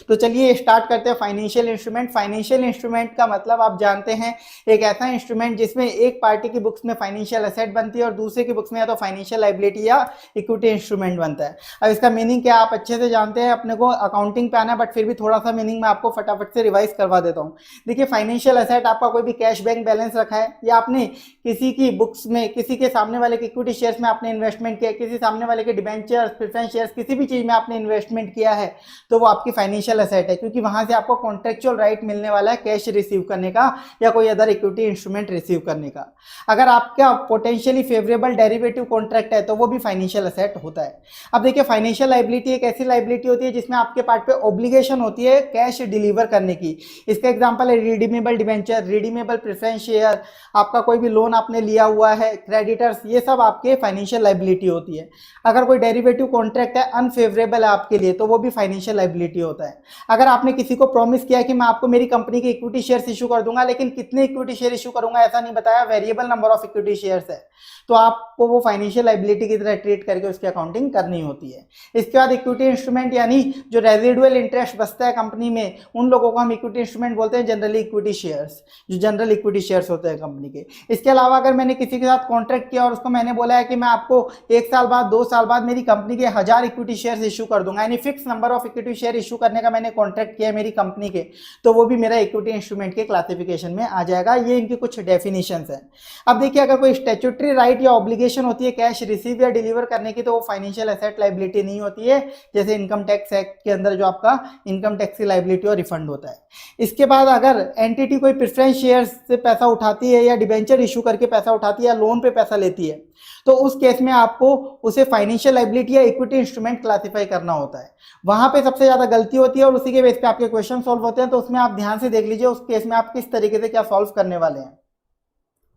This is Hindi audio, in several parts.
तो चलिए स्टार्ट करते हैं फाइनेंशियल इंस्ट्रूमेंट। फाइनेंशियल इंस्ट्रूमेंट का मतलब आप जानते हैं एक ऐसा इंस्ट्रूमेंट जिसमें एक पार्टी की बुक्स में फाइनेंशियल एसेट बनती है और दूसरे की बुक्स में या तो फाइनेंशियल लायबिलिटी या इक्विटी इंस्ट्रूमेंट बनता है। अब इसका मीनिंग क्या आप अच्छे से जानते हैं, अपने को अकाउंटिंग पे आना है, बट फिर भी थोड़ा सा मीनिंग मैं आपको फटाफट से रिवाइज करवा देता हूँ। देखिए, फाइनेंशियल एसेट आपका कोई भी कैश बैंक बैलेंस रखा है या आपने किसी की बुक्स में, किसी के सामने वाले के इक्विटी शेयर्स में आपने इन्वेस्टमेंट किया, किसी सामने वाले के डिबेंचर्स, प्रेफरेंस शेयर्स, किसी भी चीज में आपने इन्वेस्टमेंट किया है, तो वो आपकी फाइनेंशियल एसेट है, क्योंकि वहां से आपको कॉन्ट्रेक्चुअल राइट मिलने वाला है कैश रिसीव करने का या कोई अदर इक्विटी इंस्ट्रूमेंट रिसीव करने का। अगर आपका पोटेंशियली फेवरेबल डेरिवेटिव कॉन्ट्रैक्ट है तो वो भी फाइनेंशियल एसेट होता है। अब देखिए, फाइनेंशियल लायबिलिटी एक ऐसी लायबिलिटी होती है जिसमें आपके पार्ट पे ऑब्लिगेशन होती है कैश डिलीवर करने की। इसका एग्जांपल है redeemable debenture, redeemable preference share, आपका कोई भी लोन आपने लिया हुआ है, क्रेडिटर्स, ये सब आपके फाइनेंशियल लायबिलिटी होती है। अगर कोई डेरिवेटिव कॉन्ट्रैक्ट है अनफेवरेबल है आपके लिए तो वो भी फाइनेंशियल लायबिलिटी होता है। अगर आपने किसी को प्रॉमिस किया कि मैं आपको मेरी कंपनी के इक्विटी शेयर्स इशू कर दूंगा, लेकिन कितने इक्विटी शेयर इशू करूंगा ऐसा नहीं बताया, variable number of equity shares है, तो आपको वो फाइनेंशियल लायबिलिटी की तरह ट्रीट करके उसकी अकाउंटिंग करनी होती है। इसके बाद इक्विटी इंस्ट्रूमेंट यानी जो रेजिडुअल इंटरेस्ट बचता है कंपनी में, उन लोगों को हम इक्विटी इंस्ट्रूमेंट बोलते हैं, जनरली इक्विटी शेयर्स, जो जनरल इक्विटी शेयर्स होते हैं कंपनी के। इसके अलावा अगर मैंने किसी के साथ कॉन्ट्रैक्ट किया और उसको मैंने बोला है कि मैं आपको 1 साल बाद, 2 साल बाद मेरी कंपनी के 1000 इक्विटी शेयर्स इशू कर दूंगा, यानी fix number of equity share issue करने का मैंने कॉन्ट्रैक्ट किया है मेरी कंपनी के, तो वो भी मेरा इक्विटी इंस्ट्रूमेंट के क्लासिफिकेशन में आ जाएगा। ये इनकी कुछ डेफिनेशंस है। अब देखिए, अगर कोई स्टैट्यूटरी राइट या ऑब्लिगेशन होती है कैश रिसीव या डिलीवर करने की, तो वो फाइनेंशियल एसेट लायबिलिटी नहीं होती है, जैसे इनकम टैक्स एक्ट के अंदर जो आपका इनकम टैक्स की लायबिलिटी और रिफंड होता है। इसके बाद अगर एंटिटी कोई प्रेफरेंस शेयर से पैसा उठाती है या डिबेंचर इशू करके पैसा उठाती है या लोन पे पैसा लेती है, तो उस केस में आपको उसे फाइनेंशियल लायबिलिटी या इक्विटी इंस्ट्रूमेंट क्लासिफाई करना होता है। वहां पे सबसे ज्यादा गलती होती है और उसी के बेस पे आपके क्वेश्चन सॉल्व होते हैं, तो उसमें आप ध्यान से देख लीजिए उस केस में आप किस तरीके से क्या सॉल्व करने वाले हैं।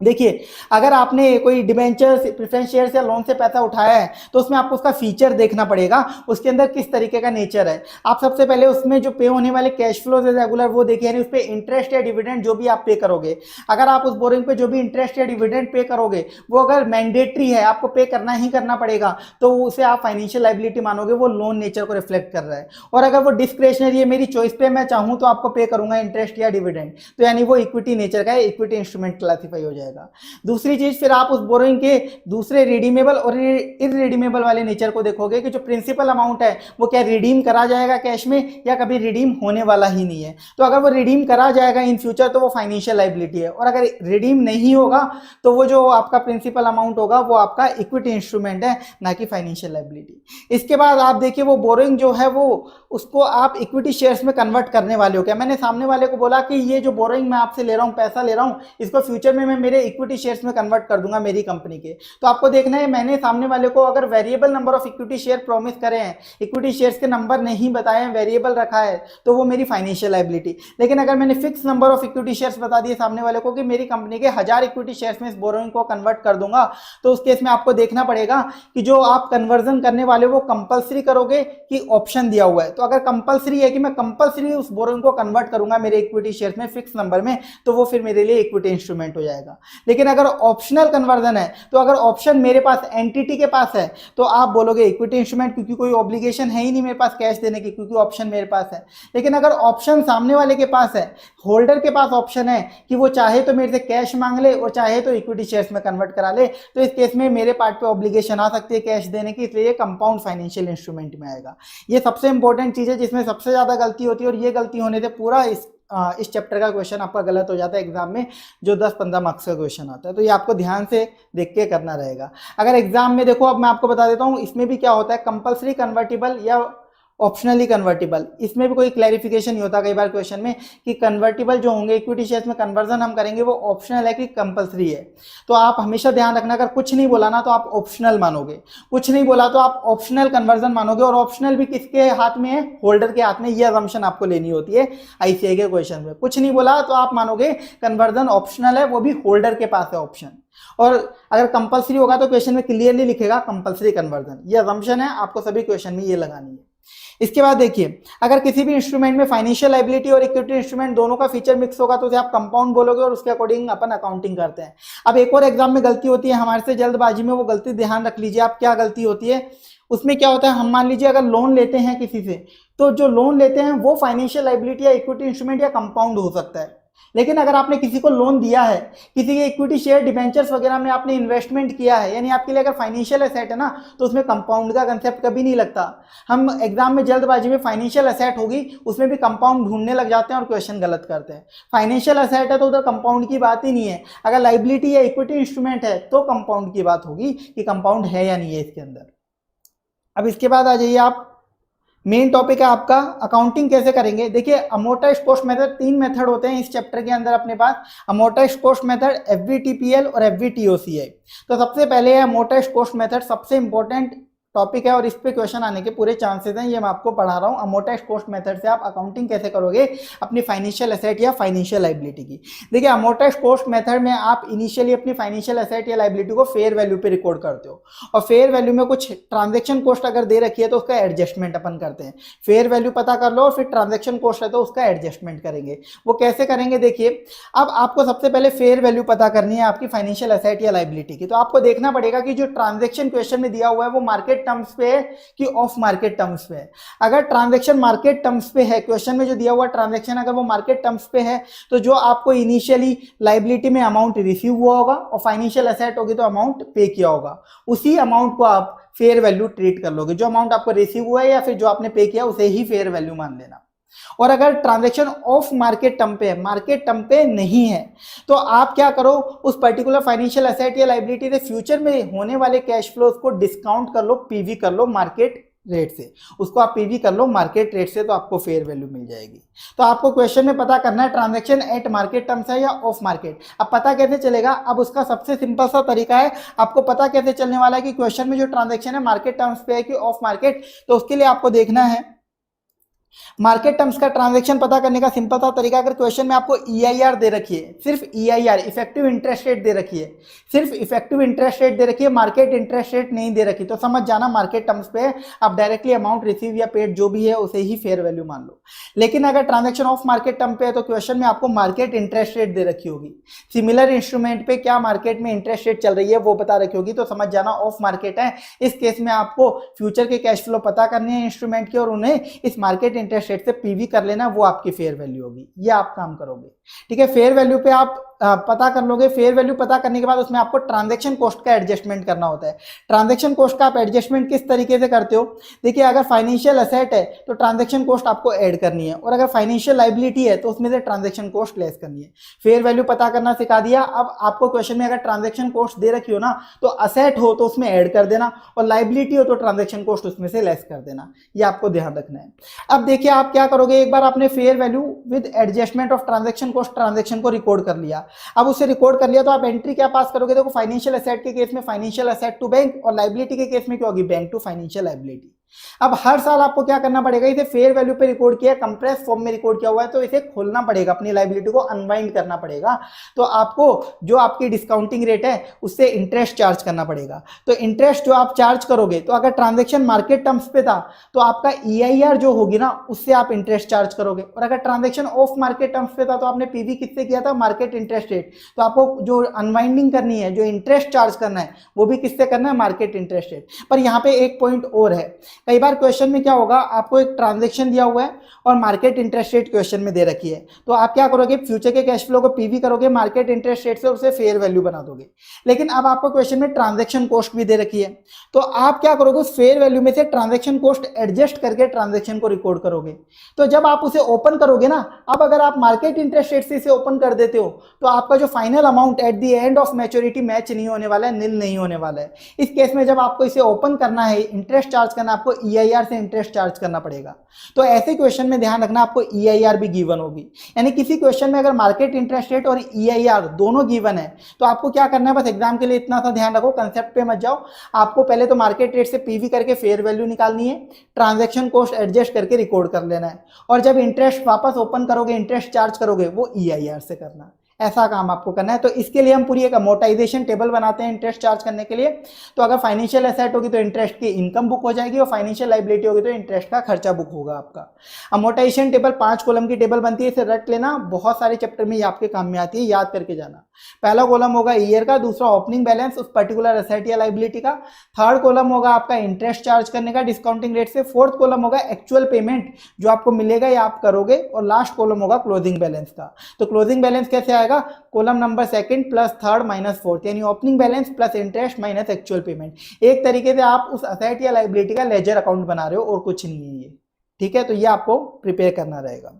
देखिए, अगर आपने कोई डिबेंचर, प्रेफरेंस शेयर या लोन से पैसा उठाया है तो उसमें आपको उसका फीचर देखना पड़ेगा, उसके अंदर किस तरीके का नेचर है। आप सबसे पहले उसमें जो पे होने वाले कैश फ्लोज है रेगुलर वो देखिए, यानी उस पर इंटरेस्ट या डिविडेंड जो भी आप पे करोगे, अगर आप उस बोरिंग पे जो भी इंटरेस्ट या डिविडेंड पे करोगे वो अगर मैंडेटरी है, आपको पे करना ही करना पड़ेगा, तो उसे आप फाइनेंशियल लायबिलिटी मानोगे, वो लोन नेचर को रिफ्लेक्ट कर रहा है। और अगर वो डिस्क्रेशनरी है, मेरी चॉइस पे, मैं चाहूँ तो आपको पे करूंगा इंटरेस्ट या डिविडेंड, तो यानी वो इक्विटी नेचर का है, इक्विटी इंस्ट्रूमेंट क्लासिफाई हो जाएगा। दूसरी चीज, फिर आप उस बोरोइंग के दूसरे रिडीमेबल और इररिडीमेबल वाले नेचर को देखोगे कि जो प्रिंसिपल अमाउंट है वो क्या रिडीम करा जाएगा कैश में या कभी रिडीम होने वाला ही नहीं है। तो अगर वो रिडीम करा जाएगा इन फ्यूचर तो वो फाइनेंशियल लायबिलिटी है, और अगर रिडीम नहीं होगा तो वो जो आपका प्रिंसिपल अमाउंट होगा वो आपका इक्विटी इंस्ट्रूमेंट है, ना कि फाइनेंशियल लायबिलिटी। इसके बाद आप देखिए, वो बोरोइंग जो है वो उसको आप इक्विटी शेयर्स में कन्वर्ट करने वाले हो क्या। मैंने सामने वाले को बोला कि ये जो बोरोइंग मैं आपसे ले रहा हूँ, पैसा ले रहा हूँ, इसको फ्यूचर में मैं मेरे इक्विटी शेयर्स में कन्वर्ट कर दूंगा मेरी कंपनी के। तो आपको देखना है, मैंने सामने वाले को अगर variable number of equity share promise करे हैं, इक्विटी शेयर्स के नंबर नहीं बताए हैं, वेरिएबल रखा है, तो वो मेरी फाइनेंशियल लायबिलिटी। लेकिन अगर मैंने fix number of equity shares बता दिए सामने वाले को कि मेरी कंपनी के 1000 इक्विटी शेयर्स में इस बोरोइंग को कन्वर्ट कर दूंगा, तो उस केस में आपको देखना पड़ेगा कि जो आप कन्वर्जन करने वाले वो कंपलसरी करोगे कि ऑप्शन दिया हुआ है। तो अगर कंपलसरी है कि मैं कंपलसरी उस बोरोइंग को कन्वर्ट करूंगा मेरे इक्विटी शेयर्स में फिक्स नंबर में, तो वो फिर मेरे लिए इक्विटी इंस्ट्रूमेंट हो जाएगा। लेकिन अगर ऑप्शनल कन्वर्जन है, तो अगर ऑप्शन मेरे पास एंटिटी के पास है तो आप बोलोगे इक्विटी इंस्ट्रूमेंट, क्योंकि कोई ऑब्लिगेशन है ही नहीं मेरे पास कैश देने की, क्योंकि ऑप्शन मेरे पास है। लेकिन अगर ऑप्शन सामने वाले के पास है, होल्डर के पास ऑप्शन है कि वो चाहे तो मेरे से कैश मांग ले और चाहे तो इक्विटी शेयर्स में कन्वर्ट करा ले, तो इस केस में मेरे पार्ट पे ऑब्लिगेशन आ सकती है कैश देने की, इसलिए कंपाउंड फाइनेंशियल इंस्ट्रूमेंट में आएगा। ये सबसे इंपॉर्टेंट चीज है जिसमें सबसे ज्यादा गलती होती है, और ये गलती होने से पूरा इस चैप्टर का क्वेश्चन आपका गलत हो जाता है एग्जाम में, जो 10-15 मार्क्स का क्वेश्चन आता है। तो ये आपको ध्यान से देख के करना रहेगा। अगर एग्जाम में देखो, अब मैं आपको बता देता हूँ इसमें भी क्या होता है, कंपलसरी कन्वर्टिबल या ऑप्शनली कन्वर्टिबल, इसमें भी कोई क्लैरिफिकेशन नहीं होता कई बार क्वेश्चन में कि कन्वर्टिबल जो होंगे इक्विटी शेयर्स में कन्वर्जन हम करेंगे वो ऑप्शनल है कि कंपलसरी है। तो आप हमेशा ध्यान रखना, अगर कुछ नहीं बोला ना तो आप ऑप्शनल मानोगे, कुछ नहीं बोला तो आप ऑप्शनल कन्वर्जन मानोगे, और ऑप्शनल भी किसके हाथ में है, होल्डर के हाथ में। ये असम्पशन आपको लेनी होती है आईसीआई के क्वेश्चन में। कुछ नहीं बोला तो आप मानोगे कन्वर्जन ऑप्शनल है, वो भी होल्डर के पास है ऑप्शन। और अगर कंपलसरी होगा तो क्वेश्चन में क्लियरली लिखेगा कंपलसरी कन्वर्जन। ये असम्पशन है, आपको सभी क्वेश्चन में ये लगानी है। इसके बाद देखिए, अगर किसी भी इंस्ट्रूमेंट में फाइनेंशियल लायबिलिटी और इक्विटी इंस्ट्रूमेंट दोनों का फीचर मिक्स होगा तो उसे आप कंपाउंड बोलोगे, और उसके अकॉर्डिंग अपन अकाउंटिंग करते हैं। अब एक और एग्जाम में गलती होती है हमारे से जल्दबाजी में, वो गलती ध्यान रख लीजिए आप। क्या गलती होती है उसमें, क्या होता है, हम मान लीजिए अगर लोन लेते हैं किसी से, तो जो लोन लेते हैं वो फाइनेंशियल लायबिलिटी या इक्विटी इंस्ट्रूमेंट या कंपाउंड हो सकता है। लेकिन अगर आपने किसी को लोन दिया है, किसी के इक्विटी शेयर डिबेंचर्स वगैरह में आपने इन्वेस्टमेंट किया है, यानी आपके लिए अगर फाइनेंशियल एसेट है ना, तो उसमें कंपाउंड का कंसेप्ट कभी नहीं लगता। हम एग्जाम में जल्दबाजी में फाइनेंशियल एसेट होगी उसमें भी कंपाउंड ढूंढने लग जाते हैं और क्वेश्चन गलत करते हैं। फाइनेंशियल एसेट है तो उधर कंपाउंड की बात ही नहीं है। अगर लाइबिलिटी या इक्विटी इंस्ट्रूमेंट है तो कंपाउंड की बात होगी कि कंपाउंड है या नहीं है इसके अंदर। अब इसके बाद आ जाइए आप, मेन टॉपिक है आपका अकाउंटिंग कैसे करेंगे। देखिए अमोर्टाइज्ड कॉस्ट मेथड, 3 मेथड होते हैं इस चैप्टर के अंदर अपने पास, अमोर्टाइज्ड कॉस्ट मेथड, एफवीटीपीएल और एफवीटीओसीआई। तो सबसे पहले है अमोर्टाइज्ड कॉस्ट मेथड, सबसे इंपॉर्टेंट टॉपिक है और इस पे क्वेश्चन आने के पूरे चांसेस हैं, ये मैं आपको पढ़ा रहा हूँ। अमोर्टाइज्ड कॉस्ट मेथड से आप अकाउंटिंग कैसे करोगे अपनी फाइनेंशियल एसेट या फाइनेंशियल लायबिलिटी की। देखिए अमोर्टाइज्ड कॉस्ट मेथड में आप इनिशियली अपनी फाइनेंशियल एसेट या लायबिलिटी को फेयर वैल्यू पे रिकॉर्ड करते हो और फेयर वैल्यू में कुछ ट्रांजेक्शन कॉस्ट अगर दे रखी है तो उसका एडजस्टमेंट अपन करते हैं। फेयर वैल्यू पता कर लो और फिर ट्रांजेक्शन कॉस्ट है तो उसका एडजस्टमेंट करेंगे। वो कैसे करेंगे देखिए, अब आपको सबसे पहले फेयर वैल्यू पता करनी है आपकी फाइनेंशियल एसेट या लायबिलिटी की। तो आपको देखना पड़ेगा कि जो ट्रांजेक्शन क्वेश्चन में दिया हुआ है वो मार्केट टर्म्स पे है कि ऑफ मार्केट टर्म्स पे है। अगर ट्रांजैक्शन मार्केट टर्म्स पे है, क्वेश्चन में जो दिया हुआ ट्रांजैक्शन अगर वो मार्केट टर्म्स पे है, तो जो आपको इनिशियली लायबिलिटी में अमाउंट रिसीव हुआ होगा और फाइनेंशियल एसेट होगी तो अमाउंट पे किया होगा, उसी अमाउंट को आप फेयर वैल्यू ट्रीट कर लोगे। जो अमाउंट आपको रिसीव हुआ है या फिर जो आपने पे किया उसे ही फेयर वैल्यू मान लेना। और अगर ट्रांजैक्शन ऑफ मार्केट टर्म पे है, मार्केट टर्म पे नहीं है, तो आप क्या करो, उस पर्टिकुलर फाइनेंशियल एसेट या लायबिलिटी से फ्यूचर में होने वाले कैश फ्लोज को डिस्काउंट कर लो, पीवी कर लो मार्केट रेट से, उसको आप पीवी कर लो मार्केट रेट से, तो आपको फेयर वैल्यू मिल जाएगी। तो आपको क्वेश्चन में पता करना है ट्रांजैक्शन एट मार्केट टर्म्स है या ऑफ मार्केट। अब पता कैसे चलेगा, अब उसका सबसे सिंपल सा तरीका है, आपको पता कैसे चलने वाला है कि क्वेश्चन में जो ट्रांजैक्शन है मार्केट टर्म्स पे है कि ऑफ मार्केट। तो उसके लिए आपको देखना है मार्केट टर्म्स का ट्रांजैक्शन पता करने का सिंपल सा तरीका, अगर क्वेश्चन में आपको ईआईआर दे रखी है, सिर्फ ईआईआर इफेक्टिव इंटरेस्ट रेट दे रखी है, सिर्फ इफेक्टिव इंटरेस्ट रेट दे रखी है, मार्केट इंटरेस्ट रेट नहीं दे रखी, तो समझ जाना मार्केट टर्म्स पे आप डायरेक्टली अमाउंट रिसीव या पेड जो भी है उसे ही फेयर वैल्यू मान लो। लेकिन अगर ट्रांजैक्शन ऑफ मार्केट टर्म पे है तो क्वेश्चन में आपको मार्केट इंटरेस्ट रेट दे रखी होगी, सिमिलर इंस्ट्रूमेंट पे क्या मार्केट में इंटरेस्ट रेट चल रही है वो बता रखी होगी, तो समझ जाना ऑफ मार्केट है। इस केस में आपको फ्यूचर के कैश फ्लो पता करने हैं इंस्ट्रूमेंट के और उन्हें इस मार्केट इंटरेस्ट रेट से पीवी कर लेना, वो आपकी फेयर वैल्यू होगी। ये आप काम करोगे, ठीक है। फेयर वैल्यू पे आप पता कर लोगे। फेयर वैल्यू पता करने के बाद उसमें आपको ट्रांजैक्शन कॉस्ट का एडजस्टमेंट करना होता है। ट्रांजैक्शन कॉस्ट का आप एडजस्टमेंट किस तरीके से करते हो, देखिए अगर फाइनेंशियल एसेट है तो ट्रांजैक्शन कॉस्ट आपको ऐड करनी है, और अगर फाइनेंशियल लायबिलिटी है तो उसमें से ट्रांजैक्शन कॉस्ट लेस करनी है। फेयर वैल्यू पता करना सिखा दिया। अब आपको क्वेश्चन में अगर ट्रांजैक्शन कॉस्ट दे रखी हो ना, तो असेट हो तो उसमें ऐड कर देना और लायबिलिटी हो तो ट्रांजैक्शन कॉस्ट उसमें से लेस कर देना, ये आपको ध्यान रखना है। अब देखिए आप क्या करोगे, एक बार आपने fair value with adjustment of transaction cost transaction को रिकॉर्ड कर लिया। अब उसे रिकॉर्ड कर लिया तो आप एंट्री क्या पास करोगे, देखो फाइनेंशियल एसेट के केस में फाइनेंशियल एसेट टू बैंक और लायबिलिटी के केस में क्या होगी, बैंक टू फाइनेंशियल लायबिलिटी। अब हर साल आपको क्या करना पड़ेगा, इसे फेयर वैल्यू पे रिकॉर्ड किया, कंप्रेस फॉर्म में रिकॉर्ड किया हुआ है, तो इसे खोलना पड़ेगा, अपनी लायबिलिटी को अनवाइंड करना पड़ेगा। तो आपको जो आपकी डिस्काउंटिंग रेट है उससे इंटरेस्ट चार्ज करना पड़ेगा। तो इंटरेस्ट जो आप चार्ज करोगे, तो अगर ट्रांजैक्शन मार्केट टर्म्स पे था तो आपका ईआईआर जो होगी ना उससे आप इंटरेस्ट चार्ज करोगे, और अगर ट्रांजैक्शन ऑफ मार्केट टर्म्स पे था तो आपने पीवी किससे किया था, मार्केट इंटरेस्ट रेट। तो आपको जो अनवाइंडिंग करनी है, जो इंटरेस्ट चार्ज करना है, वो भी किससे करना है, मार्केट इंटरेस्ट रेट। पर यहाँ पे एक पॉइंट और है, कई बार क्वेश्चन में क्या होगा, आपको एक ट्रांजैक्शन दिया हुआ है और मार्केट इंटरेस्ट रेट क्वेश्चन में दे रखी है, तो आप क्या करोगे, फ्यूचर के कैश फ्लो को पीवी करोगे मार्केट इंटरेस्ट रेट से, उसे फेयर वैल्यू बना दोगे। लेकिन अब आपको क्वेश्चन में ट्रांजैक्शन कॉस्ट भी दे रखी है, तो आप क्या करोगे, उस फेयर वैल्यू में से ट्रांजैक्शन कॉस्ट एडजस्ट करके ट्रांजैक्शन को रिकॉर्ड करोगे। तो जब आप उसे ओपन करोगे ना, अब अगर आप मार्केट इंटरेस्ट रेट से इसे ओपन कर देते हो तो आपका जो final amount at the end of maturity match नहीं होने वाला है, नील नहीं होने वाला है। इस केस में जब आपको इसे ओपन करना है, इंटरेस्ट चार्ज करना, आपको ईआईआर से इंटरेस्ट चार्ज करना पड़ेगा। तो ऐसे क्वेश्चन में ध्यान रखना आपको ईआईआर भी गिवन होगी, यानी किसी क्वेश्चन में अगर मार्केट इंटरेस्ट रेट और ईआईआर दोनों गिवन है तो आपको क्या करना है, बस एग्जाम के लिए इतना सा ध्यान रखो, कंसेप्ट पे मत जाओ। आपको पहले तो मार्केट रेट से पीवी करके फेयर वैल्यू निकालनी है, ट्रांजैक्शन कॉस्ट एडजस्ट करके रिकॉर्ड कर लेना है, और जब इंटरेस्ट वापस ओपन करोगे, इंटरेस्ट चार्ज करोगे, वो ईआईआर से करना। ऐसा काम आपको करना है। तो इसके लिए हम पूरी एक अमोर्टाइजेशन टेबल बनाते हैं इंटरेस्ट चार्ज करने के लिए। तो अगर फाइनेंशियल एसेट होगी तो इंटरेस्ट की इनकम बुक हो जाएगी और फाइनेंशियल लायबिलिटी होगी तो इंटरेस्ट का खर्चा बुक होगा आपका। अमोर्टाइजेशन टेबल 5 कॉलम की टेबल बनती है, इसे रट लेना, बहुत सारे चैप्टर में ये आपके काम में आती है, याद करके जाना। पहला कॉलम होगा ईयर का, दूसरा ओपनिंग बैलेंस उस पर्टिकुलर एसेट या लायबिलिटी का, थर्ड कॉलम होगा आपका इंटरेस्ट चार्ज करने का डिस्काउंटिंग रेट से, फोर्थ कॉलम होगा एक्चुअल पेमेंट जो आपको मिलेगा या आप करोगे, और लास्ट कॉलम होगा क्लोजिंग बैलेंस का। तो क्लोजिंग बैलेंस कैसे आएगा, column number second plus third minus fourth, यानी opening balance plus interest minus actual payment. एक तरीके से आप उस एसेट या लायबिलिटी का लेजर अकाउंट बना रहे हो और कुछ नहीं है ये, ठीक है। तो ये आपको प्रिपेयर करना रहेगा।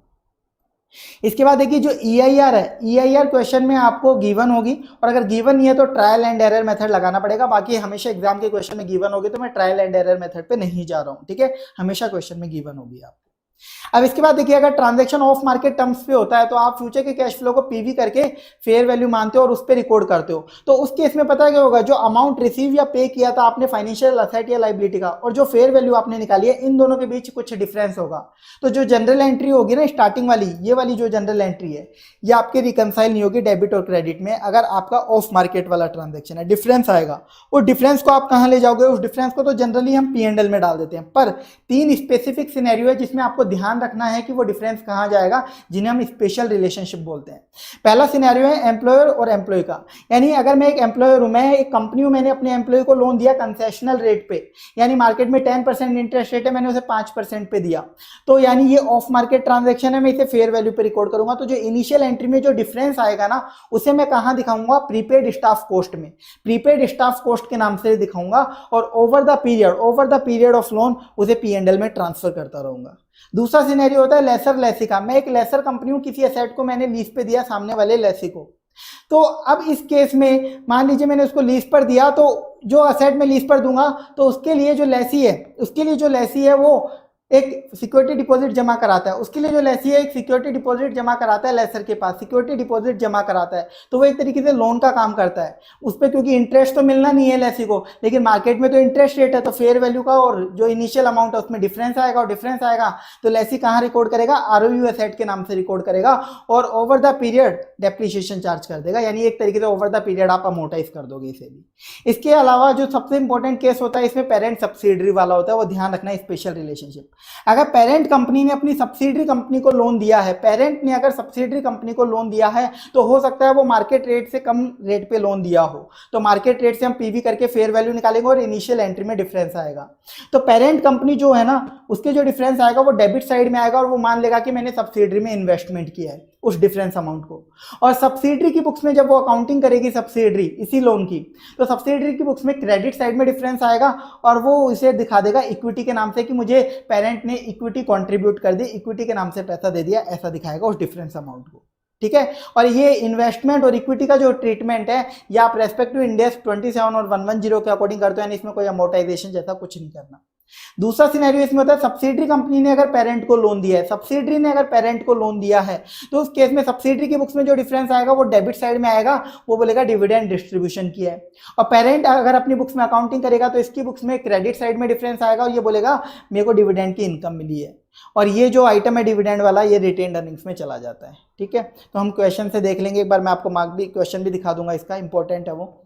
इसके बाद देखिए जो EIR है, EIR क्वेश्चन में आपको गिवन होगी, और अगर गिवन नहीं है तो ट्रायल एंड एरर मेथड लगाना पड़ेगा। बाकी हमेशा एग्जाम के क्वेश्चन में गिवन होगी, तो मैं ट्रायल एंड एरर मेथड पे नहीं जा रहा हूं, ठीक है, हमेशा क्वेश्चन में गिवन होगी आपको। अब इसके बाद देखिए अगर ट्रांजैक्शन ऑफ मार्केट टर्म्स पे होता है तो आप फ्यूचर के कैश फ्लो को पीवी करके फेयर वैल्यू मानते हो और उस पर रिकॉर्ड करते हो। तो उस केस में पता क्या होगा, जो अमाउंट रिसीव या पे किया था आपने फाइनेंशियल असेट या लायबिलिटी का, और जो फेयर वैल्यू आपने निकाली है, इन दोनों के बीच कुछ डिफरेंस होगा। तो जो जनरल एंट्री होगी ना स्टार्टिंग वाली, ये वाली जो जनरल एंट्री है, ये आपके रिकंसाइल नहीं होगी डेबिट और क्रेडिट में अगर आपका ऑफ मार्केट वाला ट्रांजेक्शन है, डिफरेंस आएगा। वो डिफरेंस को आप कहां ले जाओगे, उस डिफरेंस को तो जनरली हम P&L में डाल देते हैं, पर 3 स्पेसिफिक सिनेरियो है जिसमें आपको ध्यान रखना है कि वो डिफरेंस कहां जाएगा, जिन्हें हम स्पेशल रिलेशनशिप बोलते हैं। पहला सिनेरियो है एम्प्लॉयर और एम्प्लॉय का, यानी अगर मैं एक एम्प्लॉयर हूं, मैं एक कंपनी हूं, मैंने अपने एम्प्लॉय को लोन दिया कंसेशनल रेट पे, यानी मार्केट में 10% इंटरेस्ट रेट है, मैंने उसे 5% पे दिया, तो यानी ये ऑफ मार्केट ट्रांजेक्शन है, मैं इसे फेयर वैल्यू पे रिकॉर्ड करूंगा। तो जो इनिशियल एंट्री में जो डिफरेंस आएगा ना, उसे मैं कहां दिखाऊंगा, प्रीपेड स्टाफ कॉस्ट में, प्रीपेड स्टाफ कॉस्ट के नाम से दिखाऊंगा, और over the period of loan उसे P&L में ट्रांसफर करता रहूंगा। दूसरा सिनेरियो होता है लेसर लेसी का, मैं एक लेसर कंपनी हूं, किसी एसेट को मैंने लीज पे दिया सामने वाले लेसी को। तो अब इस केस में मान लीजिए मैंने उसको लीज पर दिया, तो जो असेट में लीज पर दूंगा तो उसके लिए जो लेसी है वो एक सिक्योरिटी डिपॉजिट जमा कराता है, उसके लिए जो लेसी है एक सिक्योरिटी डिपॉजिट जमा कराता है लेसर के पास, सिक्योरिटी डिपॉजिट जमा कराता है, तो वो एक तरीके से लोन का काम करता है उस पर, क्योंकि इंटरेस्ट तो मिलना नहीं है लेसी को, लेकिन मार्केट में तो इंटरेस्ट रेट है, तो फेयर वैल्यू का और जो इनिशियल अमाउंट है उसमें डिफरेंस आएगा, और डिफरेंस आएगा तो लेसी कहाँ रिकॉर्ड करेगा, ROU एसेट के नाम से रिकॉर्ड करेगा, और over the period depreciation charge कर देगा, यानी एक तरीके से ओवर द पीरियड आप अमोर्टाइज कर दोगे इसे भी। इसके अलावा जो सबसे इंपॉर्टेंट केस होता है इसमें पेरेंट सब्सिडरी वाला होता है, वो ध्यान रखना है, स्पेशल रिलेशनशिप। अगर पेरेंट कंपनी ने अपनी सब्सिडरी कंपनी को लोन दिया है, पेरेंट ने अगर सब्सिडरी कंपनी को लोन दिया है, तो हो सकता है वो मार्केट रेट से कम रेट पे लोन दिया हो, तो मार्केट रेट से हम पीवी करके फेयर वैल्यू निकालेंगे और इनिशियल एंट्री में डिफरेंस आएगा। तो पेरेंट कंपनी जो है ना, उसके जो डिफरेंस आएगा वो डेबिट साइड में आएगा, और वो मान लेगा कि मैंने सब्सिडरी में इन्वेस्टमेंट किया है उस डिफरेंस अमाउंट को। और सब्सिडरी की बुक्स में जब वो अकाउंटिंग करेगी सब्सिडरी इसी लोन की, तो सब्सिडरी की बुक्स में क्रेडिट साइड में डिफरेंस आएगा, और वो इसे दिखा देगा इक्विटी के नाम से कि मुझे पेरेंट ने इक्विटी कंट्रीब्यूट कर दी, इक्विटी के नाम से पैसा दे दिया, ऐसा दिखाएगा उस डिफरेंस अमाउंट को, ठीक है। और ये इन्वेस्टमेंट और इक्विटी का जो ट्रीटमेंट है, ये आप रेस्पेक्टिव इंड AS 27 और 110 के अकॉर्डिंग करते हो, यानी इसमें कोई अमोर्टाइजेशन जैसा कुछ नहीं करना। दूसरा सिनेरियो इसमें होता है सब्सिडरी कंपनी ने अगर पेरेंट को लोन दिया है, सब्सिडरी ने अगर पेरेंट को लोन दिया है, तो उस केस में सब्सिडरी की बुक्स में जो डिफरेंस आएगा वो डेबिट साइड में आएगा, वो बोलेगा डिविडेंड डिस्ट्रीब्यूशन किया है। और पेरेंट अगर अपनी बुक्स में अकाउंटिंग करेगा तो इसकी बुक्स में क्रेडिट साइड में डिफरेंस आएगा, और ये बोलेगा मेरे को डिविडेंड की इनकम मिली है, और ये जो आइटम है डिविडेंड वाला, ये रिटेन्ड अर्निंग्स में चला जाता है, ठीक है। तो हम क्वेश्चन से देख लेंगे एक बार, मैं आपको मार्क भी क्वेश्चन भी दिखा दूंगा, इसका इंपॉर्टेंट है वो।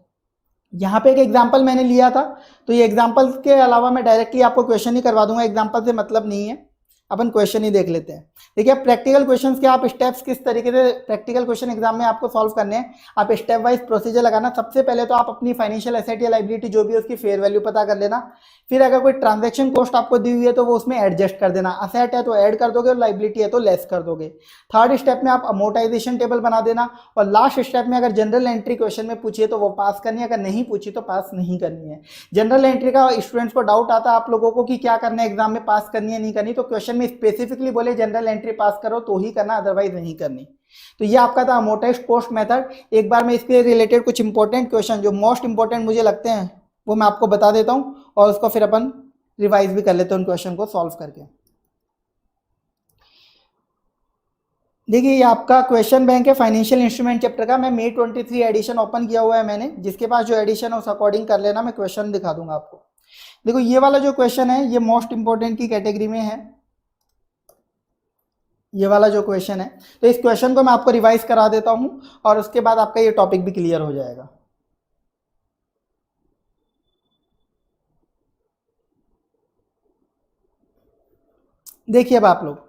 यहाँ पे एक एग्जाम्पल मैंने लिया था, तो ये एग्जाम्पल के अलावा मैं डायरेक्टली आपको क्वेश्चन ही करवा दूंगा, एग्जाम्पल से मतलब नहीं है, अपन क्वेश्चन ही देख लेते हैं। देखिए प्रैक्टिकल क्वेश्चंस के आप स्टेप्स किस तरीके से प्रैक्टिकल क्वेश्चन एग्जाम में आपको सॉल्व करने हैं, आप स्टेप वाइज प्रोसीजर लगाना। सबसे पहले तो आप अपनी फाइनेंशियल एसेट या लायबिलिटी जो भी है उसकी फेयर वैल्यू पता कर लेना, फिर अगर कोई ट्रांजैक्शन कॉस्ट आपको दी हुई है तो वो उसमें एडजस्ट कर देना, असेट है तो ऐड कर दोगे और लायबिलिटी है तो लेस कर दोगे। थर्ड स्टेप में आप अमोर्टाइजेशन टेबल बना देना, और लास्ट स्टेप में अगर जनरल एंट्री क्वेश्चन में पूछिए तो वो पास करनी है, अगर नहीं पूछी तो पास नहीं करनी है। जनरल एंट्री का स्टूडेंट्स को डाउट आता है आप लोगों को कि क्या करना है एग्जाम में, पास करनी है नहीं करनी, तो क्वेश्चन में स्पेसिफिकली बोले जनरल एंट्री पास करो तो ही करना, अदरवाइज नहीं करनी। तो ये आपका था अमोर्टाइज्ड कॉस्ट मेथड। एक बार मैं इसके रिलेटेड कुछ इंपॉर्टेंट क्वेश्चन जो मोस्ट इंपॉर्टेंट मुझे लगते हैं वो मैं आपको बता देता हूं, और उसको फिर अपन रिवाइज भी कर लेते हैं उन क्वेश्चन को सॉल्व करके। देखिए ये आपका क्वेश्चन बैंक है फाइनेंशियल इंस्ट्रूमेंट चैप्टर का, मैं May 23 एडिशन ओपन किया हुआ है मैंने, जिसके पास जो एडिशन है उस अकॉर्डिंग कर लेना, मैं क्वेश्चन दिखा दूंगा आपको। देखो ये वाला जो क्वेश्चन है ये मोस्ट इंपॉर्टेंट की कैटेगरी में है, ये वाला जो क्वेश्चन है, तो इस क्वेश्चन को मैं आपको रिवाइज करा देता हूं और उसके बाद आपका ये टॉपिक भी क्लियर हो जाएगा। देखिए अब आप लोग,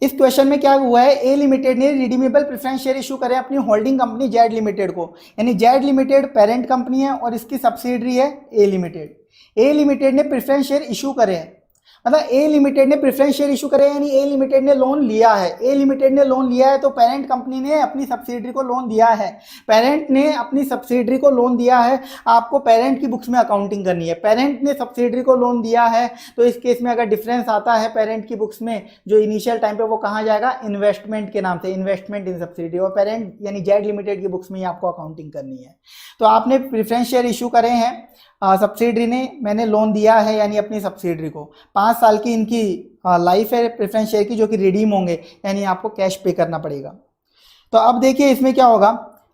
इस क्वेश्चन में क्या हुआ है, ए लिमिटेड ने रिडीमेबल प्रेफरेंस शेयर इशू करे अपनी होल्डिंग कंपनी जेड लिमिटेड को, यानी जेड लिमिटेड पेरेंट कंपनी है और इसकी सब्सिडरी है ए लिमिटेड। ए लिमिटेड ने प्रेफरेंस शेयर इशू करे हैं, मतलब ए लिमिटेड ने प्रेफरेंस शेयर इशू करे, यानी ए लिमिटेड ने लोन लिया है। ए लिमिटेड ने लोन लिया है तो पेरेंट कंपनी ने अपनी सब्सिडरी को लोन दिया है। पेरेंट ने अपनी सब्सिडरी को लोन दिया है, आपको पेरेंट की बुक्स में अकाउंटिंग करनी है। पेरेंट ने सब्सिडरी को लोन दिया है तो इस केस में अगर डिफरेंस आता है पेरेंट की बुक्स में, जो इनिशियल टाइम पे, वो कहाँ जाएगा, इन्वेस्टमेंट के नाम से, इन्वेस्टमेंट इन सब्सिडरी, और पेरेंट यानी जेड लिमिटेड की बुक्स में ही आपको अकाउंटिंग करनी है। तो आपने प्रेफरेंस शेयर इशू करे हैं, सब्सिडरी ने, मैंने लोन दिया है यानी अपनी सब्सिडरी को, 5 साल की इनकी लाइफ है प्रेफरेंस शेयर की, जो कि रिडीम होंगे, यानी आपको कैश पे करना पड़ेगा। तो अब देखिए इसमें क्या होगा,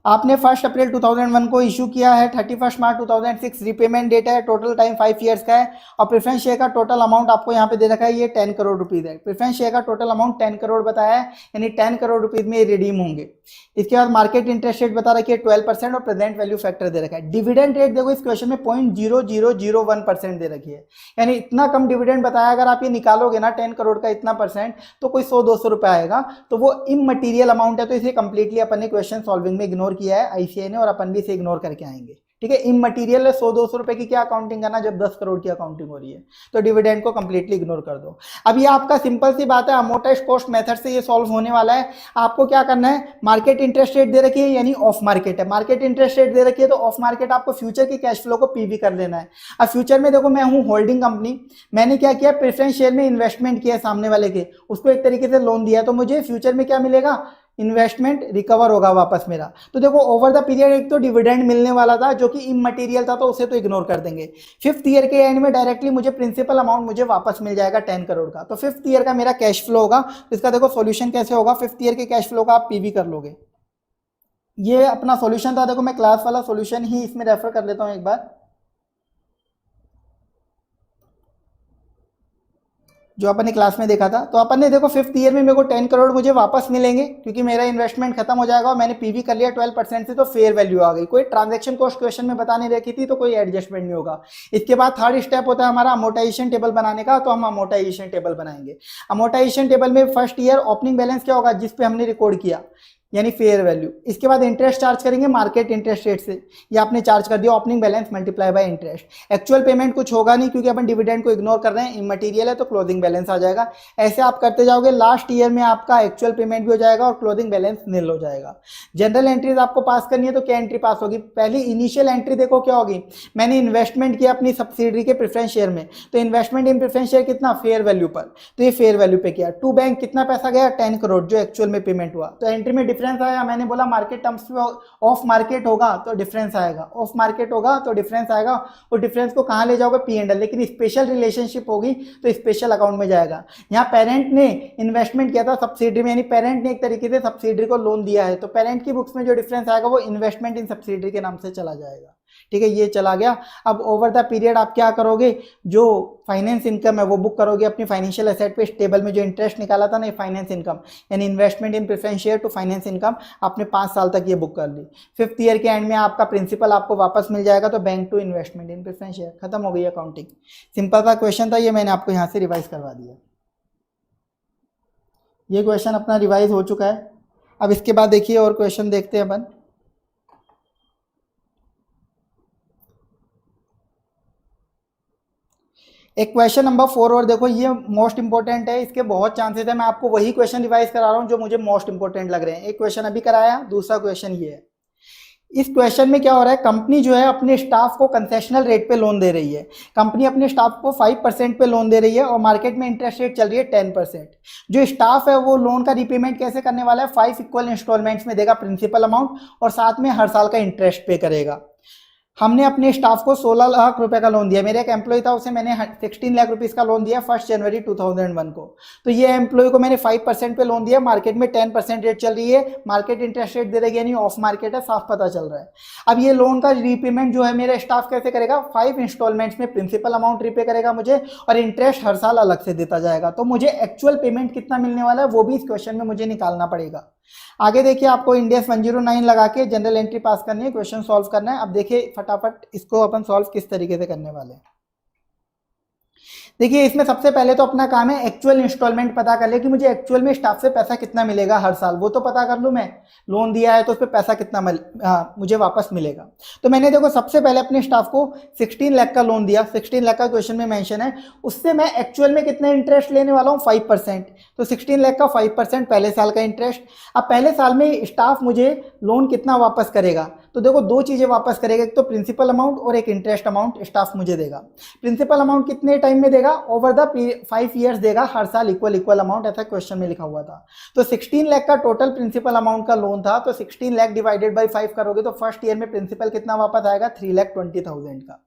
आपने 1 अप्रैल 2001 को इशू किया है, 31 मार्च 2006 रिपेमेंट डेट है, टोटल टाइम 5 ईयर्स का है, और प्रेफरेंस शेयर का टोटल अमाउंट आपको यहाँ पे दे रखा है, ये 10 करोड़ रुपीज है। प्रेफरेंस शेयर का टोटल अमाउंट 10 करोड़ बताया है, यानी 10 करोड़ रुपीज में ये रिडीम होंगे। इसके बाद मार्केट इंटरेस्ट रेट बता रखी है 12% और प्रेजेंट वैल्यू फैक्टर दे रखा है। डिविडेंड रेट देखो इस क्वेश्चन में 0.0001% दे रखी है, यानी इतना कम डिविडेंड बताया। अगर आप ये निकालोगे ना 10 करोड़ का इतना परसेंट, तो कोई 100-200 रुपये आएगा, तो वो इममटीरियल अमाउंट है, तो इसे कंप्लीटली अपन ने क्वेश्चन सॉल्विंग में इग्नोर किया है आईसीआई ने, और अपन भी इसे इग्नोर करके आएंगे। ठीक है, इममटीरियल है, 100-200 रुपए की क्या अकाउंटिंग करना जब 10 करोड़ की अकाउंटिंग हो रही है, तो डिविडेंड को कंप्लीटली इग्नोर कर दो। अब ये आपका सिंपल सी बात है, अमोर्टाइज्ड कॉस्ट मेथड से ये सॉल्व होने वाला है। आपको क्या करना है, मार्केट इंटरेस्ट रेट दे रखी है यानी ऑफ मार्केट है, मार्केट इंटरेस्ट रेट दे रखी है, तो ऑफ मार्केट आपको फ्यूचर के कैश फ्लो को पीवी कर लेना है। अब फ्यूचर में देखो मैं हूं होल्डिंग कंपनी, मैंने क्या किया, प्रेफरेंस शेयर में इन्वेस्टमेंट किया सामने वाले के, उसको एक तरीके से लोन दिया, तो मुझे फ्यूचर में क्या मिलेगा, इन्वेस्टमेंट रिकवर होगा वापस मेरा। तो देखो ओवर द पीरियड एक तो डिविडेंड मिलने वाला था जो कि इममटीरियल था, तो उसे तो इग्नोर कर देंगे। 5th ईयर के एंड में डायरेक्टली मुझे प्रिंसिपल अमाउंट मुझे वापस मिल जाएगा 10 करोड़ का, तो 5th ईयर का मेरा कैश फ्लो होगा। तो इसका देखो सॉल्यूशन कैसे होगा, 5th ईयर के कैश फ्लो का आप पीवी कर लोगे। ये अपना सॉल्यूशन था, देखो मैं क्लास वाला सॉल्यूशन ही इसमें रेफर कर लेता हूं एक बार, जो अपन ने क्लास में देखा था। तो अपन ने देखो 5th ईयर में मेरे को 10 करोड़ मुझे वापस मिलेंगे, क्योंकि मेरा इन्वेस्टमेंट खत्म हो जाएगा और मैंने पीवी कर लिया 12% से, तो फेयर वैल्यू आ गई। कोई ट्रांजैक्शन कॉस्ट क्वेश्चन में बताने रखी थी, तो कोई एडजस्टमेंट नहीं होगा। इसके बाद थर्ड स्टेप होता है हमारा अमोर्टाइजेशन टेबल बनाने का, तो हम अमोर्टाइजेशन टेबल बनाएंगे। अमोर्टाइजेशन टेबल में फर्स्ट ईयर ओपनिंग बैलेंस क्या होगा, जिस पे हमने रिकॉर्ड किया, यानी फेयर वैल्यू। इसके बाद इंटरेस्ट चार्ज करेंगे मार्केट इंटरेस्ट रेट से, ये आपने चार्ज कर दिया, opening balance multiply by interest. Actual payment कुछ होगा नहीं क्योंकि अपन डिविडेंड को इग्नोर कर रहे हैं, इममटीरियल है, तो क्लोजिंग बैलेंस आ जाएगा। ऐसे आप करते जाओगे, लास्ट ईयर में आपका एक्चुअल पेमेंट भी हो जाएगा और क्लोजिंग बैलेंस नील हो जाएगा। जनरल एंट्रीज आपको पास करनी है, तो क्या एंट्री पास होगी, पहली इनिशियल एंट्री देखो क्या होगी, मैंने इन्वेस्टमेंट किया अपनी सब्सिडरी के प्रेफरेंस शेयर में, तो इन्वेस्टमेंट इन प्रेफरेंस शेयर कितना, फेयर वैल्यू पर, तो ये फेयर वैल्यू पे किया। टू बैंक कितना पैसा गया, 10 करोड़ जो एक्चुअल में पेमेंट हुआ, तो एंट्री में डिफरेंस आया। मैंने बोला मार्केट टर्म्स में ऑफ मार्केट होगा तो डिफरेंस आएगा, ऑफ मार्केट होगा तो डिफरेंस आएगा, और डिफरेंस को कहां ले जाओगे, P&L, लेकिन स्पेशल रिलेशनशिप होगी तो स्पेशल अकाउंट में जाएगा। यहाँ पेरेंट ने इन्वेस्टमेंट किया था सब्सिडरी में, यानी पेरेंट ने एक तरीके से सब्सिडरी को लोन दिया है, तो पेरेंट की बुक्स में जो डिफरेंस आएगा वो इन्वेस्टमेंट इन सब्सिडरी के नाम से चला जाएगा। ठीक है, ये चला गया। अब ओवर द पीरियड आप क्या करोगे, जो फाइनेंस इनकम है वो बुक करोगे अपनी फाइनेंशियल एसेट पे। इस टेबल में जो इंटरेस्ट निकाला था ना, फाइनेंस इनकम यानी investment in preference share to finance income, आपने 5 साल तक ये बुक कर ली। 5th ईयर के एंड में आपका प्रिंसिपल आपको वापस मिल जाएगा, तो bank to investment in preference share, खत्म हो गई अकाउंटिंग। सिंपल सा क्वेश्चन था, ये मैंने आपको यहाँ से रिवाइज करवा दिया। ये क्वेश्चन अपना रिवाइज हो चुका है। अब इसके बाद देखिए और क्वेश्चन देखते हैं अपन। एक क्वेश्चन नंबर 4 और देखो, ये मोस्ट इंपोर्टेंट है, इसके बहुत चांसेस है। मैं आपको वही क्वेश्चन रिवाइज करा रहा हूं जो मुझे मोस्ट इंपोर्टेंट लग रहे हैं। एक क्वेश्चन अभी कराया, दूसरा क्वेश्चन ये है। इस क्वेश्चन में क्या हो रहा है, कंपनी जो है अपने स्टाफ को कंसेशनल रेट पे लोन दे रही है। कंपनी अपने स्टाफ को 5% पे लोन दे रही है और मार्केट में इंटरेस्ट रेट चल रही है 10%। जो स्टाफ है वो लोन का रिपेमेंट कैसे करने वाला है, 5 इक्वल इंस्टॉलमेंट्स में देगा प्रिंसिपल अमाउंट, और साथ में हर साल का इंटरेस्ट पे करेगा। हमने अपने स्टाफ को 16 लाख रुपए का लोन दिया। मेरा एक एम्प्लॉय था, उसे मैंने 16 लाख रुपीस का लोन दिया 1 जनवरी 2001 को। तो ये एम्प्लॉय को मैंने 5% पे लोन दिया, मार्केट में 10% रेट चल रही है, मार्केट इंटरेस्ट रेट दे रही है, यानी ऑफ मार्केट है, साफ पता चल रहा है। अब ये लोन का रीपेमेंट जो है मेरा स्टाफ कैसे करेगा, 5 इंस्टॉलमेंट्स में प्रिंसिपल अमाउंट रीपे करेगा मुझे, और इंटरेस्ट हर साल अलग से देता जाएगा। तो मुझे एक्चुअल पेमेंट कितना मिलने वाला है वो भी इस क्वेश्चन में मुझे निकालना पड़ेगा। आगे देखिए, आपको इंडेक्स 109 लगा के जनरल एंट्री पास करनी है, क्वेश्चन सॉल्व करना है। अब देखिए फटाफट इसको अपन सॉल्व किस तरीके से करने वाले हैं। देखिए इसमें सबसे पहले तो अपना काम है एक्चुअल इंस्टॉलमेंट पता कर ले कि मुझे एक्चुअल में स्टाफ से पैसा कितना मिलेगा हर साल, वो तो पता कर लूँ मैं। लोन दिया है तो उस पर पैसा कितना मुझे वापस मिलेगा। तो मैंने देखो सबसे पहले अपने स्टाफ को 16 लाख का लोन दिया, 16 लाख का क्वेश्चन में मेंशन है, उससे मैं एक्चुअल में कितना इंटरेस्ट लेने वाला हूँ, 5%। तो 16 लाख का 5% पहले साल का इंटरेस्ट। अब पहले साल में स्टाफ मुझे लोन कितना वापस करेगा, तो देखो दो चीजें वापस करेगा, एक तो प्रिंसिपल अमाउंट और एक इंटरेस्ट अमाउंट स्टाफ मुझे देगा। प्रिंसिपल अमाउंट कितने टाइम में देगा, ओवर द 5 ईयर्स देगा, हर साल इक्वल अमाउंट, ऐसा क्वेश्चन में लिखा हुआ था। तो 16 लाख का टोटल प्रिंसिपल अमाउंट का लोन था, तो 16 लाख डिवाइडेड बाई 5 करोगे तो फर्स्ट ईयर में प्रिंसिपल कितना वापस आएगा, 3,20,000 का।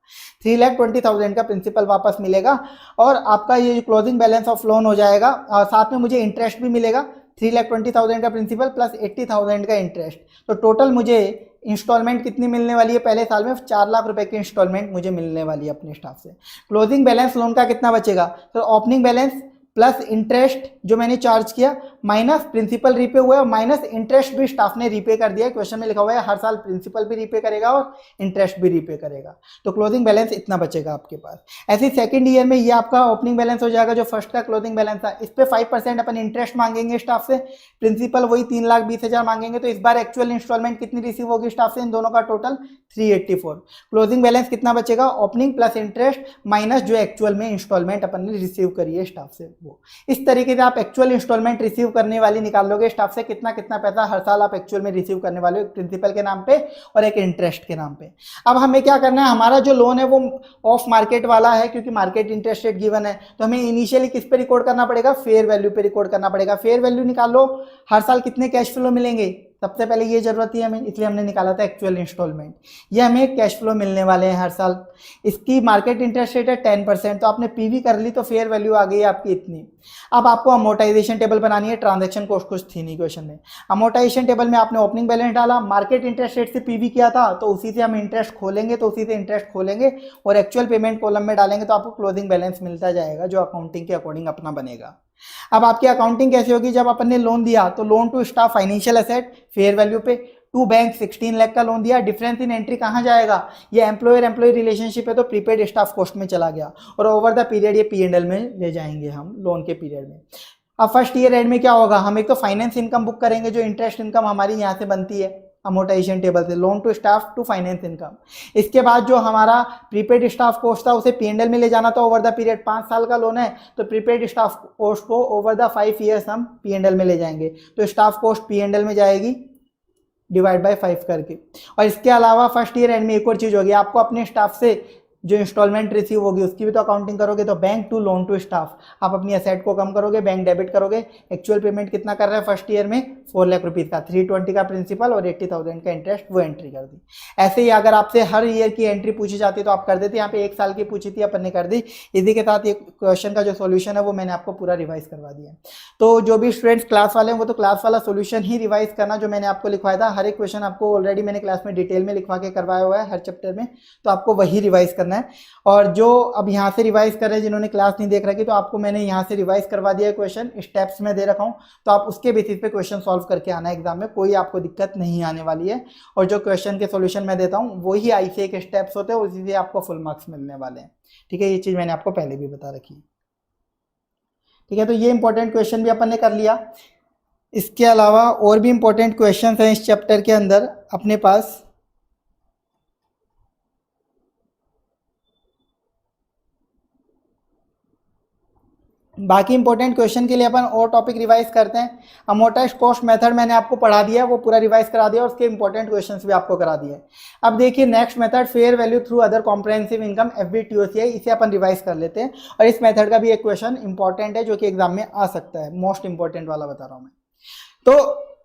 3,20,000 का प्रिंसिपल वापस मिलेगा, और आपका ये क्लोजिंग बैलेंस ऑफ लोन हो जाएगा, और साथ में मुझे इंटरेस्ट भी मिलेगा। 3,20,000 का प्रिंसिपल प्लस 80,000 का इंटरेस्ट, तो टोटल मुझे इंस्टॉलमेंट कितनी मिलने वाली है पहले साल में, 4 लाख रुपए की इंस्टॉलमेंट मुझे मिलने वाली है अपने स्टाफ से। क्लोजिंग बैलेंस लोन का कितना बचेगा, तो ओपनिंग बैलेंस प्लस इंटरेस्ट जो मैंने चार्ज किया, माइनस प्रिंसिपल रीपे हुआ है, माइनस इंटरेस्ट भी स्टाफ ने रीपे कर दिया है। क्वेश्चन में लिखा हुआ है हर साल प्रिंसिपल भी रीपे करेगा और इंटरेस्ट भी रीपे करेगा, तो क्लोजिंग बैलेंस इतना बचेगा आपके पास। ऐसे सेकंड ईयर में ये आपका ओपनिंग बैलेंस हो जाएगा, जो फर्स्ट का क्लोजिंग बैलेंस था, इस पे 5% अपन इंटरेस्ट मांगेंगे स्टाफ से, प्रिंसिपल वही 3,20,000 मांगेंगे। तो इस बार एक्चुअल इंस्टॉलमेंट कितनी रिसीव होगी स्टाफ से, इन दोनों का टोटल 384। क्लोजिंग बैलेंस कितना बचेगा, ओपनिंग प्लस इंटरेस्ट माइनस जो एक्चुअल में इंस्टॉलमेंट अपन ने रिसीव करी है स्टाफ से वो। इस तरीके से आप एक्चुअल इंस्टॉलमेंट रिसीव करने वाली निकाल लोगे स्टाफ से, कितना कितना पैसा हर साल आप एक्चुअल में रिसीव करने वाले हो, एक प्रिंसिपल के नाम पे और एक इंटरेस्ट के नाम पे। अब हमें क्या करना है, हमारा जो लोन है वो ऑफ मार्केट वाला है, क्योंकि मार्केट इंटरेस्ट रेट गिवन है, तो हमें इनिशियली किस पे रिकॉर्ड करना पड़ेगा, फेयर वैल्यू पे रिकॉर्ड करना पड़ेगा। फेयर वैल्यू निकाल लो, हर साल कितने कैश फ्लो मिलेंगे, सबसे पहले ये जरूरत थी हमें, इसलिए हमने निकाला था एक्चुअल इंस्टॉलमेंट। ये हमें कैश फ्लो मिलने वाले हैं हर साल, इसकी मार्केट इंटरेस्ट रेट है 10%, तो आपने पीवी कर ली तो फेयर वैल्यू आ गई आपकी इतनी। अब आपको अमोर्टाइजेशन टेबल बनानी है, ट्रांजैक्शन कॉस्ट कुछ थी नहीं क्वेश्चन में। अमोर्टाइजेशन टेबल में आपने ओपनिंग बैलेंस डाला, मार्केट इंटरेस्ट रेट से पीवी किया था, तो उसी से हम इंटरेस्ट खोलेंगे, तो उसी से इंटरेस्ट खोलेंगे और एक्चुअल पेमेंट कॉलम में डालेंगे, तो आपको क्लोजिंग बैलेंस मिलता जाएगा, जो अकाउंटिंग के अकॉर्डिंग अपना बनेगा। अब आपकी अकाउंटिंग कैसे होगी, जब अपन ने लोन दिया तो loan to staff financial asset fair value पे, टू बैंक 16 लाख का लोन दिया, डिफरेंस इन एंट्री कहाँ जाएगा, ये एम्प्लॉयर एम्प्लॉय रिलेशनशिप है तो प्रीपेड स्टाफ कॉस्ट में चला गया, और ओवर द पीरियड ये P&L में ले जाएंगे हम लोन के पीरियड में। अब फर्स्ट ईयर एंड में क्या होगा, हम एक तो फाइनेंस इनकम बुक करेंगे, जो इंटरेस्ट इनकम हमारी यहाँ से बनती है अमोर्टाइजेशन टेबल से, loan to staff to finance income. इसके बाद जो हमारा प्रीपेड स्टाफ कॉस्ट था उसे P&L में ले जाना था ओवर द पीरियड, 5 साल का लोन है तो प्रीपेड स्टाफ कॉस्ट को ओवर द 5 ईयर्स हम P&L में ले जाएंगे, तो स्टाफ कॉस्ट P&L में जाएगी डिवाइड बाय 5 करके। और इसके अलावा फर्स्ट ईयर एंड में एक और चीज होगी, आपको अपने स्टाफ से जो इंस्टॉलमेंट रिसीव होगी उसकी भी तो अकाउंटिंग करोगे, तो bank to loan to staff, आप अपनी एसेट को कम करोगे, बैंक डेबिट करोगे। एक्चुअल पेमेंट कितना कर रहा है फर्स्ट ईयर में, 4 लाख रुपीज का, 320 का प्रिंसिपल और 80,000 का इंटरेस्ट, वो एंट्री कर दी। ऐसे ही अगर आपसे हर ईयर की एंट्री पूछी जाती तो आप कर देते, यहाँ पे 1 साल की पूछी थी अपन ने कर दी। इसी के साथ ये क्वेश्चन का जो सोल्यूशन है वो मैंने आपको पूरा रिवाइज करवा दिया। तो जो भी स्टूडेंट्स क्लास वाले हैं वो तो क्लास वाला सोल्यूशन ही रिवाइज करना जो मैंने आपको लिखवाया था, हर एक क्वेश्चन आपको ऑलरेडी मैंने क्लास में डिटेल में लिखवा के करवाया हुआ है हर चैप्टर में, तो आपको वही रिवाइज करना है। और जो अब यहाँ से रिवाइज कर रहे हैं जिन्होंने क्लास नहीं देख रखी, तो आपको मैंने यहाँ से रिवाइज करवा दिया है, क्वेश्चन स्टेप्स में दे रखा हूँ, तो आप उसके बेसिस पे क्वेश्चन सॉल्व करके आना एग्जाम में, कोई आपको दिक्कत नहीं आने वाली है। और जो क्वेश्चन के सॉल्यूशन मैं देता हूँ वही ICA के स्टेप्स होते हैं, उसी से आपको फुल मार्क्स मिलने वाले हैं। ठीक है, ये चीज़ मैंने आपको पहले भी बता रखी है। ठीक है, तो ये इंपॉर्टेंट क्वेश्चन भी अपन ने कर लिया। इसके अलावा और भी इंपॉर्टेंट क्वेश्चन हैं इस चैप्टर के अंदर अपने पास। बाकी इंपॉर्टेंट क्वेश्चन के लिए अपन और टॉपिक रिवाइज करते हैं। अमोर्टाइज्ड कॉस्ट मेथड मैंने आपको पढ़ा दिया, वो पूरा रिवाइज करा दिया और उसके इंपॉर्टेंट क्वेश्चंस भी आपको करा दिए। अब देखिए next method, fair value through other comprehensive income FVTOCI, इसे अपन रिवाइज कर लेते हैं। और इस मेथड का भी एक क्वेश्चन इंपॉर्टेंट है जो कि एग्जाम में आ सकता है, मोस्ट इंपॉर्टेंट वाला बता रहा हूँ मैं। तो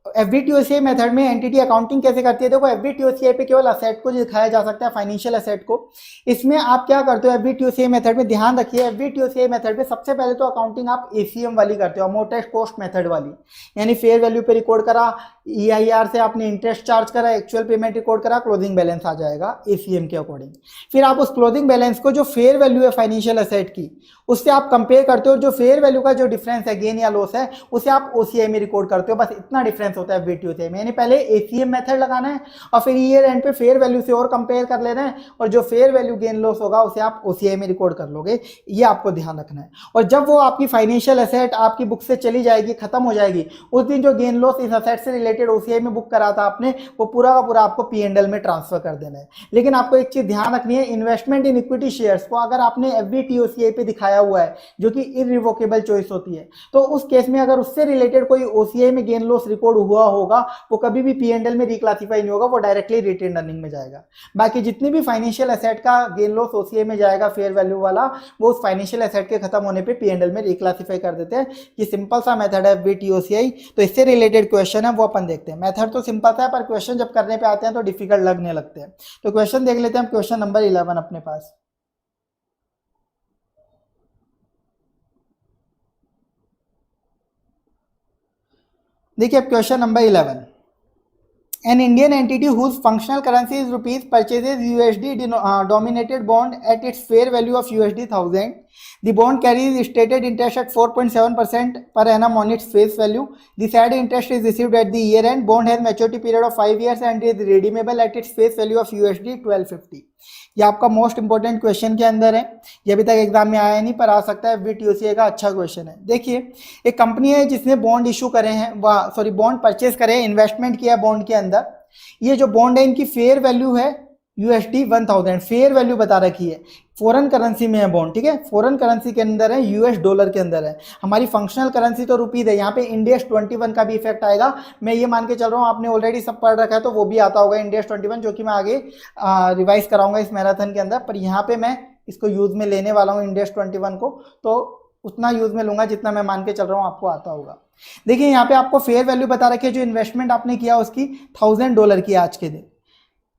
एफवीटीओसीआई मेथड में एंटिटी अकाउंटिंग कैसे करती है? देखो एफवीटीओसीआई पे केवल असेट को दिखाया जा सकता है, फाइनेंशियल असेट को। इसमें आप क्या करते हो एफवीटीओसीआई मेथड में, ध्यान रखिए एफवीटीओसीआई मेथड पे सबसे पहले तो अकाउंटिंग आप एसीएम वाली करते हो, अमोर्टाइज्ड कॉस्ट मेथड वाली, यानी फेयर वैल्यू पे रिकॉर्ड करा, ईआईआर से आपने इंटरेस्ट चार्ज करा, एक्चुअल पेमेंट रिकॉर्ड करा, क्लोजिंग बैलेंस आ जाएगा एसीएम के अकॉर्डिंग। फिर आप उस क्लोजिंग बैलेंस को जो फेयर वैल्यू है फाइनेंशियल असेट की उससे आप कंपेयर करते हो, जो फेयर वैल्यू का जो डिफरेंस है गेन या लॉस है उसे आप ओसीआई में रिकॉर्ड करते हो। बस इतना डिफरेंस होता है एफवीटीओसीआई में, यानी पहले एसीएम मेथड लगाना है और फिर ईयर एंड पे फेयर वैल्यू से और कंपेयर कर लेना है, और जो फेयर वैल्यू गेन लॉस होगा उसे आप ओसीआई में रिकॉर्ड कर लोगे। ये आपको ध्यान रखना है। और जब वो आपकी फाइनेंशियल असेट आपकी बुक से चली जाएगी, खत्म हो जाएगी, उस दिन जो गेन लॉस इस असेट से रिलेटेड ओसीआई में बुक करा था आपने, वो पूरा का पूरा आपको पीएनएल में ट्रांसफर कर देना है। लेकिन आपको एक चीज ध्यान रखनी है, इन्वेस्टमेंट इन इक्विटी शेयर्स को अगर आपने एफवीटीओसीआई पे दिखाया हुआ है जो कि इररिवोकेबल चॉइस होती है, तो उस केस में अगर उससे रिलेटेड कोई ओसीआई में गेन लॉस रिकॉर्ड हुआ होगा वो कभी भी पीएनएल में रिक्लासिफाई नहीं होगा, वो डायरेक्टली रिटेन अर्निंग में जाएगा। बाकी जितनी भी फाइनेंशियल एसेट का गेन लॉस ओसीआई में जाएगा फेयर वैल्यू वाला, वो उस फाइनेंशियल एसेट के खत्म होने पे पीएनएल में रिक्लासिफाई कर देते हैं। ये सिंपल सा मेथड है एफवीटीओसीआई। तो इससे रिलेटेड क्वेश्चन है वो अपन देखते हैं। मेथड तो सिंपल सा है पर क्वेश्चन जब करने पे आते हैं तो डिफिकल्ट लगने लगते हैं। तो क्वेश्चन देख लेते हैं हम, क्वेश्चन नंबर 11 अपने पास। देखिए अब question number 11, an Indian entity whose functional currency is rupees purchases USD dominated bond at its fair value of USD 1000. The bond carries stated interest at 4.7% per annum on its face value. The said interest is received at the year end. Bond has maturity period of 5 years and is redeemable at its face value of USD 1250. ये आपका मोस्ट इंपॉर्टेंट क्वेश्चन के अंदर है, ये अभी तक एग्जाम में आया नहीं पर आ सकता है, एफवीटीओसीआई का अच्छा क्वेश्चन है। देखिए एक कंपनी है जिसने बॉन्ड इशू करे हैं, सॉरी बॉन्ड परचेज करे हैं, इन्वेस्टमेंट किया है बॉन्ड के अंदर। ये जो बॉन्ड है इनकी फेयर वैल्यू है USD 1000, फेयर वैल्यू बता रखी है, फॉरेन करेंसी में है बॉन्ड, ठीक है, फॉरेन करेंसी के अंदर है, यूएस डॉलर के अंदर है। हमारी फंक्शनल करेंसी तो रुपीज है, यहाँ पे इंडेक्स 21 का भी इफेक्ट आएगा। मैं ये मान के चल रहा हूँ आपने ऑलरेडी सब पढ़ रखा है तो वो भी आता होगा इंडेक्स 21, जो कि मैं आगे रिवाइज कराऊंगा इस मैराथन के अंदर। पर यहाँ पे मैं इसको यूज में लेने वाला हूँ इंडेक्स 21 को, तो उतना यूज में लूंगा जितना मैं मान के चल रहा हूँ आपको आता होगा। देखिए यहाँ पे आपको फेयर वैल्यू बता रखी है, जो इन्वेस्टमेंट आपने किया उसकी $1000 की आज के दिन,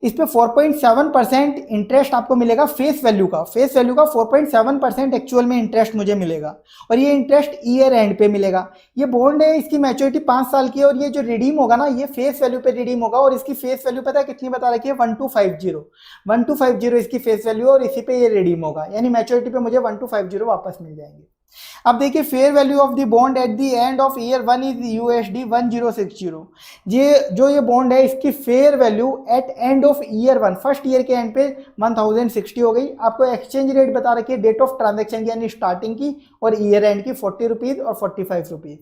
इस पे 4.7% इंटरेस्ट आपको मिलेगा फेस वैल्यू का। फेस वैल्यू का 4.7% एक्चुअल में इंटरेस्ट मुझे मिलेगा, और ये इंटरेस्ट ईयर एंड पे मिलेगा। ये बॉन्ड है, इसकी मैच्योरिटी 5 साल की है, और ये जो रिडीम होगा ना ये फेस वैल्यू पे रिडीम होगा, और इसकी फेस वैल्यू पता है कितनी बता रखी है? 1250 इसकी फेस वैल्यू, और इसी पे ये रिडीम होगा, यानी मैच्योरिटी पे मुझे 1250 वापस मिल जाएंगे। अब देखिए fair value of the bond at the end of year 1 is USD 1060। ये बॉन्ड है इसकी fair value at end of year 1, first year के एंड पे 1060 हो गई। आपको एक्सचेंज रेट बता रखी है डेट ऑफ ट्रांजेक्शन की यानी स्टार्टिंग की और ईयर एंड की, 40 रुपीज और 45 rupees.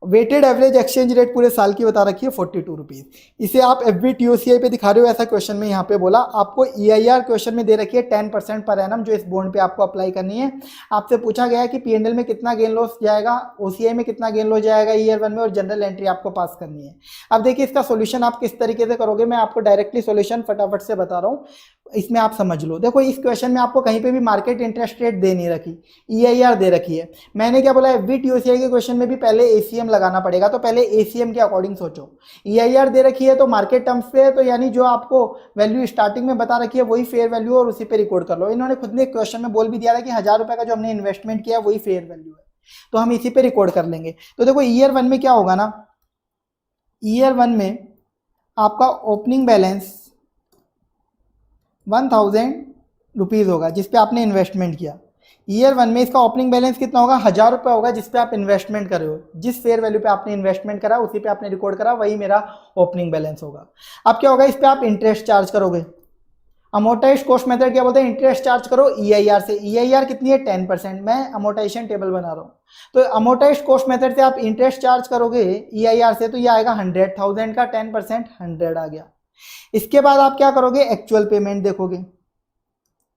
Weighted average exchange rate पूरे साल की बता रखी है 42 रुपीज। इसे आप एफवीटीओसीआई पे दिखा रहे हो, ऐसा क्वेश्चन में यहाँ पे बोला। आपको EIR क्वेश्चन में दे रखी है 10% पर एनम, जो इस बॉन्ड पे आपको अप्लाई करनी है। आपसे पूछा गया है कि पीएनएल में कितना गेन लॉस जाएगा, OCI में कितना गेन लॉस जाएगा ईयर 1 में, और जनरल एंट्री आपको पास करनी है। अब देखिए इसका सोल्यूशन आप किस तरीके से करोगे, मैं आपको डायरेक्टली सोल्यूशन फटाफट से बता रहा हूँ, इसमें आप समझ लो। देखो इस क्वेश्चन में आपको कहीं पे भी मार्केट इंटरेस्ट रेट दे नहीं रखी, EIR दे रखी है। मैंने क्या बोला, एफवीटीओसीआई के क्वेश्चन में भी पहले ACM लगाना पड़ेगा, तो पहले ACM के अकॉर्डिंग सोचो। EIR दे रखी है तो मार्केट टर्म्स पे है, तो यानी जो आपको वैल्यू स्टार्टिंग में बता रखी है वही फेयर वैल्यू और उसी पे रिकॉर्ड कर लो। इन्होंने खुद ने क्वेश्चन में बोल भी दिया था कि 1000 रुपए का जो हमने इन्वेस्टमेंट किया वही फेयर वैल्यू है, तो हम इसी पे रिकॉर्ड कर लेंगे। तो देखो ईयर 1 में क्या होगा ना, ईयर 1 में आपका ओपनिंग बैलेंस 1000 रुपीज होगा जिसपे आपने इन्वेस्टमेंट किया। ईयर 1 में इसका ओपनिंग बैलेंस कितना होगा, 1000 रुपये होगा जिस पे आप इन्वेस्टमेंट कर रहे हो। जिस फेयर वैल्यू पे आपने इन्वेस्टमेंट करा उसी पे आपने रिकॉर्ड करा, वही मेरा ओपनिंग बैलेंस होगा। अब क्या होगा, इस पे आप इंटरेस्ट चार्ज करोगे। अमोर्टाइज्ड कॉस्ट मेथड क्या बोलते हैं, इंटरेस्ट चार्ज करो EIR से। EIR कितनी है 10%, मैं अमोर्टाइजेशन टेबल बना रहा हूँ। तो अमोर्टाइज्ड कॉस्ट मेथड से आप इंटरेस्ट चार्ज करोगे EIR से, तो ये आएगा 100,000 का 10% 100 आ गया। इसके बाद आप क्या करोगे, एक्चुअल पेमेंट देखोगे।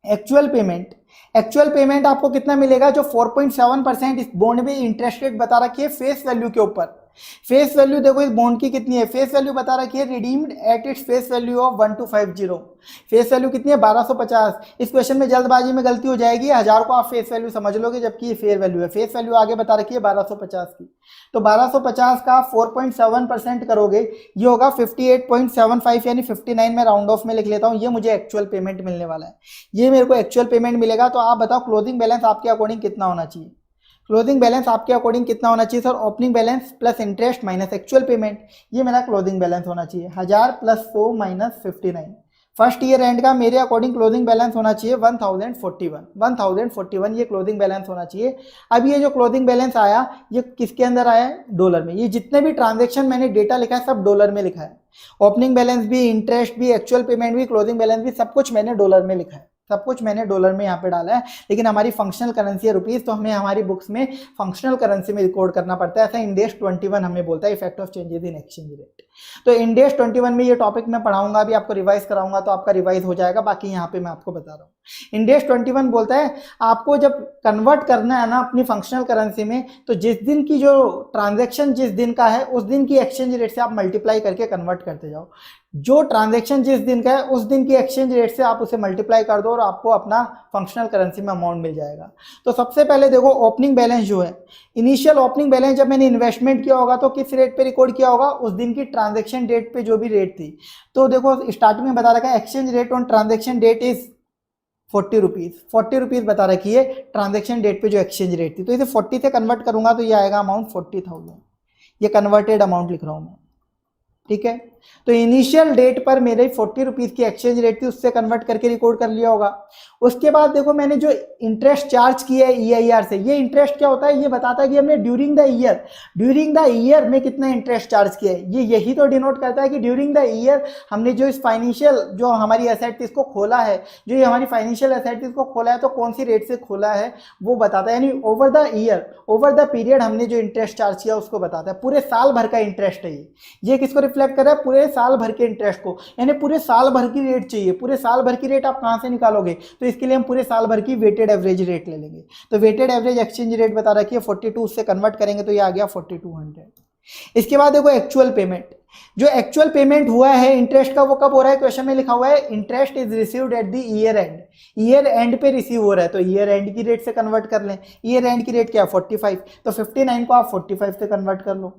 एक्चुअल पेमेंट आपको कितना मिलेगा, जो 4.7% इस बॉन्ड में इंटरेस्ट रेट बता रखी है फेस वैल्यू के ऊपर, फेस वैल्यू देखो इस बॉन्ड की कितनी है, फेस वैल्यू बता रखी है redeemed at its face value of 1250। Face value कितनी है 1250। इस क्वेश्चन में जल्दबाजी में गलती हो जाएगी, 1000 को आप फेस वैल्यू समझ लोगे जबकि ये फेयर वैल्यू है। फेस वैल्यू आगे बता रखी है 1250 की, तो 1250 का 4.7% करोगे, ये होगा 58.75 यानी 59 में राउंड ऑफ में लिख लेता हूँ। ये मुझे एक्चुअल पेमेंट मिलने वाला है, ये मेरे को एक्चुअल पेमेंट मिलेगा। तो आप बताओ क्लोजिंग बैलेंस आपके अकॉर्डिंग कितना होना चाहिए? क्लोजिंग बैलेंस आपके अकॉर्डिंग कितना होना चाहिए sir? Opening balance plus interest minus actual payment, ये मेरा क्लोजिंग बैलेंस होना चाहिए। 1000 plus 100 minus 59। First year and का मेरे अकॉर्डिंग क्लोजिंग बैलेंस होना चाहिए 1041 ये क्लोजिंग बैलेंस होना चाहिए। अब ये जो क्लोजिंग बैलेंस आया ये किसके अंदर आया है? डॉलर में। ये जितने भी ट्रांजेक्शन मैंने डेटा लिखा है सब डॉलर में लिखा है। ओपनिंग बैलेंस भी, इंटरेस्ट भी, एक्चुअल पेमेंट भी, क्लोजिंग बैलेंस भी, सब कुछ मैंने डॉलर में लिखा है, सब कुछ मैंने डॉलर में यहाँ पे डाला है। लेकिन हमारी फंक्शनल करेंसी है रुपीस, तो हमें हमारी बुक्स में फंक्शनल करेंसी में रिकॉर्ड करना पड़ता है। ऐसा इंडेक्स 21 हमें बोलता है, effect of changes in exchange rate. तो इंडेक्स 21 में ये टॉपिक मैं पढ़ाऊंगा, अभी आपको रिवाइज कराऊंगा तो आपका रिवाइज हो जाएगा। बाकी यहाँ पे मैं आपको बता रहा हूँ, इंडेक्स 21 बोलता है आपको जब कन्वर्ट करना है ना अपनी फंक्शनल करेंसी में, तो जिस दिन की जो ट्रांजेक्शन जिस दिन का है उस दिन की एक्सचेंज रेट से आप मल्टीप्लाई करके कन्वर्ट करते जाओ। जो ट्रांजैक्शन जिस दिन का है उस दिन की एक्सचेंज रेट से आप उसे मल्टीप्लाई कर दो और आपको अपना फंक्शनल करेंसी में अमाउंट मिल जाएगा। तो सबसे पहले देखो ओपनिंग बैलेंस जो है, इनिशियल ओपनिंग बैलेंस जब मैंने इन्वेस्टमेंट किया होगा तो किस रेट पे रिकॉर्ड किया होगा? उस दिन की ट्रांजैक्शन डेट पे जो भी रेट थी। तो देखो स्टार्टिंग में बता रखा है exchange rate on transaction date is 40 rupees, 40 rupees बता रखी है ट्रांजैक्शन डेट पे जो एक्सचेंज रेट थी। तो इसे 40 से कन्वर्ट करूंगा तो ये आएगा अमाउंट 40,000। ये कन्वर्टेड अमाउंट लिख रहा हूँ मैं, ठीक है। तो इनिशियल डेट पर मेरे 40 रुपीज़ की एक्सचेंज रेट थी, उससे कन्वर्ट करके रिकॉर्ड कर लिया होगा। उसके बाद देखो मैंने जो इंटरेस्ट चार्ज किया है EIR से, ये इंटरेस्ट क्या होता है? ये बताता है कि हमने ड्यूरिंग द ईयर में कितना इंटरेस्ट चार्ज किया है। ये यही तो डिनोट करता है कि ड्यूरिंग द ईयर हमने जो इस फाइनेंशियल जो हमारी एसेट थी इसको खोला है, जो ये हमारी फाइनेंशियल एसेट थी इसको खोला है तो कौन सी रेट से खोला है वो बताता है। यानी over the year, over the period हमने जो इंटरेस्ट चार्ज किया उसको बताता है। पूरे साल भर का इंटरेस्ट है ये किसको रिफ्लेक्ट कर रहा है? पूरे साल भर के इंटरेस्ट को, यानी पूरे साल भर की रेट चाहिए। पूरे साल भर की रेट आप कहां से निकालोगे? तो इसके लिए हम पूरे साल भर की वेटेड एवरेज रेट ले लेंगे। तो वेटेड एवरेज एक्सचेंज रेट बता रखी है 42, से कन्वर्ट करेंगे तो ये आ गया 4200। इसके बाद देखो एक्चुअल पेमेंट, जो एक्चुअल पेमेंट हुआ है इंटरेस्ट का वो कब हो रहा है? क्वेश्चन में लिखा हुआ है interest is received at the year and, year and पे रिसीव हो रहा है तो ईयर एंड की रेट से कन्वर्ट कर लें। ईयर एंड की रेट क्या है? 45, तो 59 को आप 45 से कन्वर्ट कर लो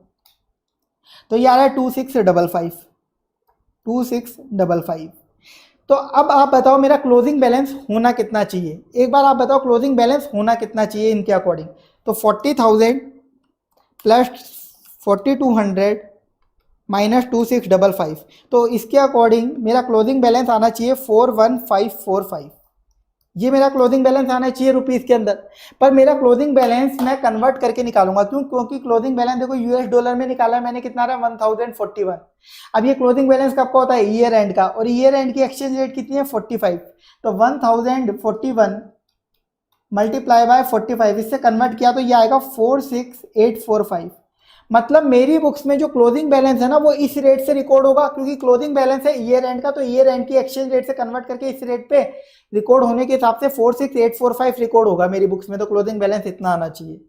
तो ये आ रहा है 2655। तो अब आप बताओ मेरा क्लोजिंग बैलेंस होना कितना चाहिए? एक बार आप बताओ क्लोजिंग बैलेंस होना कितना चाहिए इनके अकॉर्डिंग? तो 40,000 प्लस 4200 माइनस 2655, तो इसके अकॉर्डिंग मेरा क्लोजिंग बैलेंस आना चाहिए 41545। ये मेरा क्लोजिंग बैलेंस आना चाहिए रुपीस के अंदर। पर मेरा क्लोजिंग बैलेंस मैं कन्वर्ट करके निकालूंगा, क्यों? क्योंकि क्लोजिंग बैलेंस देखो US डॉलर में निकाला है मैंने, कितना आ रहा है 1041। अब ये क्लोजिंग बैलेंस कब का होता है? ईयर एंड का, और ईयर एंड की एक्सचेंज रेट कितनी है? 45। तो 1041 मल्टीप्लाई बाय 45, इससे कन्वर्ट किया तो ये आएगा 46845। मतलब मेरी बुक्स में जो क्लोजिंग बैलेंस है ना वो इस रेट से रिकॉर्ड होगा, क्योंकि क्लोजिंग बैलेंस है ईयर एंड का, तो ईयर एंड की एक्सचेंज रेट से कन्वर्ट करके इस रेट पे रिकॉर्ड होने के हिसाब से 46845 रिकॉर्ड होगा मेरी बुक्स में। तो क्लोजिंग बैलेंस इतना आना चाहिए।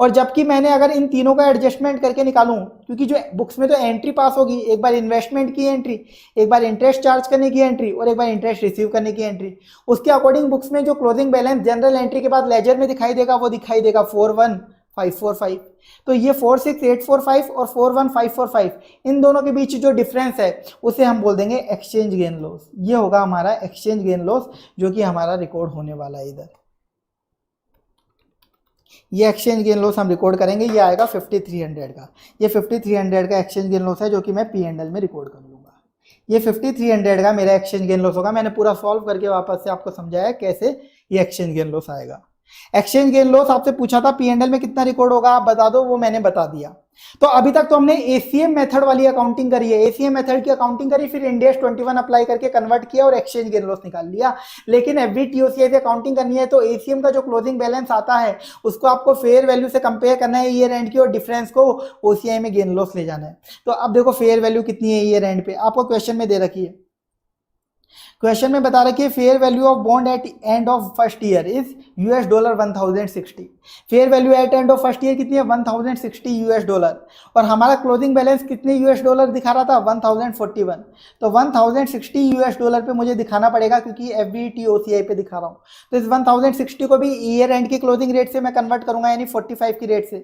और जबकि मैंने अगर इन तीनों का एडजस्टमेंट करके निकालूं, क्योंकि जो बुक्स में तो एंट्री पास होगी, एक बार इन्वेस्टमेंट की एंट्री, एक बार इंटरेस्ट चार्ज करने की एंट्री और एक बार इंटरेस्ट रिसीव करने की एंट्री, उसके अकॉर्डिंग बुक्स में जो क्लोजिंग बैलेंस जनरल एंट्री के बाद लेजर में दिखाई देगा वो दिखाई देगा 41545। तो ये 46845 और 41545 इन दोनों के बीच जो डिफरेंस है उसे हम बोल देंगे एक्सचेंज गेन लॉस। ये होगा हमारा एक्सचेंज गेन लॉस जो कि हमारा रिकॉर्ड होने वाला है इधर। ये एक्सचेंज गेन लॉस हम रिकॉर्ड करेंगे, ये आएगा 5300 का। ये 5300 का एक्सचेंज गेन लॉस है जो कि मैं P&L में रिकॉर्ड कर लूंगा। ये 5300 का मेरा एक्सचेंज गेन लॉस होगा। मैंने पूरा सॉल्व करके वापस से आपको समझाया कैसे ये एक्सचेंज गेन लॉस आएगा। एक्सचेंज गेन लॉस आपसे पूछा था P&L में कितना रिकॉर्ड होगा, आप बता दो, वो मैंने बता दिया। तो अभी तक तो हमने ACM मेथड वाली अकाउंटिंग करी है, ACM मेथड की अकाउंटिंग करी, फिर इंडेक्स 21 अप्लाई करके कन्वर्ट किया और एक्सचेंज गेन लॉस निकाल लिया। लेकिन FVTOCI से अकाउंटिंग करनी है तो ACM का जो क्लोजिंग बैलेंस आता है उसको आपको फेयर वैल्यू से कंपेयर करना है ईयर एंड की, और डिफरेंस को OCI में गेन लॉस ले जाना है। तो अब देखो फेयर वैल्यू कितनी है ईयर एंड पे, आपको क्वेश्चन में दे रखी है क्वेश्चन में बता रखी है fair value of bond at end of first year is $1060। Fair value at end of first year कितनी है? $1060 और हमारा क्लोजिंग बैलेंस कितने $, दिखा रहा था? 1041। तो $1060 पे मुझे दिखाना पड़ेगा क्योंकि FVTOCI पे दिखा रहा हूँ। तो इस 1060 को भी ईयर एंड की क्लोजिंग रेट से मैं कन्वर्ट करूंगा, यानी 45 की रेट से।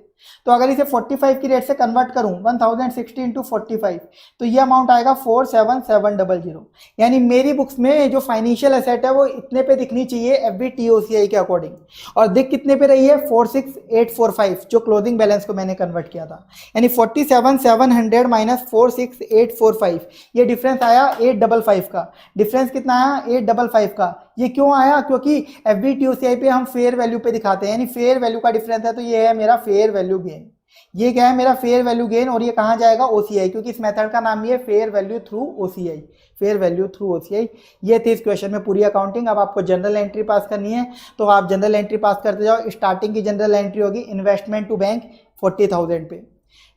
तो अगर इसे 45 की रेट से कन्वर्ट करूं 1060 इंटू 45 तो ये अमाउंट आएगा 47700। यानी मेरी बुक्स में जो फाइनेंशियल एसेट है वो इतने पे दिखनी चाहिए FVTOCI के अकॉर्डिंग, और दिख कितने पे रही है? 46845, जो क्लोजिंग बैलेंस को मैंने कन्वर्ट किया था। यानी 47700 माइनस 46845, ये डिफरेंस आया 855 का। डिफरेंस कितना आया? 855 का। ये क्यों आया? क्योंकि FVTOCI पे हम फेयर वैल्यू पे दिखाते हैं, यानी फेयर वैल्यू का डिफरेंस है, तो ये है मेरा फेयर वैल्यू गेन। ये क्या है? मेरा फेयर वैल्यू गेन, और ये कहाँ जाएगा? OCI, क्योंकि इस मेथड का नाम ही है fair value through OCI, fair value through OCI। ये थी इस क्वेश्चन में पूरी अकाउंटिंग। अब आपको जनरल एंट्री पास करनी है, तो आप जनरल एंट्री पास करते जाओ। स्टार्टिंग की जनरल एंट्री होगी इन्वेस्टमेंट टू बैंक 40,000 पे,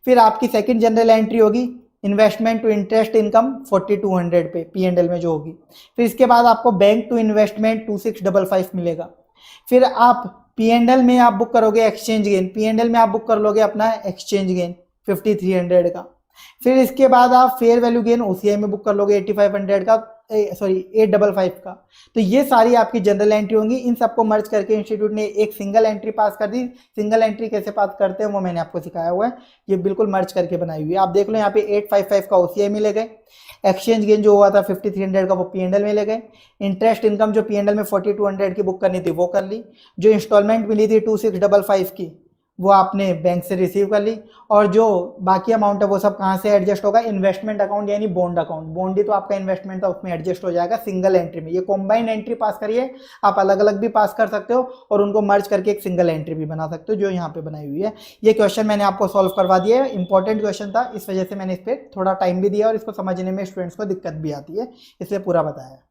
फिर आपकी सेकंड जनरल एंट्री होगी इन्वेस्टमेंट टू इंटरेस्ट इनकम 4200 पे P&L में जो होगी। फिर इसके बाद आपको बैंक टू इन्वेस्टमेंट 2655 मिलेगा। फिर आप P&L में आप बुक करोगे एक्सचेंज गेन, P&L में आप बुक कर लोगे अपना एक्सचेंज गेन 5300 का। फिर इसके बाद आप फेयर वैल्यू गेन OCI में बुक कर लोगे 8500 का, 855 का। तो ये सारी आपकी जनरल एंट्री होंगी। इन सबको मर्ज करके इंस्टीट्यूट ने एक सिंगल एंट्री पास कर दी। सिंगल एंट्री कैसे पास करते हैं वो मैंने आपको सिखाया हुआ है, ये बिल्कुल मर्ज करके बनाई हुई है। आप देख लो यहाँ पे 855 का OCI में ले गए, एक्सचेंज गेन जो हुआ था 5300 का वो P&L में ले गए, इंटरेस्ट इनकम जो P&L में 4200 की बुक करनी थी वो कर ली, जो इंस्टॉलमेंट मिली थी 2655 की वो आपने बैंक से रिसीव कर ली, और जो बाकी अमाउंट है वो सब कहाँ से एडजस्ट होगा? इन्वेस्टमेंट अकाउंट यानी बॉन्ड अकाउंट। बॉन्ड ही तो आपका इन्वेस्टमेंट था, उसमें एडजस्ट हो जाएगा सिंगल एंट्री में। ये कॉम्बाइंड एंट्री पास करिए, आप अलग अलग भी पास कर सकते हो और उनको मर्ज करके एक सिंगल एंट्री भी बना सकते हो, जो यहाँ पे बनाई हुई है। ये क्वेश्चन मैंने आपको सॉल्व करवा दिया है, इंपॉर्टेंट क्वेश्चन था, इस वजह से मैंने इस पर थोड़ा टाइम भी दिया और इसको समझने में स्टूडेंट्स को दिक्कत भी आती है, इसलिए पूरा बताया।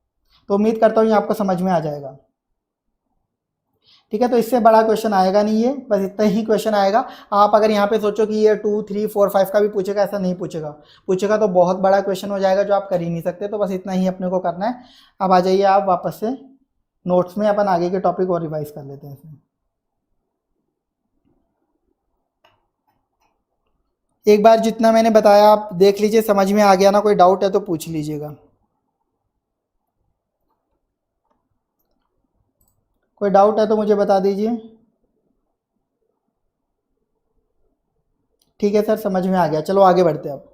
तो उम्मीद करता हूँ ये आपको समझ में आ जाएगा। ठीक है, तो इससे बड़ा क्वेश्चन आएगा नहीं, ये बस इतना ही क्वेश्चन आएगा। आप अगर यहाँ पे सोचो कि ये 2, 3, 4, 5 का भी पूछेगा, ऐसा नहीं पूछेगा। पूछेगा तो बहुत बड़ा क्वेश्चन हो जाएगा जो आप कर ही नहीं सकते। तो बस इतना ही अपने को करना है। अब आ जाइए आप वापस से नोट्स में, अपन आगे के टॉपिक और रिवाइज कर लेते हैं इसमें। एक बार जितना मैंने बताया आप देख लीजिए, समझ में आ गया ना? कोई डाउट है तो पूछ लीजिएगा। कोई डाउट है तो मुझे बता दीजिए। ठीक है सर, समझ में आ गया। चलो आगे बढ़ते हैं अब।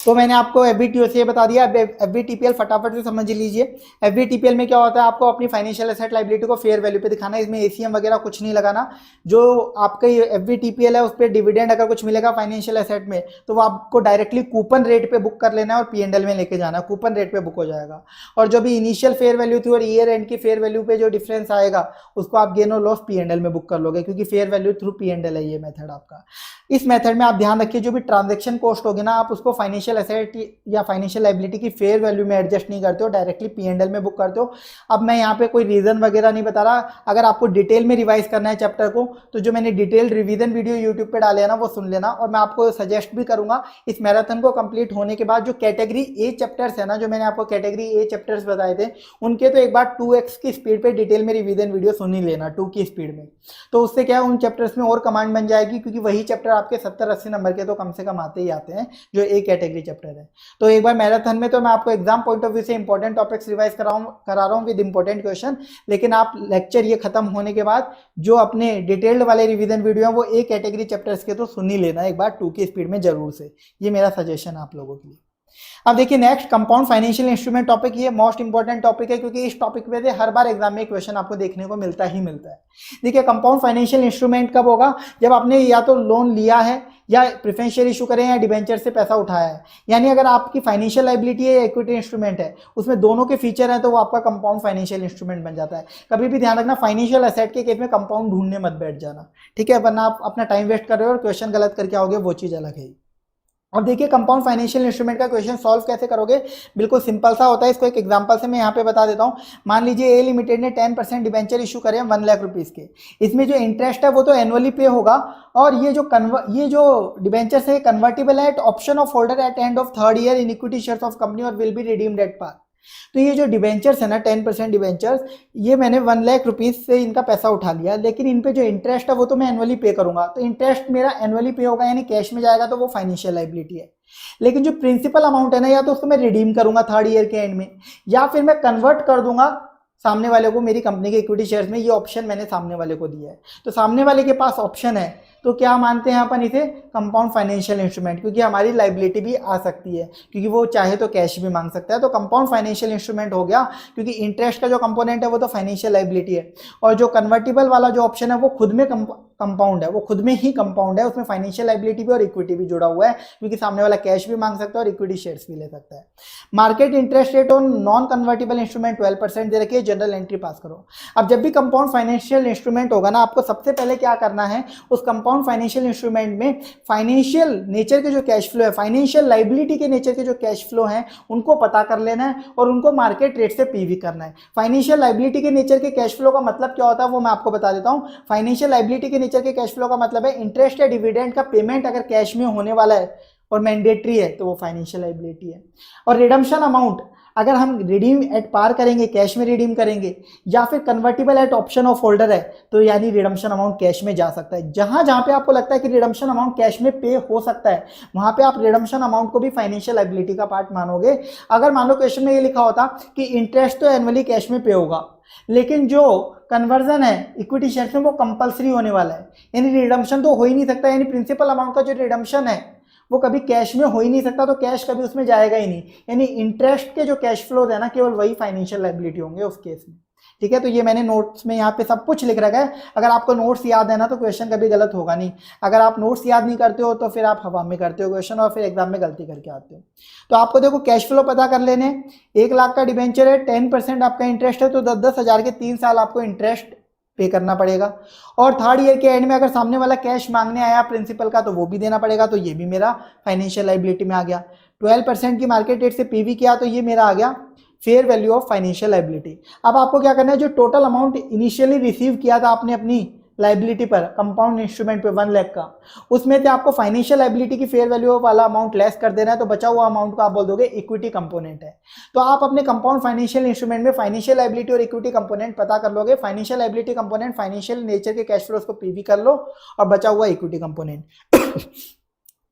तो मैंने आपको FVTOCI बता दिया। अब FVTPL फटाफट से समझ लीजिए। FVTPL में क्या होता है? आपको अपनी फाइनेंशियल एसेट लायबिलिटी को फेयर वैल्यू पे दिखाना है। इसमें ACM वगैरह कुछ नहीं लगाना। जो आपका FVTPL है उस पर डिविडेंड अगर कुछ मिलेगा फाइनेंशियल एसेट में तो वो आपको डायरेक्टली कूपन रेट पे बुक कर लेना है और P&L में लेके जाना है, कूपन रेट पे बुक हो जाएगा। और जो भी इनिशियल फेयर वैल्यू थी और ईयर एंड की फेयर वैल्यू पे जो डिफरेंस आएगा उसको आप गेन और लॉस P&L में बुक कर लोगे, क्योंकि फेयर वैल्यू थ्रू P&L है ये मेथड आपका। इस मेथड में आप ध्यान रखिए, जो भी ट्रांजेक्शन कॉस्ट होगी ना, आप उसको फाइनेंशियल एसेट या फाइनेंशियल लायबिलिटी की फेयर वैल्यू में एडजस्ट नहीं करते हो, डायरेक्टली P&L में बुक करते हो। अब मैं यहाँ पे कोई रीजन वगैरह नहीं बता रहा। अगर आपको डिटेल में रिवाइज करना है चैप्टर को तो जो मैंने डिटेल रिवीजन वीडियो यूट्यूब पे डाले है ना वो सुन लेना। और मैं आपको सजेस्ट भी करूंगा इस मैराथन को कंप्लीट होने के बाद जो कैटेगरी ए चैप्टर्स है ना, जो मैंने आपको कैटेगरी ए चैप्टर्स बताए थे उनके तो एक बार 2x की स्पीड पे डिटेल में रिवीजन वीडियो सुन ही लेना, 2 की स्पीड में। तो उससे क्या है, उन चैप्टर्स में और कमांड बन जाएगी, क्योंकि वही चैप्टर आपके 70-80 नंबर के तो कम से कम आते ही आते हैं जो ए कैटेगरी चैप्टर है। तो एक बार मैराथन में तो मैं आपको एग्जाम पॉइंट ऑफ व्यू से इंपॉर्टेंट टॉपिक्स रिवाइज करा रहा हूँ विद इंपॉर्टेंट क्वेश्चन, लेकिन आप लेक्चर ये खत्म होने के बाद जो अपने डिटेल्ड वाले रिवीजन वीडियो हैं वो ए कैटेगरी चैप्टर्स के तो सुन ही लेना एक बार 2 की स्पीड में जरूर से। ये मेरा सजेशन आप लोगों के लिए। अब देखिए next compound financial instrument topic, ये मोस्ट इंपॉर्टेंट टॉपिक है क्योंकि इस टॉपिक पे हर बार एग्जाम में क्वेश्चन आपको देखने को मिलता ही मिलता है। देखिए कंपाउंड फाइनेंशियल इंस्ट्रूमेंट कब होगा? जब आपने या तो लोन लिया है या प्रेफरेंशियल इशू करें या डिबेंचर से पैसा उठाया है, यानी अगर आपकी फाइनेंशियल लायबिलिटी है इक्विटी इंस्ट्रूमेंट है उसमें दोनों के फीचर हैं तो वो आपका कंपाउंड फाइनेंशियल इंस्ट्रूमेंट बन जाता है। कभी भी ध्यान रखना फाइनेंशियल एसेट के केस में कंपाउंड ढूंढने मत बैठ जाना, ठीक है, वरना आप अपना टाइम वेस्ट कर रहे हो और क्वेश्चन गलत करके आओगे, वो चीज़ अलग है। अब देखिए कंपाउंड फाइनेंशियल इंस्ट्रूमेंट का क्वेश्चन सॉल्व कैसे करोगे, बिल्कुल सिंपल सा होता है। इसको एक एग्जांपल से मैं यहाँ पे बता देता हूँ। मान लीजिए ए लिमिटेड ने 10% डिबेंचर इशू करे 1 लाख रुपीस के। इसमें जो इंटरेस्ट है वो तो एनुअली पे होगा और ये जो डिबेंचर है कन्वर्टेबल है at option of holder at end of 3rd year in equity shares of company और will be redeemed at par. तो ये जो डिबेंचर्स है ना 10% डिबेंचर्स, ये मैंने 1 लाख रुपीज से इनका पैसा उठा लिया, लेकिन इन पे जो इंटरेस्ट है वो तो मैं एनुअली पे करूंगा, तो इंटरेस्ट मेरा एनुअली पे होगा यानी कैश में जाएगा, तो वो फाइनेंशियल लाइबिलिटी है। लेकिन जो प्रिंसिपल अमाउंट है ना, या तो उसको मैं रिडीम करूंगा 3rd ईयर के एंड में, या फिर मैं कन्वर्ट कर दूंगा सामने वाले को मेरी कंपनी के इक्विटी शेयर्स में। ये ऑप्शन मैंने सामने वाले को दिया है, तो सामने वाले के पास ऑप्शन है, तो क्या मानते हैं अपन इसे कंपाउंड फाइनेंशियल इंस्ट्रूमेंट, क्योंकि हमारी लाइबिलिटी भी आ सकती है, क्योंकि वो चाहे तो कैश भी मांग सकता है। तो कंपाउंड फाइनेंशियल इंस्ट्रूमेंट हो गया, क्योंकि इंटरेस्ट का जो कंपोनेंट है वो तो फाइनेंशियल लाइबिलिटी है, और जो कन्वर्टिबल वाला जो ऑप्शन है वो खुद में कंपाउंड है, वो खुद में ही कंपाउंड है, उसमें फाइनेंशियल लाइबिलिटी भी और इक्विटी भी जुड़ा हुआ है, क्योंकि सामने वाला कैश भी मांग सकता है और इक्विटी शेयर्स भी ले सकता है। Market interest rate on non convertible instrument 12% दे रखी है, जनरल एंट्री पास करो। अब जब भी कंपाउंड फाइनेंशियल इंस्ट्रूमेंट होगा ना, आपको सबसे पहले क्या करना है, उस कंपाउंड फाइनेंशियल इंस्ट्रूमेंट में फाइनेंशियल नेचर के जो कैश फ्लो है, फाइनेंशियल लाइबिलिटी के नेचर के जो कैश फ्लो हैं, उनको पता कर लेना है और उनको मार्केट रेट से पीवी करना है। फाइनेंशियल लाइबिलिटी के नेचर के कैश फ्लो का मतलब क्या होता है वो मैं आपको बता देता हूं। फाइनेंशियल लाइबिलिटी के नेचर के कैश फ्लो का मतलब है इंटरेस्ट या डिविडेंड का पेमेंट अगर कैश में होने वाला है और मैंडेटरी है तो वो फाइनेंशियल लाइबिलिटी है। और रिडम्पशन अमाउंट अगर हम रिडीम एट पार करेंगे, कैश में रिडीम करेंगे, या फिर convertible at option of holder है, तो यानी रिडम्पशन अमाउंट कैश में जा सकता है। जहां जहां पे आपको लगता है कि रिडम्पशन अमाउंट कैश में पे हो सकता है, वहां पे आप रिडम्पशन अमाउंट को भी फाइनेंशियल लाइबिलिटी का पार्ट मानोगे। अगर मान लो क्वेश्चन में ये लिखा होता कि इंटरेस्ट तो एनुअली कैश में पे होगा, लेकिन जो कन्वर्जन है इक्विटी शेयर में वो कंपलसरी होने वाला है, यानी रिडम्पशन तो हो ही नहीं सकता, यानी प्रिंसिपल अमाउंट का जो रिडम्पशन है वो कभी कैश में हो ही नहीं सकता, तो कैश कभी उसमें जाएगा ही नहीं, यानी इंटरेस्ट के जो कैश फ्लोज है ना केवल वही फाइनेंशियल लाइबिलिटी होंगे उस केस में। ठीक है, तो ये मैंने नोट्स में यहाँ पे सब कुछ लिख रखा है। अगर आपको नोट्स याद है ना तो क्वेश्चन कभी गलत होगा नहीं। अगर आप नोट्स याद नहीं करते हो तो फिर आप हवा में करते हो क्वेश्चन और फिर एग्जाम में गलती करके आते हो। तो आपको देखो कैश फ्लो पता कर लेने, 1 लाख का डिबेंचर है, 10% आपका इंटरेस्ट है, तो 10-10 हजार के 3 साल आपको इंटरेस्ट पे करना पड़ेगा। और 3rd ईयर के एंड में अगर सामने वाला कैश मांगने आया प्रिंसिपल का तो वो भी देना पड़ेगा, तो ये भी मेरा फाइनेंशियल लाइबिलिटी में आ गया। 12% की मार्केट रेट से पीवी किया तो ये मेरा आ गया fair value of financial liability. अब आपको क्या करना है, जो टोटल अमाउंट इनिशियली रिसीव किया था आपने अपनी लाइबिलिटी पर कंपाउंड इंस्ट्रूमेंट पे 1 लाख का, उसमें से आपको फाइनेंशियल लाइबिलिटी की फेयर वैल्यू वाला अमाउंट लेस कर देना है, तो बचा हुआ अमाउंट को आप बोल दोगे इक्विटी कंपोनेंट है। तो आप अपने कंपाउंड फाइनेंशियल इंस्ट्रूमेंट में फाइनेंशियल लाइबिलिटी और इक्विटी कंपोनेंट पता कर लोगे। Financial liability component financial nature के कैश फ्लोज को पीवी कर लो और बचा हुआ इक्विटी कंपोनेंट।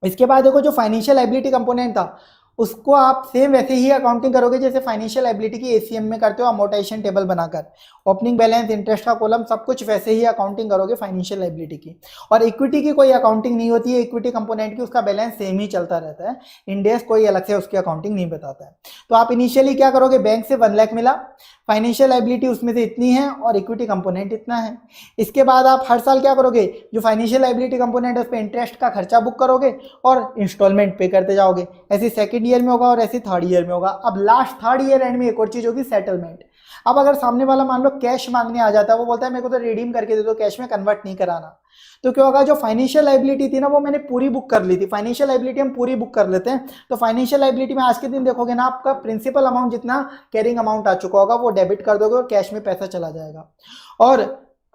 इसके बाद देखो जो फाइनेंशियल लाइबिलिटी कंपोनेंट था उसको आप सेम वैसे ही अकाउंटिंग करोगे जैसे फाइनेंशियल लाइबिलिटी की एसीएम में करते हो, अमोर्टाइजेशन टेबल बनाकर, ओपनिंग बैलेंस, इंटरेस्ट का कॉलम, सब कुछ वैसे ही अकाउंटिंग करोगे फाइनेंशियल लाइबिलिटी की। और इक्विटी की कोई अकाउंटिंग नहीं होती है, इक्विटी कंपोनेंट की उसका बैलेंस सेम ही चलता रहता है, इंडेस कोई अलग से उसकी अकाउंटिंग नहीं बताता है। तो आप इनिशियली क्या करोगे, बैंक से 1 लाख मिला, फाइनेंशियल लाइबिलिटी उसमें से इतनी है और इक्विटी कंपोनेंट इतना है। इसके बाद आप हर साल क्या करोगे, जो फाइनेंशियल लाइबिलिटी कंपोनेंट है उस पर इंटरेस्ट का खर्चा बुक करोगे और इंस्टॉलमेंट पे करते जाओगे। ऐसे 2nd ईयर में होगा और ऐसे 3rd ईयर में होगा। अब लास्ट 3rd ईयर एंड में एक और चीज होगी, सेटलमेंट। अब अगर सामने वाला मान लो कैश मांगने आ जाता है, वो बोलता है मेरे को तो रिडीम करके दे दो, कैश में कन्वर्ट नहीं कराना, तो क्या होगा, जो फाइनेंशियल लाइबिलिटी थी ना वो मैंने पूरी बुक कर ली थी। फाइनेंशियल लाइबिलिटी हम पूरी बुक कर लेते हैं, तो फाइनेंशियल लाइबिलिटी में आज के दिन देखोगे ना आपका प्रिंसिपल अमाउंट जितना कैरिंग अमाउंट आ चुका होगा वो डेबिट कर दोगे और कैश में पैसा चला जाएगा। और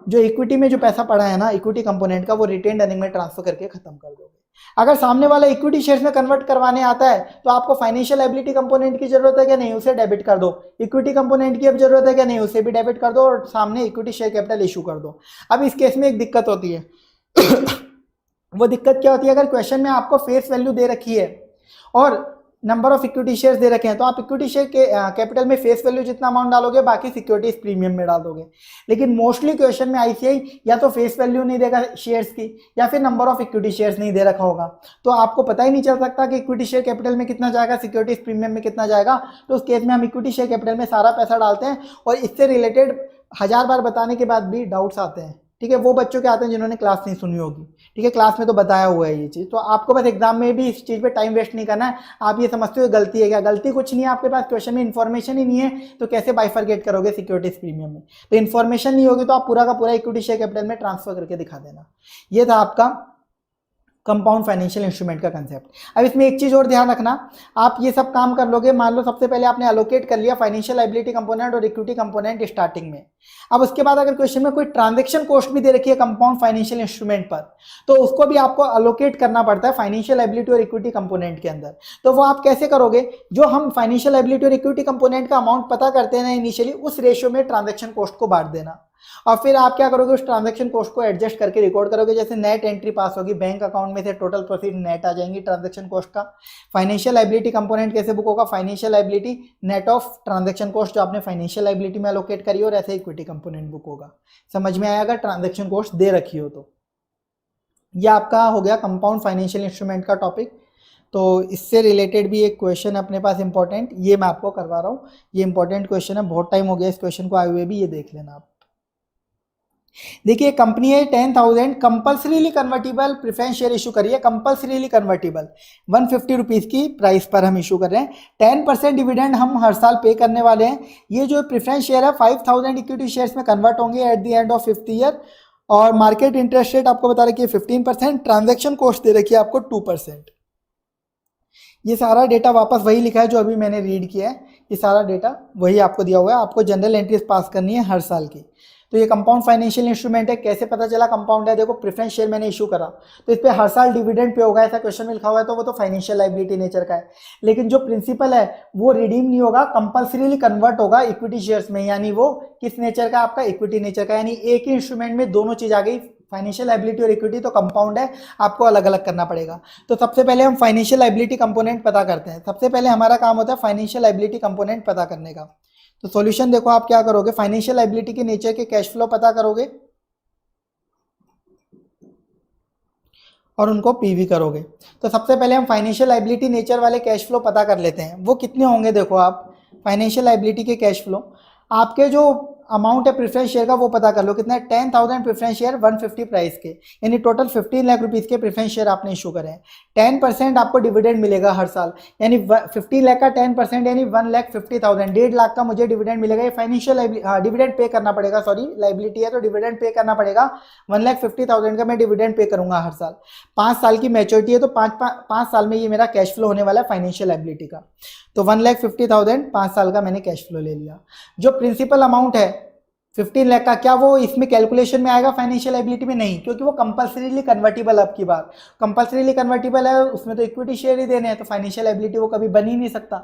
जो इक्विटी में जो पैसा पड़ा है ना इक्विटी कंपोनेंट का, वो रिटेन्ड अर्निंग में ट्रांसफर करके खत्म कर दोगे। अगर सामने वाला इक्विटी शेयर्स में कन्वर्ट करवाने आता है तो आपको फाइनेंशियल लाइबिलिटी कंपोनेंट की जरूरत है क्या, नहीं, उसे डेबिट कर दो। इक्विटी कंपोनेंट की अब जरूरत है क्या, नहीं, उसे भी डेबिट कर दो और सामने इक्विटी शेयर कैपिटल इशू कर दो। अब इस केस में एक दिक्कत होती है वो दिक्कत क्या होती है, अगर क्वेश्चन में आपको फेस वैल्यू दे रखी है और नंबर ऑफ इक्विटी शेयर्स दे रखे हैं, तो आप इक्विटी शेयर के कैपिटल में फेस वैल्यू जितना अमाउंट डालोगे बाकी सिक्योरिटीज प्रीमियम में डाल दोगे। लेकिन मोस्टली क्वेश्चन में आईसीआई या तो फेस वैल्यू नहीं देगा शेयर्स की या फिर नंबर ऑफ इक्विटी शेयर्स नहीं दे रखा होगा, तो आपको पता ही नहीं चल सकता कि इक्विटी शेयर कैपिटल में कितना जाएगा, सिक्योरिटीज प्रीमियम में कितना जाएगा। तो उस केस में हम इक्विटी शेयर कैपिटल में सारा पैसा डालते हैं और इससे रिलेटेड 1000 बार बताने के बाद भी डाउट्स आते हैं। ठीक है, वो बच्चों के आते हैं जिन्होंने क्लास नहीं सुनी होगी। ठीक है, क्लास में तो बताया हुआ है ये चीज़, तो आपको बस एग्जाम में भी इस चीज़ पे टाइम वेस्ट नहीं करना है। आप ये समझते हो गलती है क्या, गलती कुछ नहीं है, आपके पास क्वेश्चन में इन्फॉर्मेशन ही नहीं है तो कैसे बाइफरगेट करोगे सिक्योरिटीज प्रीमियम में। तो इन्फॉर्मेशन नहीं होगी तो आप पूरा का पूरा इक्विटी शेयर कैपिटल में ट्रांसफर करके दिखा देना। ये था आपका कंपाउंड फाइनेंशियल इंस्ट्रूमेंट का कंसेप्ट। अब इसमें एक चीज और ध्यान रखना, आप ये सब काम कर लोगे, मान लो सबसे पहले आपने अलोकेट कर लिया फाइनेंशियल लायबिलिटी कंपोनेंट और इक्विटी कंपोनेंट स्टार्टिंग में। अब उसके बाद अगर क्वेश्चन में कोई ट्रांजेक्शन कॉस्ट भी दे रखी है कंपाउंड फाइनेंशियल इंस्ट्रूमेंट पर, तो उसको भी आपको अलोकेट करना पड़ता है फाइनेंशियल लायबिलिटी और इक्विटी कंपोनेंट के अंदर। तो वो आप कैसे करोगे, जो हम फाइनेंशियल लायबिलिटी और इक्विटी कंपोनेंट का अमाउंट पता करते हैं ना इनिशियली, उस रेशियो में ट्रांजेक्शन कॉस्ट को बांट देना, और फिर आप क्या करोगे, उस ट्रांजैक्शन कॉस्ट को एडजस्ट करके रिकॉर्ड करोगे। जैसे नेट एंट्री पास होगी, बैंक अकाउंट में से टोटल प्रोसीड नेट आ जाएंगी ट्रांजैक्शन कॉस्ट का। फाइनेंशियल लायबिलिटी कंपोनेंट कैसे बुक होगा, financial liability net of transaction cost जो आपने फाइनेंशियल लायबिलिटी में एलोकेट करी, और ऐसे इक्विटी कंपोनेंट बुक होगा। समझ में आया अगर ट्रांजैक्शन कॉस्ट दे रखी हो तो। यह आपका हो गया कंपाउंड फाइनेंशियल इंस्ट्रूमेंट का टॉपिक। तो इससे रिलेटेड भी एक क्वेश्चन अपने पास इंपॉर्टेंट, ये मैं आपको करवा रहा हूँ, ये इंपॉर्टेंट क्वेश्चन है, बहुत टाइम हो गया इस क्वेश्चन को आए हुए भी, ये देख लेना आप। देखिए कंपनी है 10,000 compulsorily convertible preference share issue करी है, कंपल्सरीली कन्वर्टेबल 150 रुपीज की प्राइस पर हम इशू कर रहे हैं। 10% डिविडेंड हम हर साल पे करने वाले हैं। ये जो प्रेफरेंस शेयर है 5,000 इक्विटी शेयर्स में कन्वर्ट होंगे eight the end of 5th year, और मार्केट इंटरेस्ट रेट आपको बता रखी है 15%, ट्रांजेक्शन कॉस्ट दे रखी है आपको 2%। ये सारा डेटा वापस वही लिखा है जो अभी मैंने रीड किया है, ये सारा डेटा वही आपको दिया हुआ है। आपको जनरल एंट्रीज पास करनी है हर साल की। तो ये कंपाउंड फाइनेंशियल इंस्ट्रूमेंट है। कैसे पता चला कंपाउंड है, देखो प्रेफरेंस शेयर मैंने इशू करा तो इस पे हर साल डिविडेंड पे होगा, ऐसा क्वेश्चन में लिखा हुआ है, तो वो तो फाइनेंशियल लायबिलिटी नेचर का है। लेकिन जो प्रिंसिपल है वो रिडीम नहीं होगा, कंपल्सरीली कन्वर्ट होगा इक्विटी शेयर्स में, यानी वो किस नेचर का, आपका इक्विटी नेचर का। यानी एक ही इंस्ट्रूमेंट में दोनों चीज आ गई, फाइनेंशियल लायबिलिटी और इक्विटी, तो कंपाउंड है, आपको अलग अलग करना पड़ेगा। तो सबसे पहले हम फाइनेंशियल लायबिलिटी कंपोनेंट पता करते हैं। सबसे पहले हमारा काम होता है फाइनेंशियल लायबिलिटी कंपोनेंट पता करने का। तो सॉल्यूशन देखो, आप क्या करोगे, फाइनेंशियल लायबिलिटी के नेचर के कैश फ्लो पता करोगे और उनको पीवी करोगे। तो सबसे पहले हम फाइनेंशियल लायबिलिटी नेचर वाले कैश फ्लो पता कर लेते हैं। वो कितने होंगे, देखो आप फाइनेंशियल लायबिलिटी के कैश फ्लो, आपके जो अमाउंट है प्रेफरेंस शेयर का वो पता कर लो कितना है, 10,000 प्रेफरेंस शेयर 150 प्राइस के, यानी टोटल 15 लाख रुपीस के प्रेफरेंस शेयर आपने इशू करे हैं। 10% आपको डिविडेंड मिलेगा हर साल, यानी 15 लाख का 10% यानी 1,50,000, 1.5 लाख का मुझे डिविडेंड मिलेगा। ये फाइनेंशियल डिविडेंड पे करना पड़ेगा, सॉरी लायबिलिटी है तो डिविडेंड पे करना पड़ेगा। 1,50,000 का मैं डिविडेंड पे करूंगा हर साल। 5 साल की मैच्योरिटी है, तो 5 साल में ये मेरा कैश फ्लो होने वाला है फाइनेंशियल लायबिलिटी का। तो 1,50,000 5 साल का मैंने कैश फ्लो ले लिया। जो प्रिंसिपल अमाउंट है 15 लाख का, क्या वो इसमें कैलकुलेशन में आएगा फाइनेंशियल लायबिलिटी में? नहीं, क्योंकि वो कंपल्सरीली कन्वर्टेबल, अब की बात कंपल्सरीली कन्वर्टेबल है, उसमें तो इक्विटी शेयर ही देने हैं, तो फाइनेंशियल लायबिलिटी वो कभी बन ही नहीं सकता।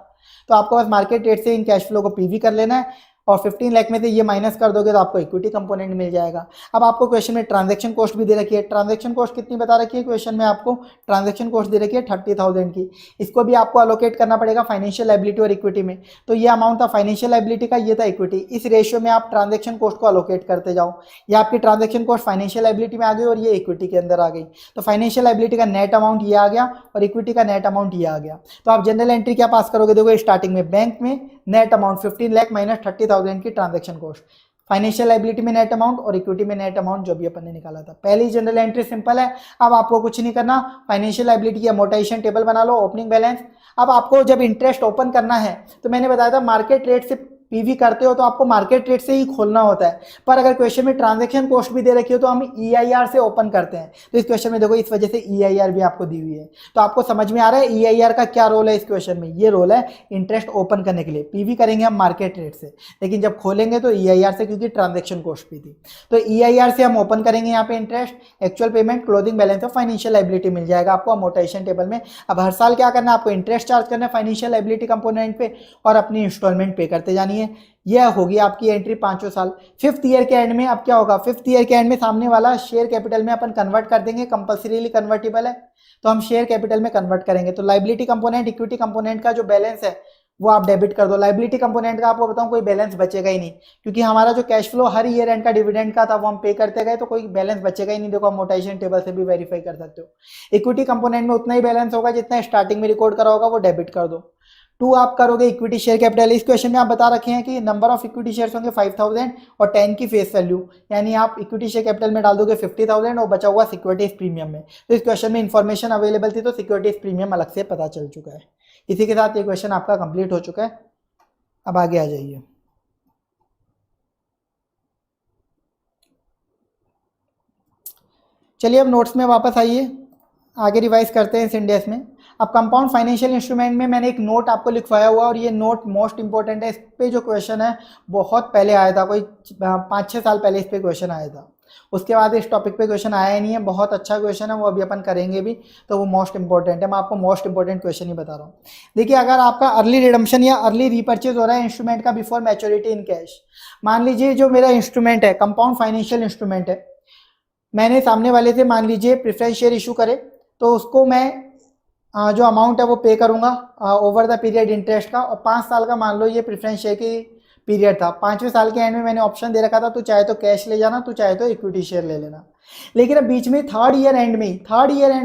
तो आपको बस मार्केट रेट से इन कैश फ्लो को पीवी कर लेना है, और 15 लाख में से ये माइनस कर दोगे तो आपको इक्विटी कंपोनेंट मिल जाएगा। अब आपको क्वेश्चन में ट्रांजैक्शन कॉस्ट भी दे रखी है। ट्रांजैक्शन कॉस्ट कितनी बता रखी है क्वेश्चन में, आपको ट्रांजैक्शन कॉस्ट दे रखी है 30,000 की। इसको भी आपको अलोकेट करना पड़ेगा फाइनेंशियल लायबिलिटी और इक्विटी में। तो ये अमाउंट था फाइनेंशियल लायबिलिटी का, ये था इक्विटी। इस रेशियो में आप ट्रांजैक्शन कॉस्ट को अलोकेट करते जाओ। ये आपकी ट्रांजैक्शन कॉस्ट फाइनेंशियल लायबिलिटी में आ गई और ये इक्विटी के अंदर आ गई। तो फाइनेंशियल लायबिलिटी का नेट अमाउंट ये आ गया और इक्विटी का नेट अमाउंट ये आ गया। तो आप जनरल एंट्री क्या पास करोगे, देखो स्टार्टिंग में बैंक में नेट अमाउंट 15 लाख माइनस 30,000 की ट्रांजैक्शन कॉस्ट, फाइनेंशियल लायबिलिटी में नेट अमाउंट और इक्विटी में नेट अमाउंट जो भी अपन ने निकाला था। पहली जनरल एंट्री सिंपल है। अब आपको कुछ नहीं करना, फाइनेंशियल लायबिलिटी की अमोर्टाइजेशन टेबल बना लो, ओपनिंग बैलेंस। अब आपको जब इंटरेस्ट ओपन करना है तो मैंने बताया था मार्केट रेट से पीवी करते हो तो आपको मार्केट रेट से ही खोलना होता है, पर अगर क्वेश्चन में ट्रांजैक्शन कॉस्ट भी दे रखी हो तो हम ईआईआर से ओपन करते हैं। तो इस क्वेश्चन में देखो इस वजह से ईआईआर भी आपको दी हुई है। तो आपको समझ में आ रहा है ईआईआर का क्या रोल है इस क्वेश्चन में। ये रोल है इंटरेस्ट ओपन करने के लिए, पीवी करेंगे हम मार्केट रेट से, लेकिन जब खोलेंगे तो ईआईआर से, क्योंकि ट्रांजैक्शन कॉस्ट भी थी। तो ईआईआर से हम ओपन करेंगे यहाँ पे interest, actual payment, closing balance और फाइनेंशियल लायबिलिटी मिल जाएगा आपको अमोर्टाइजेशन टेबल में। अब हर साल क्या करना है, आपको इंटरेस्ट चार्ज करना है फाइनेंशियल लायबिलिटी कंपोनेंट पे और अपनी इंस्टॉलमेंट पे करते जानी है। यह होगी आपकी एंट्री 5 साल। 5th ईयर के एंड में अब क्या होगा, 5th ईयर के एंड में सामने वाला शेयर कैपिटल में अपन कन्वर्ट कर देंगे, कंपल्सरीली कन्वर्टेबल है तो हम शेयर कैपिटल में कन्वर्ट करेंगे। तो लायबिलिटी कंपोनेंट इक्विटी कंपोनेंट का जो बैलेंस है वो आप डेबिट कर दो। लायबिलिटी कंपोनेंट का आपको बताऊं कोई बैलेंस बचेगा ही नहीं, क्योंकि हमारा जो cash flow her year and का डिविडेंड का था वो हम पे करते गए, तो कोई बैलेंस बचेगा ही नहीं। देखो अमोर्टाइजेशन टेबल से भी वेरीफाई कर सकते हो। इक्विटी कंपोनेंट में उतना ही बैलेंस होगा जितना स्टार्टिंग में रिकॉर्ड करा होगा, वो डेबिट कर दो। 2 आप करोगे इक्विटी शेयर कैपिटल। इस क्वेश्चन में आप बता रखे हैं कि नंबर ऑफ इक्विटी शेयर्स होंगे 5,000 और 10 की फेस वैल्यू, यानी आप इक्विटी शेयर कैपिटल में डाल दोगे 50,000 और बचा हुआ सिक्योरिटीज प्रीमियम में। तो इस क्वेश्चन में इंफॉर्मेशन अवेलेबल थी तो सिक्योरिटीज प्रीमियम अलग से पता चल चुका है। इसी के साथ ये क्वेश्चन आपका कंप्लीट हो चुका है। अब आगे आ जाइए। चलिए अब नोट्स में वापस आइए। आगे रिवाइज करते हैं इस इंडेक्स में। अब कंपाउंड फाइनेंशियल इंस्ट्रूमेंट में मैंने एक नोट आपको लिखवाया हुआ और ये नोट मोस्ट इंपॉर्टेंट है। इस पे जो क्वेश्चन है बहुत पहले आया था, कोई 5-6 साल पहले इस पे क्वेश्चन आया था। उसके बाद इस टॉपिक पे क्वेश्चन आया ही नहीं है। बहुत अच्छा क्वेश्चन है, वो अभी अपन करेंगे भी, तो वो मोस्ट इंपॉर्टेंट है। मैं आपको मोस्ट इंपॉर्टेंट क्वेश्चन ही बता रहा हूँ। देखिए, अगर आपका अर्ली रिडम्पशन या अर्ली रीपर्चेज हो रहा है इंस्ट्रूमेंट का बिफोर मैच्योरिटी इन कैश, मान लीजिए जो मेरा इंस्ट्रूमेंट है कंपाउंड फाइनेंशियल इंस्ट्रूमेंट है, मैंने सामने वाले से मान लीजिए प्रेफरेंस शेयर इशू करे, तो उसको मैं जो अमाउंट है वो पे करूंगा ओवर द पीरियड इंटरेस्ट का, और 5 साल का मान लो ये प्रेफरेंस शेयर की पीरियड था। 5वें साल के एंड में मैंने ऑप्शन दे रखा था, तो चाहे तो कैश ले जाना, तो चाहे तो इक्विटी शेयर ले लेना। लेकिन अब बीच में थर्ड ईयर एंड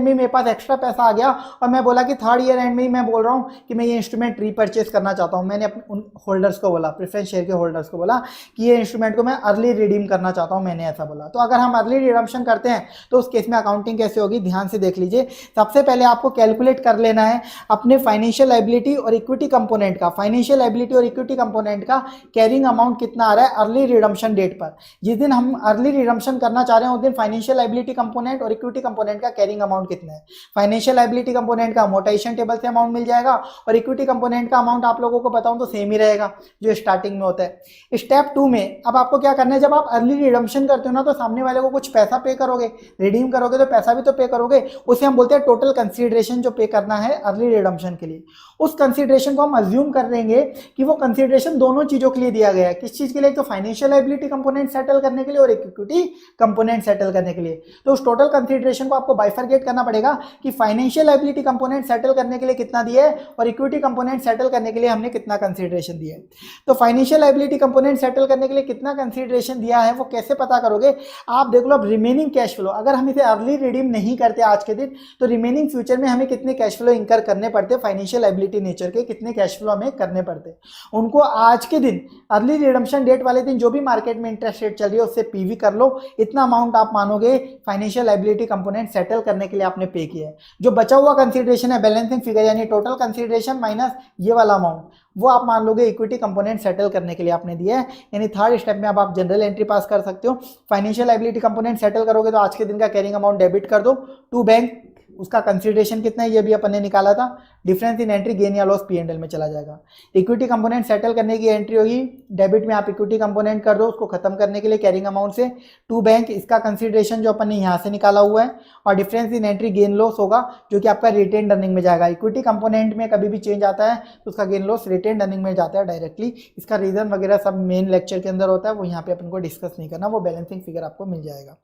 में मेरे पास एक्स्ट्रा पैसा आ गया और मैं बोला कि थर्ड ईयर एंड में ही मैं बोल रहा हूँ कि मैं ये इंस्ट्रूमेंट रीपरचेज करना चाहता हूँ। मैंने अपने उन होल्डर्स को बोला, प्रेफरेंस शेयर के होल्डर्स को बोला कि ये इंस्ट्रूमेंट को मैं अर्ली रिडीम करना चाहता हूँ, मैंने ऐसा बोला। तो अगर हम अर्ली रिडम्पशन करते हैं तो उस केस में अकाउंटिंग कैसे होगी, ध्यान से देख लीजिए। सबसे पहले आपको कैलकुलेट कर लेना है अपने फाइनेंशियल लायबिलिटी और इक्विटी कंपोनेंट का, फाइनेंशियल लायबिलिटी और इक्विटी कंपोनेंट का कैरिंग अमाउंट कितना आ रहा है अर्ली रिडम्पशन डेट पर। जिस दिन हम अर्ली रिडम्पशन करना चाह रहे हैं उस दिन फाइनेंशियल लायबिलिटी कंपोनेंट और इक्विटी कंपोनेंट का कैरिंग अमाउंट कितना है। फाइनेंशियल लायबिलिटी कंपोनेंट का अमोर्टाइजेशन टेबल से अमाउंट मिल जाएगा और इक्विटी कंपोनेंट का अमाउंट आप लोगों को बताऊं तो सेम ही रहेगा जो स्टार्टिंग में होता है। स्टेप 2 में अब आपको क्या करना है, जब आप अर्ली रिडम्पशन करते हो ना तो सामने वाले को कुछ पैसा पे करोगे, रिडीम करोगे तो पैसा भी तो पे करोगे, उसे हम बोलते हैं टोटल कंसीडरेशन जो पे करना है अर्ली रिडम्पशन के लिए। उस कंसीडरेशन को हम अज्यूम कर लेंगे कि वो कंसीडरेशन दोनों चीजों के लिए दिया गया है। किस चीज के लिए, तो फाइनेंशियल लायबिलिटी कंपोनेंट सेटल करने के लिए और इक्विटी कंपोनेंट सेटल करने के लिए। तो उस टोटल कंसीडरेशन को आपको बाइफरकेट करना पड़ेगा कि फाइनेंशियल लायबिलिटी कंपोनेंट सेटल करने के लिए कितना दिया है और इक्विटी कंपोनेंट सेटल करने के लिए हमने कितना कंसीडरेशन दिया है। तो फाइनेंशियल लायबिलिटी कंपोनेंट सेटल करने के लिए कितना कंसीडरेशन दिया है वो कैसे पता करोगे, आप देख लो। अब रिमेनिंग कैश फ्लो, अगर हम इसे अर्ली रिडीम नहीं करते आज के दिन, तो रिमेनिंग फ्यूचर में हमें कितने कैश फ्लो इंकर करने पड़ते, फाइनेंशियल लायबिलिटी नेचर के कितने कैश फ्लो हमें करने पड़ते, उनको आज के दिन अर्ली रिडम्पशन डेट वाले दिन जो भी मार्केट में इंटरेस्ट रेट चल रही है उससे पीवी कर लो। इतना अमाउंट आप मानोगे फाइनेंशियल लायबिलिटी कंपोनेंट सेटल करने के लिए आपने पे किया है। जो बचा हुआ कंसीडरेशन है बैलेंसिंग फिगर यानी टोटल कंसीडरेशन माइनस ये वाला अमाउंट, वो आप मान लोगे इक्विटी कंपोनेंट सेटल करने के लिए आपने दिया है। यानी थर्ड स्टेप में अब आप जनरल एंट्री पास कर सकते हो। फाइनेंशियल लायबिलिटी कंपोनेंट सेटल करोगे तो आज के दिन का कैरिंग अमाउंट डेबिट कर दो टू बैंक, उसका कंसीडरेशन कितना है ये भी अपन ने निकाला था। डिफरेंस इन एंट्री गेन या लॉस P&L में चला जाएगा। इक्विटी कंपोनेंट सेटल करने की एंट्री होगी, डेबिट में आप इक्विटी कंपोनेंट कर दो उसको खत्म करने के लिए कैरिंग अमाउंट से टू बैंक, इसका कंसीडरेशन जो अपन ने यहाँ से निकाला हुआ है, और difference in entry gain loss होगा जो कि आपका रिटेन अर्निंग में जाएगा। इक्विटी कंपोनेंट में कभी भी चेंज आता है तो उसका गेन लॉस रिटेन अर्निंग में जाता है डायरेक्टली। इसका रीजन वगैरह सब मेन लेक्चर के अंदर होता है, वो यहाँ पे अपन को डिस्कस नहीं करना, वो बैलेंसिंग फिगर आपको मिल जाएगा।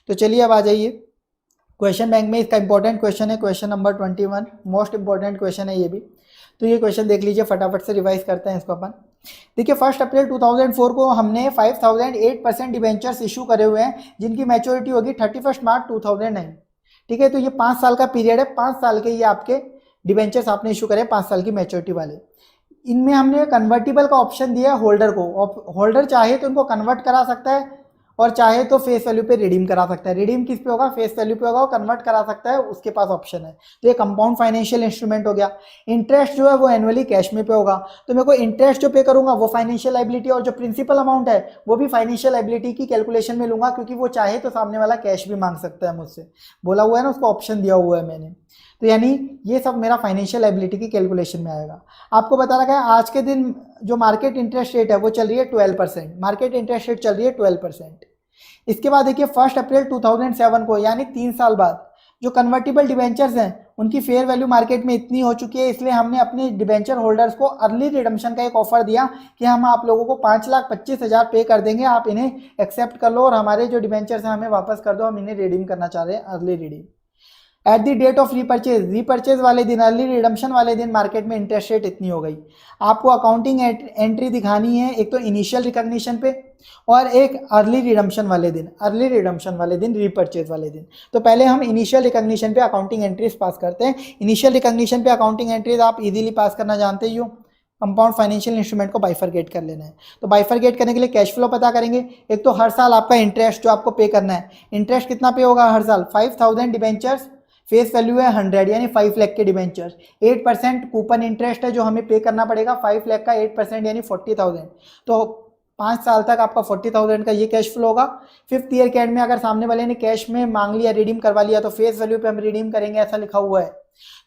तो चलिए अब आ जाइए क्वेश्चन बैंक में। इसका इंपॉर्टेंट क्वेश्चन है question number 21, most important question है ये भी। तो ये क्वेश्चन देख लीजिए, फटाफट से रिवाइज करते हैं इसको अपन। देखिए 1 अप्रैल 2004 को हमने 5008% डिबेंचर्स इशू करे हुए हैं जिनकी मैच्योरिटी होगी 31 मार्च 2009। ठीक है, तो ये 5 साल का पीरियड है, 5 साल के ये आपके डिबेंचर्स आपने इशू करे 5 साल की मैच्योरिटी वाले। इनमें हमने कन्वर्टिबल का ऑप्शन दिया है होल्डर को। होल्डर चाहे तो इनको कन्वर्ट करा सकता है और चाहे तो फेस वैल्यू पे रिडीम करा सकता है। रिडीम किस पे होगा, फेस वैल्यू पे होगा, और कन्वर्ट करा सकता है, उसके पास ऑप्शन है। तो ये कंपाउंड फाइनेंशियल इंस्ट्रूमेंट हो गया। इंटरेस्ट जो है वो एनुअली कैश में पे होगा, तो मेरे को इंटरेस्ट जो पे करूंगा वो फाइनेंशियल लायबिलिटी, और जो प्रिंसिपल अमाउंट है वो भी फाइनेंशियल लायबिलिटी की कैलकुलेशन में लूंगा, क्योंकि वो चाहे तो सामने वाला कैश भी मांग सकता है मुझसे, बोला हुआ है ना, उसको ऑप्शन दिया हुआ है मैंने। तो यानी ये सब मेरा फाइनेंशियल लायबिलिटी की कैलकुलेशन में आएगा। आपको बता रखा है आज के दिन जो मार्केट इंटरेस्ट रेट है वो चल रही है 12%, मार्केट इंटरेस्ट रेट चल रही है 12%। इसके बाद देखिए 1 अप्रैल 2007 को यानी 3 साल बाद जो कन्वर्टिबल डिबेंचर्स हैं उनकी फेयर वैल्यू मार्केट में इतनी हो चुकी है, इसलिए हमने अपने डिबेंचर होल्डर्स को अर्ली रिडम्पशन का एक ऑफर दिया कि हम आप लोगों को 5,25,000 पे कर देंगे, आप इन्हें एक्सेप्ट कर लो और हमारे जो डिबेंचर्स हैं हमें वापस कर दो, हम इन्हें रिडीम करना चाह रहे हैं early redeem. At the date of repurchase वाले दिन, अर्ली रिडम्पशन वाले दिन मार्केट में इंटरेस्ट रेट इतनी हो गई। आपको अकाउंटिंग एंट्री दिखानी है, एक तो इनिशियल रिकॉग्निशन पे और एक अर्ली रिडम्पशन वाले दिन, अर्ली रिडम्पशन वाले दिन, रीपरचेज वाले दिन। तो पहले हम इनिशियल रिकॉग्निशन पे अकाउंटिंग एंट्रीज पास करते हैं। इनिशियल रिकॉग्निशन पे अकाउंटिंग एंट्रीज आप इजीली पास करना जानते ही हो। कंपाउंड फाइनेंशियल इंस्ट्रूमेंट को बाइफरकेट कर लेना है। तो बाइफरकेट करने के लिए कैश फ्लो पता करेंगे। एक तो हर साल आपका इंटरेस्ट जो आपको पे करना है, इंटरेस्ट कितना पे होगा हर साल, 5,000 डिबेंचर्स, फेस वैल्यू है 100 यानी 5 लाख के डिबेंचर, 8% कूपन इंटरेस्ट है जो हमें पे करना पड़ेगा 5 लाख का, 8% यानी 40,000। तो 5 साल तक आपका 40,000 का ये कैश फ्लो होगा। 5th ईयर के एंड में अगर सामने वाले ने कैश में मांग लिया, रिडीम करवा लिया, तो फेस वैल्यू पे हम रिडीम करेंगे, ऐसा लिखा हुआ है,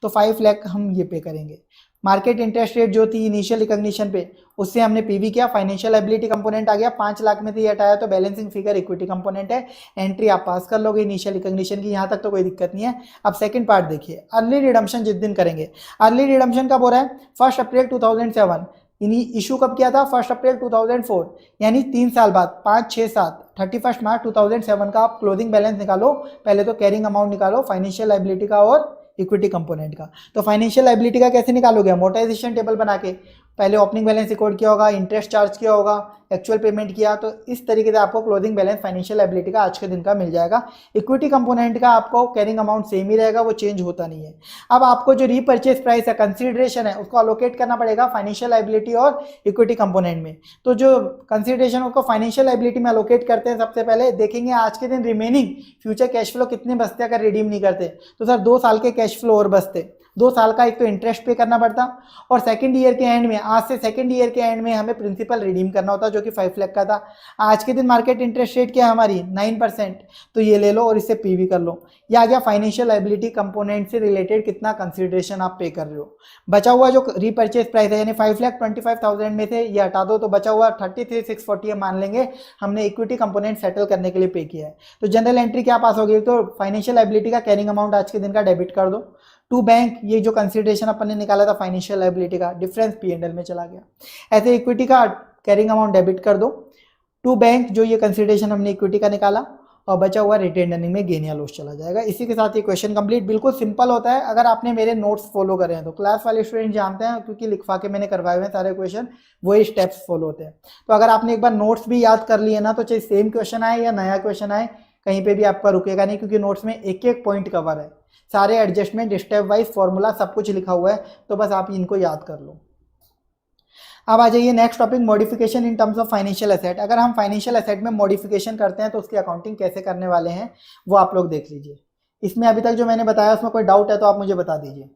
तो 5 लाख हम ये पे करेंगे। मार्केट इंटरेस्ट रेट जो थी इनिशियल रिकॉग्निशन पे, उससे हमने पीवी किया, फाइनेंशियल एबिलिटी कंपोनेंट आ गया, 5 लाख में से ये हटाया तो बैलेंसिंग फिगर इक्विटी कंपोनेंट है। एंट्री आप पास कर लोगे इनिशियल रिकॉग्निशन की, यहाँ तक तो कोई दिक्कत नहीं है। अब सेकंड पार्ट देखिए, अर्ली रिडम्पशन जिस दिन करेंगे। अर्ली रिडम्पशन कब हो रहा है? 1 अप्रैल 2007। इशू कब किया था? 1 अप्रैल 2004, यानी 3 साल बाद, 5, 6, 7, 31 मार्च 2007 का आप क्लोजिंग बैलेंस निकालो। पहले तो कैरिंग अमाउंट निकालो फाइनेंशियल लायबिलिटी का और इक्विटी कंपोनेंट का। तो फाइनेंशियल लायबिलिटी का कैसे निकालोगे? अमोर्टाइजेशन टेबल बना के, पहले ओपनिंग बैलेंस रिकॉर्ड किया होगा, इंटरेस्ट चार्ज किया होगा, एक्चुअल पेमेंट किया, तो इस तरीके से आपको क्लोजिंग बैलेंस फाइनेंशियल लायबिलिटी का आज के दिन का मिल जाएगा। इक्विटी कंपोनेंट का आपको कैरिंग अमाउंट सेम ही रहेगा, वो चेंज होता नहीं है। अब आपको जो रीपर्चेज प्राइस है, कंसिडरेशन है, उसको अलोकेट करना पड़ेगा फाइनेंशियल लायबिलिटी और इक्विटी कंपोनेंट में। तो जो कंसिडरेशन उसको फाइनेंशियल लायबिलिटी में अलोकेट करते हैं, सबसे पहले देखेंगे आज के दिन रिमेनिंग फ्यूचर कैश फ्लो कितने बचते अगर रिडीम नहीं करते। तो सर 2 साल के कैश फ्लो और बचते, 2 साल का एक तो इंटरेस्ट पे करना पड़ता, और सेकंड ईयर के एंड में, आज से सेकंड ईयर के एंड में हमें प्रिंसिपल रिडीम करना होता जो कि 5 लाख का था। आज के दिन मार्केट इंटरेस्ट रेट क्या है हमारी? 9%, तो ये ले लो और इससे पीवी कर लो। ये आ गया फाइनेंशियल लायबिलिटी कंपोनेंट से रिलेटेड कितना कंसिडरेशन आप पे कर रहे हो। बचा हुआ जो रीपर्चेज प्राइस है, यानी 5,25,000 में से ये हटा दो, तो बचा हुआ 33,640 मान लेंगे हमने इक्विटी कंपोनेंट सेटल करने के लिए पे किया है। तो जनरल एंट्री क्या पास होगी? तो फाइनेंशियल लायबिलिटी का कैरिंग अमाउंट आज के दिन का डेबिट कर दो। टू बैंक, ये जो कंसिडरेशन अपन ने निकाला था फाइनेंशियल लायबिलिटी का, डिफरेंस P&L में चला गया। ऐसे इक्विटी का कैरिंग अमाउंट डेबिट कर दो। टू बैंक, जो ये कंसिडरेशन हमने इक्विटी का निकाला, और बचा हुआ रिटेन अर्निंग में गेन या लॉस चला जाएगा। इसी के साथ ये क्वेश्चन कंप्लीट। बिल्कुल सिंपल होता है अगर आपने मेरे नोट्स फॉलो करे हैं तो। क्लास वाले स्टूडेंट जानते हैं क्योंकि लिखवा के मैंने करवाए हुए हैं सारे क्वेश्चन, वही स्टेप्स फॉलो होते हैं। तो अगर आपने एक बार नोट्स भी याद कर लिए ना, तो चाहे सेम क्वेश्चन आए या नया क्वेश्चन आए, कहीं पे भी आपका रुकेगा नहीं, क्योंकि नोट्स में एक एक पॉइंट कवर है, सारे एडजस्टमेंट, स्टेप वाइज फॉर्मूला सब कुछ लिखा हुआ है। तो बस आप इनको याद कर लो। अब आ जाइए next topic, modification in terms of financial asset. अगर हम फाइनेंशियल एसेट में मॉडिफिकेशन करते हैं तो उसकी अकाउंटिंग कैसे करने वाले हैं वो आप लोग देख लीजिए। इसमें अभी तक जो मैंने बताया उसमें कोई डाउट है तो आप मुझे बता दीजिए।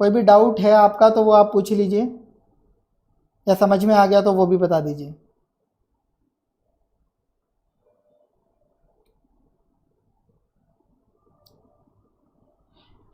कोई भी डाउट है आपका तो वो आप पूछ लीजिए, या समझ में आ गया तो वो भी बता दीजिए।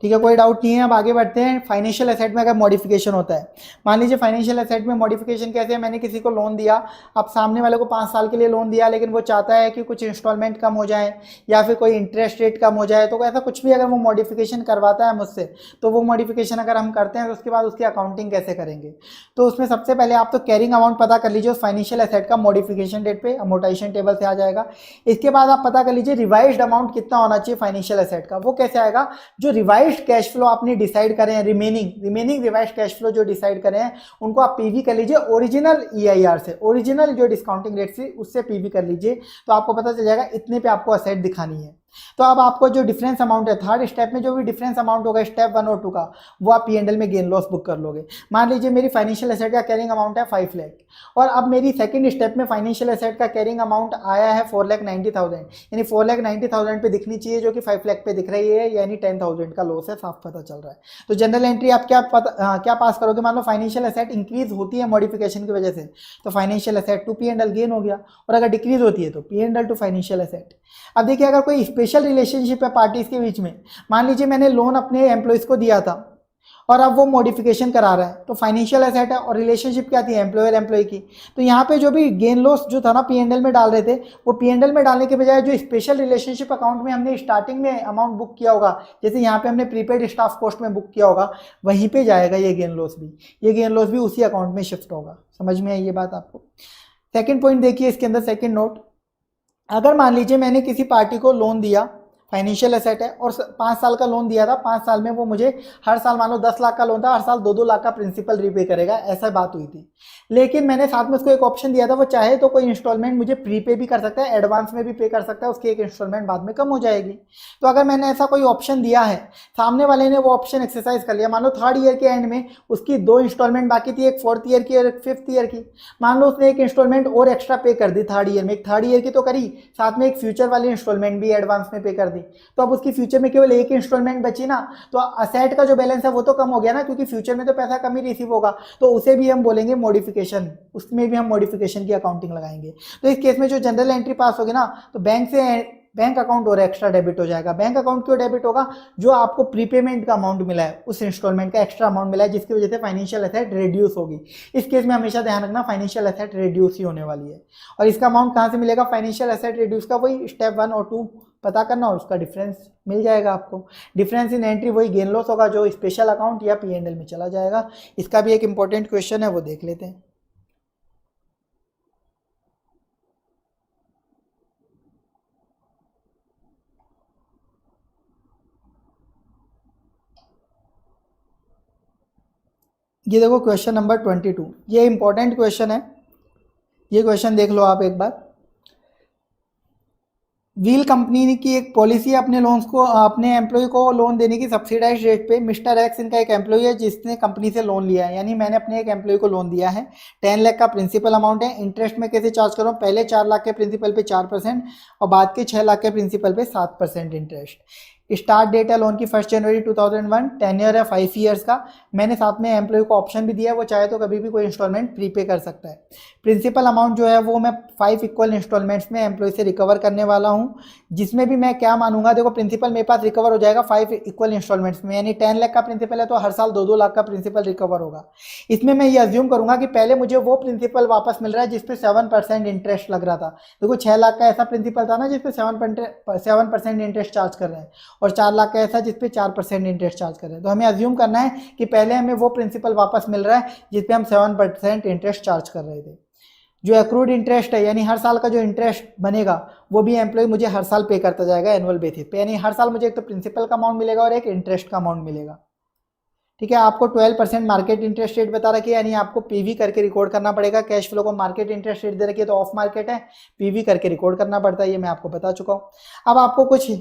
ठीक है, कोई डाउट नहीं है। अब आगे बढ़ते हैं। फाइनेंशियल एसेट में अगर मॉडिफिकेशन होता है, मान लीजिए फाइनेंशियल एसेट में मॉडिफिकेशन कैसे है? मैंने किसी को लोन दिया, अब सामने वाले को 5 साल के लिए लोन दिया, लेकिन वो चाहता है कि कुछ इंस्टॉलमेंट कम हो जाए या फिर कोई इंटरेस्ट रेट कम हो जाए, तो ऐसा कुछ भी अगर वो मॉडिफिकेशन करवाता है मुझसे, तो वो मॉडिफिकेशन अगर हम करते हैं तो उसके बाद उसकी अकाउंटिंग कैसे करेंगे? तो उसमें सबसे पहले आप तो कैरिंग अमाउंट पता कर लीजिए उस फाइनेंशियल एसेट का, मॉडिफिकेशन डेट पे अमोर्टाइजेशन टेबल से आ जाएगा। इसके बाद आप पता कर लीजिए रिवाइज्ड अमाउंट कितना होना चाहिए फाइनेंशियल एसेट का। वो कैसे आएगा? जो रिवाइज्ड कैश फ्लो आपने डिसाइड करें हैं, रिमेनिंग रिवाइज्ड कैश फ्लो जो डिसाइड करें हैं, उनको आप पीवी कर लीजिए ओरिजिनल EIR से, ओरिजिनल जो डिस्काउंटिंग रेट से उससे पीवी कर लीजिए, तो आपको पता चल जाएगा इतने पे आपको असेट दिखानी है। तो अब आपको जो डिफरेंस अमाउंट है, थर्ड स्टेप में जो भी डिफरेंस अमाउंट होगा स्टेप 1 और 2 का, वो आप P&L में गेन लॉस बुक कर लोगे। मान लीजिए मेरी फाइनेंशियल एसेट का कैरिंग अमाउंट है 5 लाख, और अब मेरी सेकंड स्टेप में फाइनेंशियल एसेट का कैरिंग अमाउंट आया है 4,90,000, यानी 4,90,000 पे दिखनी चाहिए, जो कि 5 लाख पे दिख रही है, यानी 10,000 का लॉस है, साफ पता चल रहा है। तो जनरल एंट्री आप क्या पास करोगे? मान लो फाइनेंशियल एसेट इंक्रीज होती है मॉडिफिकेशन की वजह से, तो financial asset to P&L gain हो गया, और अगर डिक्रीज होती है तो P&L टू फाइनेंशियल एसेट। अब देखिए अगर कोई स्पेशल रिलेशनशिप है पार्टीज के बीच में, मान लीजिए मैंने लोन अपने एम्प्लॉयज को दिया था और अब वो मॉडिफिकेशन करा रहा है, तो फाइनेंशियल एसेट है, और रिलेशनशिप क्या थी? एम्प्लॉयर एम्प्लॉय की। तो यहाँ पे जो भी गेन लॉस जो था ना P&L में डाल रहे थे, वो P&L में डालने के बजाय जो स्पेशल रिलेशनशिप अकाउंट में हमने स्टार्टिंग में अमाउंट बुक किया होगा, जैसे यहाँ पे हमने प्रीपेड स्टाफ कॉस्ट में बुक किया होगा, वहीं पे जाएगा ये गेन लॉस भी। ये गेन लॉस भी उसी अकाउंट में शिफ्ट होगा। समझ में आई ये बात आपको? सेकेंड पॉइंट देखिए इसके अंदर, सेकेंड नोट, अगर मान लीजिए मैंने किसी पार्टी को लोन दिया, फाइनेंशियल एसेट है, और 5 साल का लोन दिया था, 5 साल में वो मुझे हर साल, मान लो 10 लाख का लोन था, हर साल 2-2 लाख का प्रिंसिपल रीपे करेगा, ऐसा बात हुई थी। लेकिन मैंने साथ में उसको एक ऑप्शन दिया था, वो चाहे तो कोई इंस्टॉलमेंट मुझे प्रीपे भी कर सकता है, एडवांस में भी पे कर सकता है, उसकी एक इंस्टॉलमेंट बाद में कम हो जाएगी। तो अगर मैंने ऐसा कोई ऑप्शन दिया है, सामने वाले ने वो ऑप्शन एक्सरसाइज कर लिया, मान लो 3rd ईयर के एंड में उसकी 2 इंस्टॉलमेंट बाकी थी, एक 4th ईयर की और एक 5th ईयर की, मान लो उसने एक इंस्टॉलमेंट और एक्स्ट्रा पे कर दी 3rd ईयर में, एक 3rd ईयर की तो करी, साथ में एक फ्यूचर वाली इंस्टॉलमेंट भी एडवांस में पे कर दी, दी, तो अब उसकी फ्यूचर में केवल एक इंस्टॉलमेंट बची ना, तो असेट का जो बैलेंस है वो तो कम हो गया ना, क्योंकि फ्यूचर में तो पैसा कम ही रिसीव होगा, तो उसे भी हम बोलेंगे मॉडिफिकेशन, उसमें भी हम मॉडिफिकेशन की अकाउंटिंग लगाएंगे। तो इस केस में जो जनरल एंट्री पास होगी ना, तो बैंक अकाउंट और एक्स्ट्रा डेबिट हो जाएगा। बैंक अकाउंट क्यों डेबिट होगा? जो आपको प्रीपेमेंट का अमाउंट मिला है, उस इंस्टॉलमेंट का एक्स्ट्रा अमाउंट मिला है, जिसकी वजह से फाइनेंशियल एसेट रिड्यूस होगी। इस केस में हमेशा ध्यान रखना फाइनेंशियल एसेट रिड्यूस ही होने वाली है। और इसका अमाउंट कहाँ से मिलेगा? फाइनेंशियल एसेट रिड्यूस का वही स्टेप 1 और 2 पता करना, और उसका डिफरेंस मिल जाएगा आपको। डिफरेंस इन एंट्री वही गेन लॉस होगा, जो स्पेशल अकाउंट या P&L में चला जाएगा। इसका भी एक इंपॉर्टेंट क्वेश्चन है, वो देख लेते हैं। ये देखो क्वेश्चन नंबर 22, ये इंपॉर्टेंट क्वेश्चन है, ये क्वेश्चन देख लो आप एक बार। व्हील कंपनी की एक पॉलिसी है अपने लोन्स को, अपने एम्प्लॉय को लोन देने की सब्सिडाइज रेट पे। मिस्टर एक्स इनका एक एम्प्लॉय है जिसने कंपनी से लोन लिया है, यानी मैंने अपने एक एम्प्लॉय को लोन दिया है। 10 लाख का प्रिंसिपल अमाउंट है। इंटरेस्ट में कैसे चार्ज करूँ? पहले 4 लाख के प्रिंसिपल पे 4% और बाद के 6 लाख के प्रिंसिपल पे 7% इंटरेस्ट। स्टार्ट डेट है लोन की 1 जनवरी 2001। टेन्योर है 5 ईयर्स का। मैंने साथ में एम्प्लॉय को ऑप्शन भी दिया है, वो चाहे तो कभी भी कोई इंस्टॉलमेंट प्रीपे कर सकता है। प्रिंसिपल अमाउंट जो है वो मैं 5 इक्वल इंस्टॉलमेंट्स में एम्प्लॉय से रिकवर करने वाला हूँ, जिसमें भी मैं क्या मानूंगा, देखो प्रिंसिपल मेरे पास रिकवर हो जाएगा 5 इक्वल इंस्टॉलमेंट्स में, यानी 10 लाख का प्रिंसिपल है तो हर साल 2-2 लाख का प्रिंसिपल रिकवर होगा। इसमें मैं ये अज्यूम करूंगा कि पहले मुझे वो प्रिंसिपल वापस मिल रहा है जिसपे 7% इंटरेस्ट लग रहा था। देखो 6 लाख का ऐसा प्रिंसिपल था ना जिसपे 7% इंटरेस्ट चार्ज कर रहे हैं, और 4 लाख का ऐसा जिसपे 4% इंटरेस्ट चार्ज कर रहे हैं। तो हमें अज्यूम करना है कि पहले हमें वो प्रिंसिपल वापस मिल रहा है जिसपे हम 7% इंटरेस्ट चार्ज कर रहे थे। जो एक्रूड इंटरेस्ट है, यानी हर साल का जो इंटरेस्ट बनेगा, वो भी एम्प्लॉय मुझे हर साल पे करता जाएगा एनुअल बेसिस पे, यानी हर साल मुझे एक तो प्रिंसिपल का अमाउंट मिलेगा और एक इंटरेस्ट का अमाउंट मिलेगा। ठीक है, आपको 12% मार्केट इंटरेस्ट रेट बता रखी है, यानी आपको पीवी करके रिकॉर्ड करना पड़ेगा। कैश फ्लो को मार्केट इंटरेस्ट रेट दे रखी है तो ऑफ मार्केट है, पीवी करके रिकॉर्ड करना पड़ता है, ये मैं आपको बता चुका हूँ। अब आपको कुछ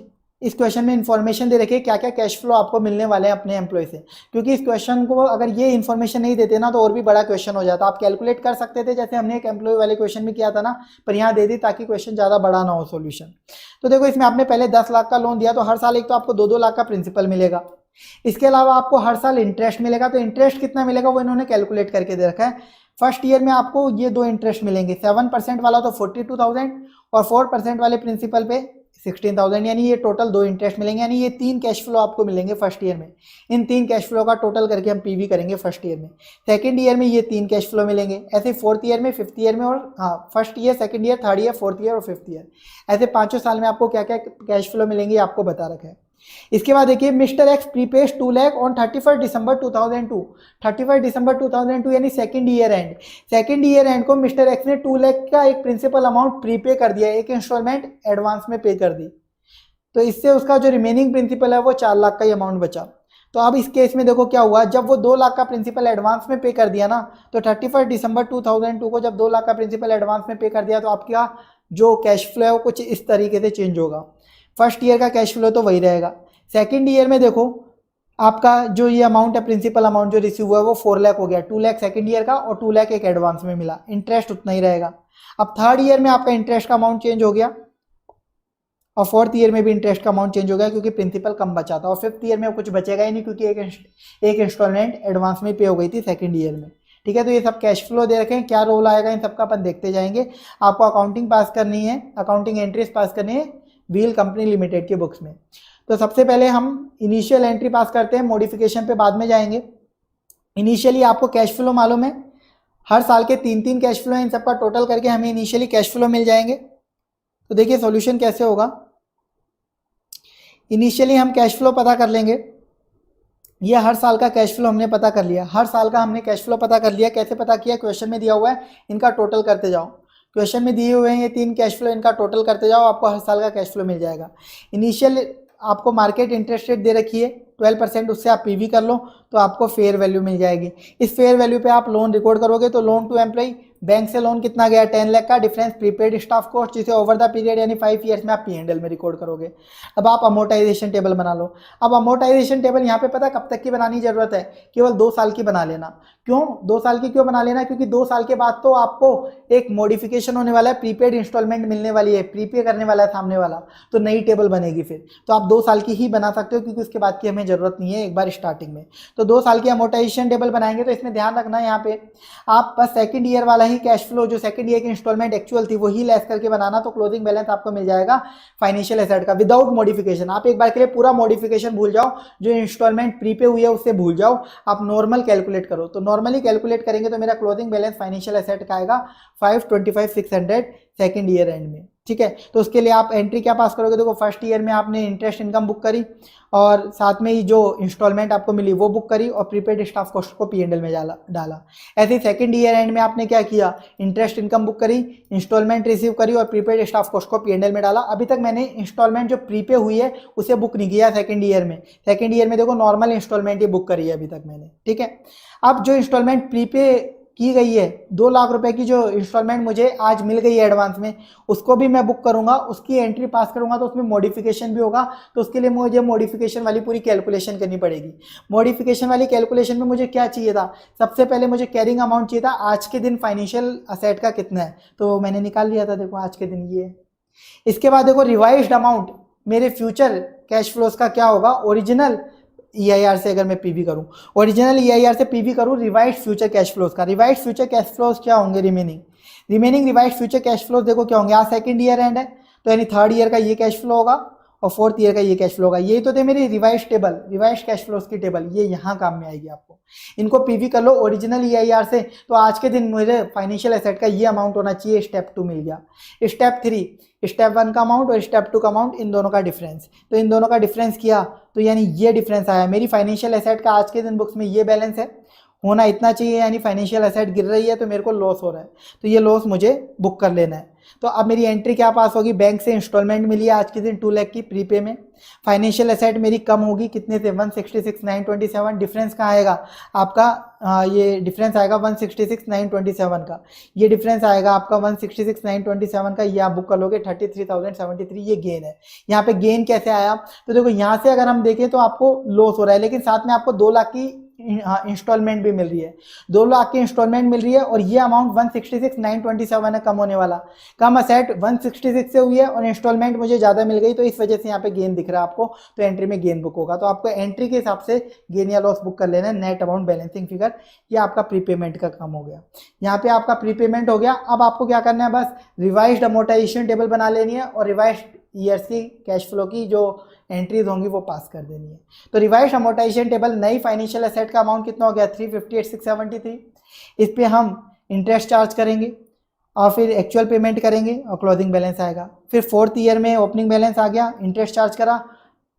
इस क्वेश्चन में इन्फॉर्मेशन दे रखी है क्या क्या कैश फ्लो आपको मिलने वाले हैं अपने एम्प्लॉय से, क्योंकि इस क्वेश्चन को अगर ये इन्फॉर्मेशन नहीं देते ना तो और भी बड़ा क्वेश्चन हो जाता। आप कैलकुलेट कर सकते थे जैसे हमने एक एम्प्लॉय वाले क्वेश्चन में किया था ना, पर यहाँ दे दी ताकि क्वेश्चन ज़्यादा बड़ा ना हो सोल्यूशन। तो देखो इसमें आपने पहले 10 लाख का लोन दिया तो हर साल एक तो आपको 2-2 लाख का प्रिंसिपल मिलेगा, इसके अलावा आपको हर साल इंटरेस्ट मिलेगा। तो इंटरेस्ट कितना मिलेगा वो इन्होंने कैलकुलेट करके दे रखा है। फर्स्ट ईयर में आपको ये 2 इंटरेस्ट मिलेंगे, 7% वाला तो 42,000 और 4% वाले प्रिंसिपल पे 16,000, यानी ये टोटल 2 इंटरेस्ट मिलेंगे, यानी ये 3 कैश फ्लो आपको मिलेंगे फर्स्ट ईयर में। इन 3 कैश फ्लो का टोटल करके हम पीवी करेंगे फर्स्ट ईयर में। सेकंड ईयर में ये 3 कैश फ्लो मिलेंगे, ऐसे फोर्थ ईयर में, फिफ्थ ईयर में, और first year, second year, third year, fourth year और फिफ्थ ईयर, ऐसे 5 साल में आपको क्या क्या कैश फ्लो मिलेंगे आपको बता रखा है। इसके बाद देखिए mister x prepaid 2 lakh on 31 दिसंबर 2002। 31 दिसंबर 2002 यानी second year and. Second year and को मिस्टर एक्स ने 2 लाख का एक प्रिंसिपल अमाउंट प्रीपे कर दिया, एक इंस्टॉलमेंट एडवांस में पे कर दी, तो इससे उसका जो रिमेनिंग प्रिंसिपल है वो 4 लाख का ही अमाउंट बचा। तो अब इस केस में देखो क्या हुआ, जब वो 2 लाख का प्रिंसिपल एडवांस में पे कर दिया ना, तो 31 दिसंबर 2002 को जब 2 लाख का प्रिंसिपल एडवांस में पे कर दिया तो आपका जो कैश फ्लो है वो कुछ इस तरीके से चेंज होगा। फर्स्ट ईयर का कैश फ्लो तो वही रहेगा। सेकंड ईयर में देखो आपका जो ये अमाउंट है प्रिंसिपल अमाउंट जो रिसीव हुआ है वो 4 लाख हो गया, 2 लाख सेकंड ईयर का और 2 लाख एक एडवांस में मिला, इंटरेस्ट उतना ही रहेगा। अब थर्ड ईयर में आपका इंटरेस्ट का अमाउंट चेंज हो गया और फोर्थ ईयर में भी इंटरेस्ट का अमाउंट चेंज हो गया क्योंकि प्रिंसिपल कम बचा था, और फिफ्थ ईयर में कुछ बचेगा ही नहीं क्योंकि एक इंस्टॉलमेंट एडवांस में पे हो गई थी सेकंड ईयर में। ठीक है, तो ये सब कैश फ्लो दे रखे हैं, क्या रोल आएगा इन सबका अपन देखते जाएंगे। आपको अकाउंटिंग पास करनी है, अकाउंटिंग एंट्रीज पास करनी है व्हील कंपनी लिमिटेड के बुक्स में। तो सबसे पहले हम इनिशियल एंट्री पास करते हैं, मॉडिफिकेशन पे बाद में जाएंगे। इनिशियली आपको कैश फ्लो मालूम है, हर साल के 3-3 कैश फ्लो है, इन सबका टोटल करके हमें इनिशियली कैश फ्लो मिल जाएंगे। तो देखिए सॉल्यूशन कैसे होगा। इनिशियली हम कैश फ्लो पता कर लेंगे, ये हर साल का कैश फ्लो हमने पता कर लिया, हर साल का हमने कैश फ्लो पता कर लिया। कैसे पता किया, क्वेश्चन में दिया हुआ है, इनका टोटल करते जाओ। क्वेश्चन में दिए हुए हैं ये 3 कैश फ्लो, इनका टोटल करते जाओ, आपको हर साल का कैश फ्लो मिल जाएगा। इनिशियल आपको मार्केट इंटरेस्ट रेट दे रखी है 12%, उससे आप पीवी कर लो तो आपको फेयर वैल्यू मिल जाएगी। इस फेयर वैल्यू पे आप लोन रिकॉर्ड करोगे तो लोन टू एम्प्लॉय, बैंक से लोन कितना गया 10 लाख का, डिफरेंस प्रीपेड स्टाफ कॉस्ट, जिसे ओवर द पीरियड यानी 5 ईयर्स में आप P&L में रिकॉर्ड करोगे। अब आप अमोर्टाइजेशन टेबल बना लो। अब अमोर्टाइजेशन टेबल यहाँ पे पता कब तक की बनानी जरूरत है, केवल 2 साल की बना लेना। क्यों 2 साल की क्यों बना लेना, क्योंकि 2 साल के बाद तो आपको एक मॉडिफिकेशन होने वाला है, प्रीपेड इंस्टॉलमेंट मिलने वाली है, प्रीपे करने वाला है सामने वाला, तो नई टेबल बनेगी फिर। तो आप 2 साल की ही बना सकते हो क्योंकि उसके बाद की हमें जरूरत नहीं है एक बार स्टार्टिंग में। तो 2 साल की अमोर्टाइजेशन टेबल बनाएंगे तो इसमें ध्यान रखना है यहाँ पे आप बस सेकंड ईयर वाला ही कैश फ्लो, जो सेकंड ईयर की इंस्टॉलमेंट एक्चुअल थी वही लेस करके बनाना, तो क्लोजिंग बैलेंस आपको मिल जाएगा फाइनेंशियल एसेट का विदाउट मॉडिफिकेशन। आप एक बार के लिए पूरा मॉडिफिकेशन भूल जाओ, जो इंस्टॉलमेंट प्रीपे हुई है उससे भूल जाओ, आप नॉर्मल कैलकुलेट करो। तो नॉर्मली कैलकुलेट करेंगे तो मेरा क्लोजिंग बैलेंस फाइनेंशियल एसेट का आएगा 525,600 सेकंड ईयर एंड में। ठीक है, तो उसके लिए आप एंट्री क्या पास करोगे, देखो फर्स्ट ईयर में आपने इंटरेस्ट इनकम बुक करी और साथ में ही जो इंस्टॉलमेंट आपको मिली वो बुक करी और प्रीपेड स्टाफ कॉस्ट को P&L में डाला। ऐसे ही सेकंड ईयर एंड में आपने क्या किया, इंटरेस्ट इनकम बुक करी, इंस्टॉलमेंट रिसीव करी और प्रीपेड स्टाफ कॉस्ट को P&L में डाला। अभी तक मैंने इंस्टॉलमेंट जो प्रीपे हुई है उसे बुक नहीं किया सेकंड ईयर में। सेकंड ईयर में देखो नॉर्मल इंस्टॉलमेंट ही बुक करी है अभी तक मैंने। ठीक है, अब जो इंस्टॉलमेंट प्रीपे की गई है 2 लाख रुपए की, जो इंस्टॉलमेंट मुझे आज मिल गई है एडवांस में, उसको भी मैं बुक करूंगा, उसकी एंट्री पास करूंगा तो उसमें मॉडिफिकेशन भी होगा। तो उसके लिए मुझे मॉडिफिकेशन वाली पूरी कैलकुलेशन करनी पड़ेगी। मॉडिफिकेशन वाली कैलकुलेशन में मुझे क्या चाहिए था, सबसे पहले मुझे कैरिंग अमाउंट चाहिए था आज के दिन फाइनेंशियल असेट का कितना है, तो मैंने निकाल लिया था, देखो आज के दिन ये है। इसके बाद देखो रिवाइज्ड अमाउंट मेरे फ्यूचर कैश फ्लोज का क्या होगा, ओरिजिनल EIR से अगर मैं पीवी करूं, ओरिजिनल EIR से पीवी करूं रिवाइज्ड फ्यूचर कैश फ्लोज का, रिवाइज्ड फ्यूचर कैश फ्लोज क्या होंगे, remaining revised future cash flows देखो क्या होंगे। आज सेकंड ईयर एंड है तो यानी थर्ड ईयर का ये कैश फ्लो होगा और फोर्थ ईयर का ये कैश फ्लो होगा। यही तो थे मेरी revised table, revised cash flows की टेबल, ये यहाँ काम में आएगी आपको। इनको पीवी कर लो ओरिजिनल EIR से, तो आज के दिन मुझे फाइनेंशियल एसेट का ये अमाउंट होना चाहिए, स्टेप 2 मिल गया। स्टेप 3, स्टेप 1 का अमाउंट और स्टेप 2 का अमाउंट, इन दोनों का डिफरेंस, तो इन दोनों का डिफरेंस किया तो यानी ये डिफरेंस आया। मेरी फाइनेंशियल एसेट का आज के दिन बुक्स में ये बैलेंस है, होना इतना चाहिए, यानी फाइनेंशियल एसेट गिर रही है तो मेरे को लॉस हो रहा है, तो ये लॉस मुझे बुक कर लेना है। तो अब मेरी एंट्री क्या पास होगी, बैंक से इंस्टॉलमेंट मिली है आज के दिन 2 लाख की प्रीपे में, फाइनेंशियल एसेट मेरी कम होगी कितने से 166,927, डिफरेंस कहाँ आएगा आपका, ये डिफरेंस आएगा 166,927 का, ये डिफरेंस आएगा आपका 166,927 का, ये आप बुक कर लोगे 33,073, ये गेन है। यहाँ पे गेन कैसे आया, तो देखो यहाँ से अगर हम देखें तो आपको लॉस हो रहा है, लेकिन साथ में आपको 2 लाख की इंस्टॉलमेंट भी मिल रही है, 2 लाख की इंस्टॉलमेंट मिल रही है और ये अमाउंट 166,927 है, कम होने वाला, कम असेट 166 से हुई है और इंस्टॉलमेंट मुझे ज्यादा मिल गई, तो इस वजह से यहाँ पे गेन दिख रहा है आपको, तो एंट्री में गेन बुक होगा। तो आपको एंट्री के हिसाब से गेन या लॉस बुक कर लेना है, नेट अमाउंट बैलेंसिंग फिगर, ये आपका प्रीपेमेंट का काम हो गया। यहाँ पे आपका प्रीपेमेंट हो गया। अब आपको क्या करना है, बस रिवाइज्ड अमोर्टाइजेशन टेबल बना लेनी है और रिवाइज्ड ईयर्स की कैश फ्लो की जो एंट्रीज होंगी वो पास कर देनी है। तो रिवाइज्ड अमोर्टाइजेशन टेबल, नई फाइनेंशियल एसेट का अमाउंट कितना हो गया 358,673, इस पे हम इंटरेस्ट चार्ज करेंगे और फिर एक्चुअल पेमेंट करेंगे और क्लोजिंग बैलेंस आएगा। फिर फोर्थ ईयर में ओपनिंग बैलेंस आ गया, इंटरेस्ट चार्ज करा,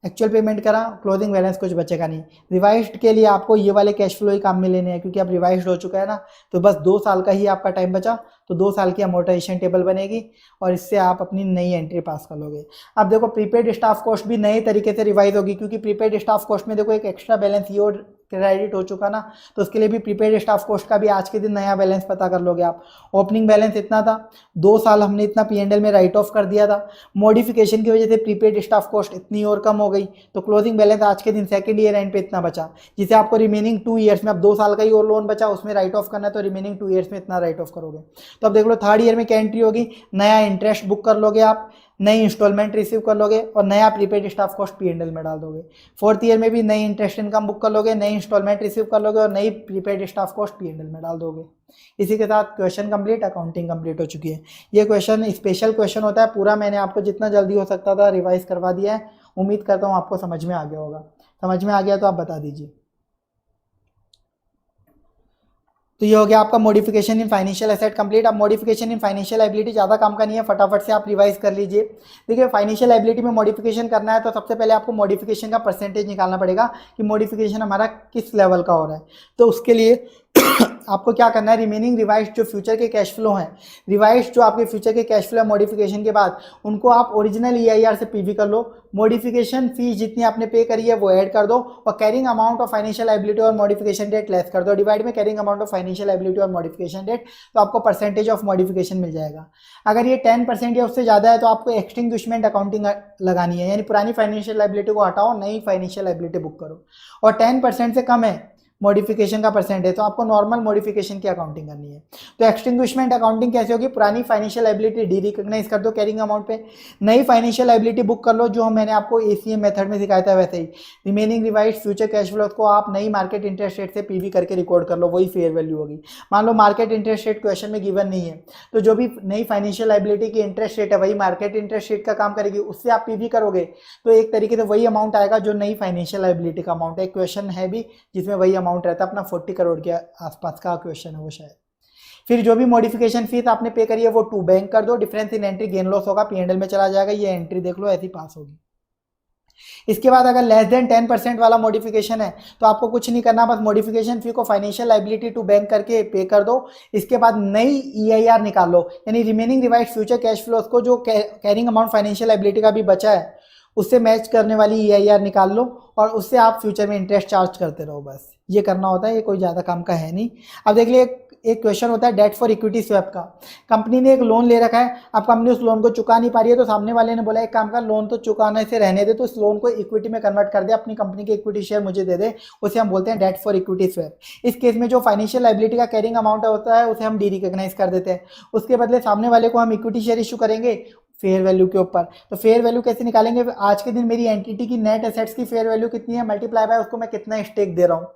एक्चुअल पेमेंट करा, क्लोजिंग बैलेंस कुछ बचेगा नहीं। रिवाइज्ड के लिए आपको ये वाले कैश फ्लो ही काम में लेने हैं, क्योंकि अब रिवाइज्ड हो चुका है ना, तो बस 2 साल का ही आपका टाइम बचा, तो 2 साल की अमोर्टाइजेशन टेबल बनेगी और इससे आप अपनी नई एंट्री पास कर लोगे। अब देखो प्रीपेड स्टाफ कॉस्ट भी नए तरीके से रिवाइज होगी, क्योंकि प्रीपेड स्टाफ कॉस्ट में देखो एक एक्स्ट्रा बैलेंस ये और क्रेडिट हो चुका ना, तो उसके लिए भी प्रीपेड स्टाफ कॉस्ट का भी आज के दिन नया बैलेंस पता कर लोगे आप। ओपनिंग बैलेंस इतना था, 2 साल हमने इतना P&L में राइट ऑफ कर दिया था, मॉडिफिकेशन की वजह से प्रीपेड स्टाफ कॉस्ट इतनी और कम हो गई, तो क्लोजिंग बैलेंस आज के दिन सेकंड ईयर एंड पे इतना बचा, जिसे आपको रिमेनिंग 2 ईयर्स में, अब 2 साल का ही और लोन बचा उसमें राइट ऑफ करना है, तो रिमेनिंग 2 ईयर्स में इतना राइट ऑफ करोगे। तो अब देख लो थर्ड ईयर में क्या एंट्री होगी, नया इंटरेस्ट बुक कर लोगे आप, नई इंस्टॉलमेंट रिसीव कर लोगे और नया प्रीपेड स्टाफ कॉस्ट P&L में डाल दोगे। फोर्थ ईयर में भी नई इंटरेस्ट इनकम बुक कर लोगे, नई इंस्टॉलमेंट रिसीव कर लोगे और नई प्रीपेड स्टाफ कॉस्ट P&L में डाल दोगे। इसी के साथ क्वेश्चन कंप्लीट, अकाउंटिंग कंप्लीट हो चुकी है। ये क्वेश्चन स्पेशल क्वेश्चन होता है, पूरा मैंने आपको जितना जल्दी हो सकता था रिवाइज करवा दिया है। उम्मीद करता हूँ आपको समझ में आ गया होगा। समझ में आ गया तो आप बता दीजिए। तो ये हो गया आपका modification in financial asset complete. अब मॉडिफिकेशन इन फाइनेंशियल लायबिलिटी ज़्यादा काम का नहीं है, फटाफट से आप रिवाइज कर लीजिए। देखिए फाइनेंशियल लायबिलिटी में मॉडिफिकेशन करना है तो सबसे पहले आपको मॉडिफिकेशन का परसेंटेज निकालना पड़ेगा कि मॉडिफिकेशन हमारा किस लेवल का हो रहा है। तो उसके लिए आपको क्या करना है, रिमेनिंग रिवाइज जो फ्यूचर के कैश फ्लो हैं, रिवाइज जो आपके फ्यूचर के कैश फ्लो मॉडिफिकेशन के बाद उनको आप ओरिजिनल EIR से पीवी कर लो, मॉडिफिकेशन फीस जितनी आपने पे करी है वो ऐड कर दो और carrying amount of financial liability और मॉडिफिकेशन डेट लेस कर दो, डिवाइड में carrying amount of financial liability और मॉडिफिकेशन डेट, तो आपको परसेंटेज ऑफ मॉडिफिकेशन मिल जाएगा। अगर ये 10% या उससे ज़्यादा है तो आपको एक्सटिंग्विशमेंट अकाउंटिंग लगानी है, यानी पुरानी फाइनेंशियल लायबिलिटी को हटाओ, नई फाइनेंशियल लायबिलिटी बुक करो। और 10% से कम है मॉडिफिकेशन का परसेंट है तो आपको नॉर्मल मॉडिफिकेशन की अकाउंटिंग करनी है। तो एक्सटिंग्विशमेंट अकाउंटिंग कैसे होगी, पुरानी फाइनेंशियल लायबिलिटी डी रिकॉग्नाइज कर दो कैरिंग अमाउंट पे, नई फाइनेंशियल लायबिलिटी बुक कर लो, जो मैंने आपको ACM मेथड में सिखाया था वैसे ही। Remaining revise future cash flow को आप नई मार्केट इंटरेस्ट रेट से पीवी करके रिकॉर्ड कर लो, वही फेयर वैल्यू होगी। मान लो मार्केट इंटरेस्ट रेट क्वेश्चन में गिवन नहीं है तो जो भी नई फाइनेंशियल लायबिलिटी की इंटरेस्ट रेट है वही मार्केट इंटरेस्ट रेट का काम करेगी, उससे आप पीवी करोगे तो एक तरीके से वही अमाउंट आएगा जो नई फाइनेंशियल लायबिलिटी का अमाउंट है। क्वेश्चन है भी जिसमें वही अमाउंट रहता है, अपना 40 करोड़ के आसपास का क्वेश्चन है वो शायद। फिर जो भी मॉडिफिकेशन फीस आपने पे करी है वो टू बैंक कर दो, difference in entry gain loss होगा, P&L में चला जाएगा, ये एंट्री देख लो ऐसी पास होगी। इसके बाद अगर लेस देन 10% वाला मॉडिफिकेशन है तो आपको कुछ नहीं करना, बस मॉडिफिकेशन फी को फाइनेंशियल लायबिलिटी टू बैंक करके पे कर दो। इसके बाद नई EIR निकाल लो, यानी remaining revise future cash flows को जो कैरिंग अमाउंट फाइनेंशियल लायबिलिटी का भी बचा है उससे मैच करने वाली EIR निकाल लो और उससे आप फ्यूचर में इंटरेस्ट चार्ज करते रहो, बस ये करना होता है, ये कोई ज़्यादा काम का है नहीं। अब देख लिए एक क्वेश्चन होता है डेट फॉर इक्विटी स्वैप का। कंपनी ने एक लोन ले रखा है, अब कंपनी उस लोन को चुका नहीं पा रही है तो सामने वाले ने बोला एक काम कर, लोन तो चुकाने से रहने दे, तो इस लोन को इक्विटी में कन्वर्ट कर दे, अपनी कंपनी के इक्विटी शेयर मुझे दे दे, उसे हम बोलते हैं डेट फॉर इक्विटी स्वैप। इस केस में जो फाइनेंशियल लायबिलिटी का कैरिंग अमाउंट होता है उसे हम डी रिकॉग्नाइज कर देते हैं, उसके बदले सामने वाले को हम इक्विटी शेयर इशू करेंगे फेयर वैल्यू के ऊपर। तो फेयर वैल्यू कैसे निकालेंगे, आज के दिन मेरी एंटिटी की नेट एसेट्स की फेयर वैल्यू कितनी है, मल्टीप्लाई बाय उसको मैं कितना स्टेक दे रहा हूँ,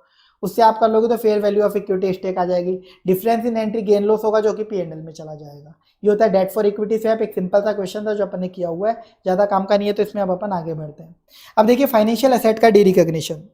उससे आप कर लोगे तो fair value of equity stake आ जाएगी। Difference in entry gain loss होगा जो कि P&L में चला जाएगा। ये होता है डेट फॉर इक्विटी स्वैप। एक सिंपल सा क्वेश्चन था जो अपन ने किया हुआ है, ज़्यादा काम का नहीं है, तो इसमें अब अपन आगे बढ़ते हैं। अब देखिए फाइनेंशियल एसेट का डी रिकॉग्निशन।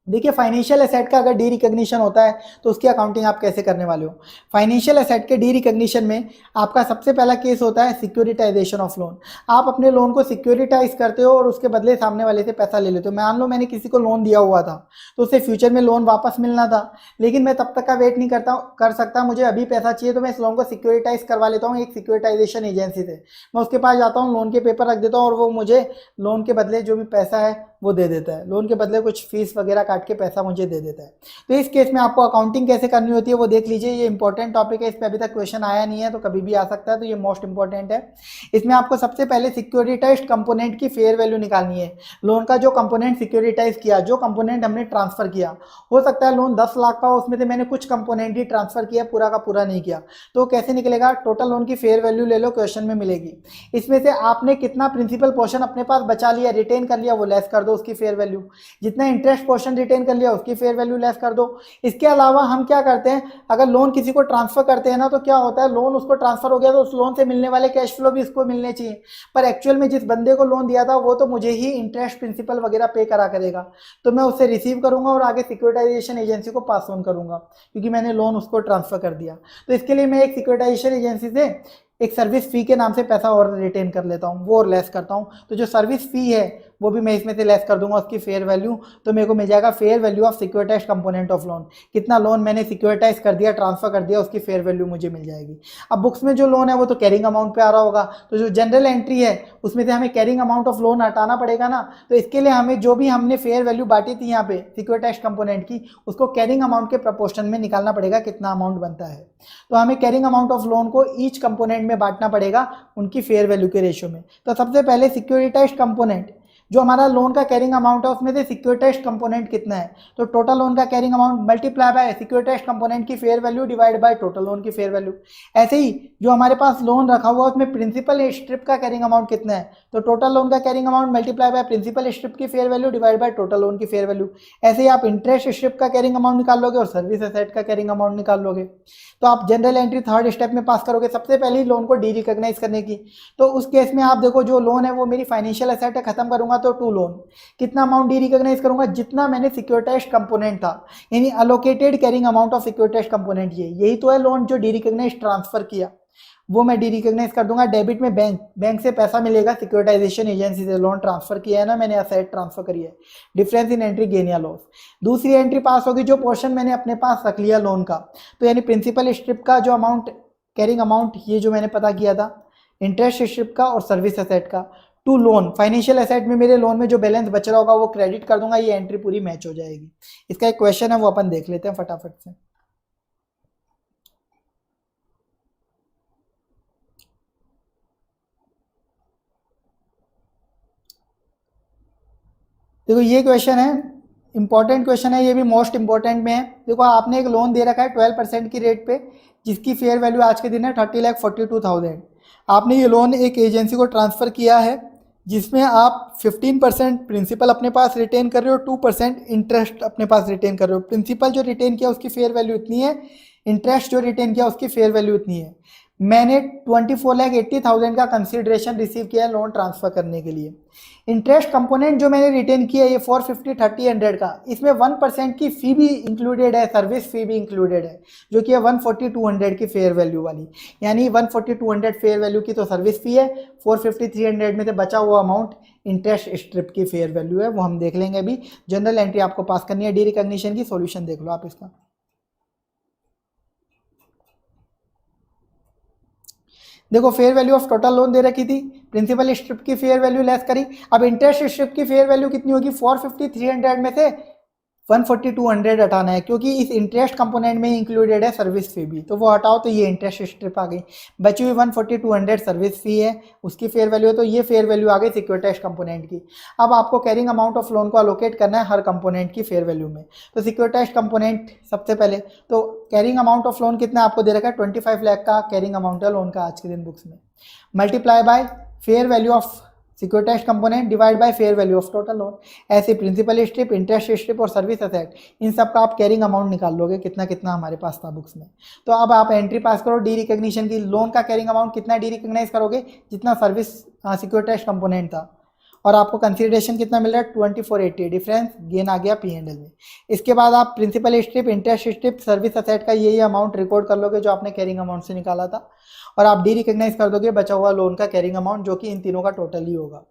देखिए फाइनेंशियल एसेट का अगर डी रिकॉग्निशन होता है तो उसकी अकाउंटिंग आप कैसे करने वाले हो। फाइनेंशियल एसेट के डी रिकॉग्निशन में आपका सबसे पहला केस होता है सिक्योरिटाइजेशन ऑफ लोन। आप अपने लोन को सिक्योरिटाइज करते हो और उसके बदले सामने वाले से पैसा ले लेते हो। मान लो मैंने किसी को लोन दिया हुआ था तो उससे फ्यूचर में लोन वापस मिलना था, लेकिन मैं तब तक का वेट नहीं कर सकता, मुझे अभी पैसा चाहिए, तो मैं इस लोन को सिक्योरिटाइज करवा लेता हूँ एक सिक्योरिटाइजेशन एजेंसी से। मैं उसके पास जाता हूँ, लोन के पेपर रख देता हूँ और वो मुझे लोन के बदले जो भी पैसा है वो दे देता है, लोन के बदले कुछ फीस वगैरह काट के पैसा मुझे दे देता है। तो इस केस में आपको अकाउंटिंग कैसे करनी होती है वो देख लीजिए। ये इंपॉर्टेंट टॉपिक है, इस पर अभी तक क्वेश्चन आया नहीं है तो कभी भी आ सकता है, तो ये मोस्ट इंपॉर्टेंट है। इसमें आपको सबसे पहले सिक्योरिटाइज्ड कंपोनेंट की फेयर वैल्यू निकालनी है। लोन का जो कंपोनेंट सिक्योरिटाइज किया, जो कंपोनेंट हमने ट्रांसफर किया, हो सकता है लोन 10 लाख का हो, उसमें से मैंने कुछ कंपोनेंट ही ट्रांसफर किया, पूरा का पूरा नहीं किया, तो कैसे निकलेगा, टोटल लोन की फेयर वैल्यू ले लो, क्वेश्चन में मिलेगी। इसमें से आपने कितना प्रिंसिपल पोर्शन अपने पास बचा लिया, रिटेन कर लिया, वो लेस कर दो उसकी फेयर वैल्यू। जितना इंटरेस्ट पोर्शन रिटेन कर लिया उसकी फेयर वैल्यू लेस कर दो। इसके अलावा हम क्या करते हैं, अगर लोन किसी को ट्रांसफर करते हैं ना तो क्या होता है, लोन उसको ट्रांसफर हो गया तो उस लोन से मिलने वाले कैश फ्लो भी इसको मिलने चाहिए, पर एक्चुअल में जिस बंदे को लोन दिया था वो तो मुझे ही इंटरेस्ट प्रिंसिपल वगैरह पे करा करेगा, तो मैं उससे रिसीव करूंगा और आगे सिक्योरिटाइजेशन एजेंसी को पास ऑन करूंगा क्योंकि मैंने लोन उसको ट्रांसफर कर दिया। तो इसके लिए मैं एक सिक्योरिटाइजेशन एजेंसी से एक सर्विस फी के नाम से पैसा और रिटेन कर लेता हूँ, वो और लेस करता हूँ। तो जो सर्विस फी है वो भी मैं इसमें से लेस कर दूंगा उसकी फेयर वैल्यू, तो मेरे को मिल जाएगा fair value of securitise component of loan. कितना लोन मैंने सिक्योरिटाइज कर दिया, ट्रांसफर कर दिया, उसकी फेयर वैल्यू मुझे मिल जाएगी। अब बुक्स में जो लोन है वो तो कैरिंग अमाउंट पे आ रहा होगा, तो जो जनरल एंट्री है उसमें से हमें कैरिंग अमाउंट ऑफ लोन हटाना पड़ेगा ना, तो इसके लिए हमें जो भी हमने फेयर वैल्यू बांटी थी यहाँ पे सिक्योरिटाइज कंपोनेंट की, उसको कैरिंग अमाउंट के प्रपोर्शन में निकालना पड़ेगा कितना अमाउंट बनता है। तो हमें कैरिंग अमाउंट ऑफ लोन को ईच कंपोनेंट में बांटना पड़ेगा उनकी फेयर वैल्यू के रेशियो में। तो सबसे पहले सिक्योरिटाइज कंपोनेंट, जो हमारा लोन का कैरिंग अमाउंट है उसमें से सिक्योरिटाइज्ड कंपोनेंट कितना है, तो टोटल लोन का carrying amount multiply by securitized component की fair value divide by total loan की फेयर वैल्यू। ऐसे ही जो हमारे पास लोन रखा हुआ है उसमें प्रिंसिपल स्ट्रिप का कैरिंग अमाउंट कितना है, तो टोटल लोन का carrying amount multiply by principal strip की fair value divide by total loan की फेयर वैल्यू। ऐसे ही आप इंटरेस्ट स्ट्रिप का कैरिंग अमाउंट निकाल लोगे और सर्विस एसेट का कैरिंग अमाउंट निकाल लोगे। तो आप जनरल एंट्री थर्ड स्टेप में पास करोगे सबसे पहले लोन को डी रिकॉग्नाइज करने की। तो उस केस में आप देखो जो लोन है वो मेरी फाइनेंशियल एसेट है, खत्म करूंगा तो टू लोन, कितना अमाउंट डी रिकॉग्नाइज करूंगा, जितना मैंने सिक्योरिटाइज्ड कंपोनेंट था, यानी allocated carrying amount of सिक्योरिटाइज्ड component. यही तो है लोन जो डी रिकॉग्नाइज ट्रांसफर किया। वो मैं डी रिकॉग्नाइज कर दूंगा। डेबिट में बैंक से पैसा मिलेगा, सिक्योरिटाइजेशन एजेंसी से लोन ट्रांसफर किया है ना मैंने, असेट ट्रांसफर करी है। डिफरेंस इन एंट्री गेन या लॉस। दूसरी एंट्री पास होगी जो पोर्शन मैंने अपने पास रख लिया लोन का, तो यानी प्रिंसिपल स्ट्रिप का जो अमाउंट, कैरिंग अमाउंट, ये जो मैंने पता किया था, इंटरेस्ट स्ट्रिप का और सर्विस एसेट का, टू लोन, फाइनेंशियल एसेट में मेरे लोन में जो बैलेंस बच रहा होगा वो क्रेडिट कर दूंगा, ये एंट्री पूरी मैच हो जाएगी। इसका एक क्वेश्चन है वो अपन देख लेते हैं फटाफट से। देखो ये क्वेश्चन है, इंपॉर्टेंट क्वेश्चन है, ये भी मोस्ट इंपॉर्टेंट में है। देखो आपने एक लोन दे रखा है 12% की रेट पे, जिसकी फेयर वैल्यू आज के दिन है 30,42,000। आपने ये लोन एक एजेंसी को ट्रांसफ़र किया है, जिसमें आप 15% प्रिंसिपल अपने पास रिटेन कर रहे हो, 2% इंटरेस्ट अपने पास रिटेन कर रहे हो। प्रिंसिपल जो रिटेन किया उसकी फेयर वैल्यू इतनी है, इंटरेस्ट जो रिटेन किया उसकी फेयर वैल्यू इतनी है। मैंने 24,80,000 का कंसिडरेशन रिसीव किया है लोन ट्रांसफ़र करने के लिए। इंटरेस्ट कंपोनेंट जो मैंने रिटेन किया है ये 450, 30, 100 का, इसमें 1% की फ़ी भी इंक्लूडेड है, सर्विस फ़ी भी इंक्लूडेड है, जो कि है 140, 200 की फेयर वैल्यू वाली। यानी 140, 200 फेयर वैल्यू की तो सर्विस फ़ी है, 450, 300 में से बचा हुआ अमाउंट इंटरेस्ट स्ट्रिप की फेयर वैल्यू है, वो हम देख लेंगे अभी। जनरल एंट्री आपको पास करनी है डी रिकॉग्निशन की, सॉल्यूशन देख लो आप इसका। देखो fair value of total loan दे रखी थी, प्रिंसिपल स्ट्रिप की फेयर वैल्यू लेस करी। अब इंटरेस्ट स्ट्रिप की फेयर वैल्यू कितनी होगी, 450, 300 में से 140, 200 हटाना है, क्योंकि इस इंटरेस्ट कंपोनेंट में इंक्लूडेड है सर्विस फी भी, तो वो हटाओ तो ये इंटरेस्ट स्ट्रिप आ गई। बची हुई 140, 200 सर्विस फी है, उसकी फेयर वैल्यू है, तो ये फेयर वैल्यू आ गई सिक्योरिटाइज्ड कंपोनेंट की। अब आपको कैरिंग अमाउंट ऑफ लोन को अलोकेट करना है हर कंपोनेंट की फेयर वैल्यू में। तो सिक्योरिटाइज्ड कंपोनेंट सबसे पहले, तो कैरिंग अमाउंट ऑफ लोन कितना आपको दे रखा है, 25 लाख का कैरिंग अमाउंट है लोन का आज के दिन बुक्स में, multiply by fair value of सिक्योरिटाइज्ड component divide by fair value of total loan. ऐसे प्रिंसिपल स्ट्रिप, इंटरेस्ट स्ट्रिप और सर्विस एसेट, इन सब का आप कैरिंग अमाउंट निकाल लोगे कितना कितना हमारे पास था बुक्स में। तो अब आप एंट्री पास करो डी रिकॉग्निशन की, लोन का कैरिंग अमाउंट कितना डी रिकॉग्नाइज करोगे, जितना सर्विस सिक्योरिटाइज्ड कंपोनेंट था, और आपको कंसिडरेशन कितना मिल रहा है 2480, डिफरेंस गेन आ गया P&L में। इसके बाद आप principal strip, interest strip, service asset का ये अमाउंट रिकॉर्ड कर लोगे जो आपने कैरिंग अमाउंट से निकाला था, और आप डी रिकॉग्नाइज कर दोगे बचा हुआ लोन का कैरिंग अमाउंट, जो कि इन तीनों का टोटल ही होगा।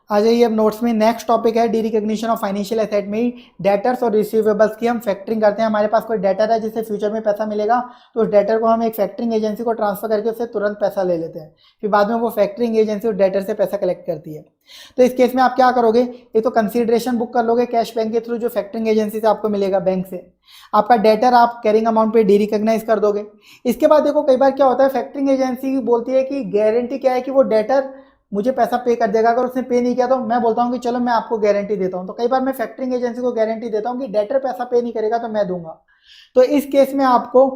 आ जाइए अब नोट्स में, नेक्स्ट टॉपिक है D recognition of financial asset में डेटर्स और रिसीवेबल्स की हम फैक्टरिंग करते हैं। हमारे पास कोई डेटर है जिससे फ्यूचर में पैसा मिलेगा, तो उस डेटर को हम एक फैक्टरिंग एजेंसी को ट्रांसफर करके उससे तुरंत पैसा ले लेते हैं, फिर बाद में वो फैक्टरिंग एजेंसी उस डेटर से पैसा कलेक्ट करती है। तो इस केस में आप क्या करोगे, एक तो कंसिडरेशन बुक कर लोगे कैश बैंक के थ्रू, जो फैक्टरिंग एजेंसी से आपको मिलेगा बैंक से। आपका डेटर आप कैरिंग अमाउंट पे डी रिकॉग्नाइज कर दोगे। इसके बाद देखो कई बार क्या होता है, फैक्टरिंग एजेंसी बोलती है कि गारंटी क्या है कि वो डेटर मुझे पैसा पे कर देगा, अगर उसने पे नहीं किया तो मैं बोलता हूँ कि चलो मैं आपको गारंटी देता हूँ। तो कई बार मैं फैक्टरिंग एजेंसी को गारंटी देता हूँ कि डेटर पैसा पे नहीं करेगा तो मैं दूंगा। तो इस केस में आपको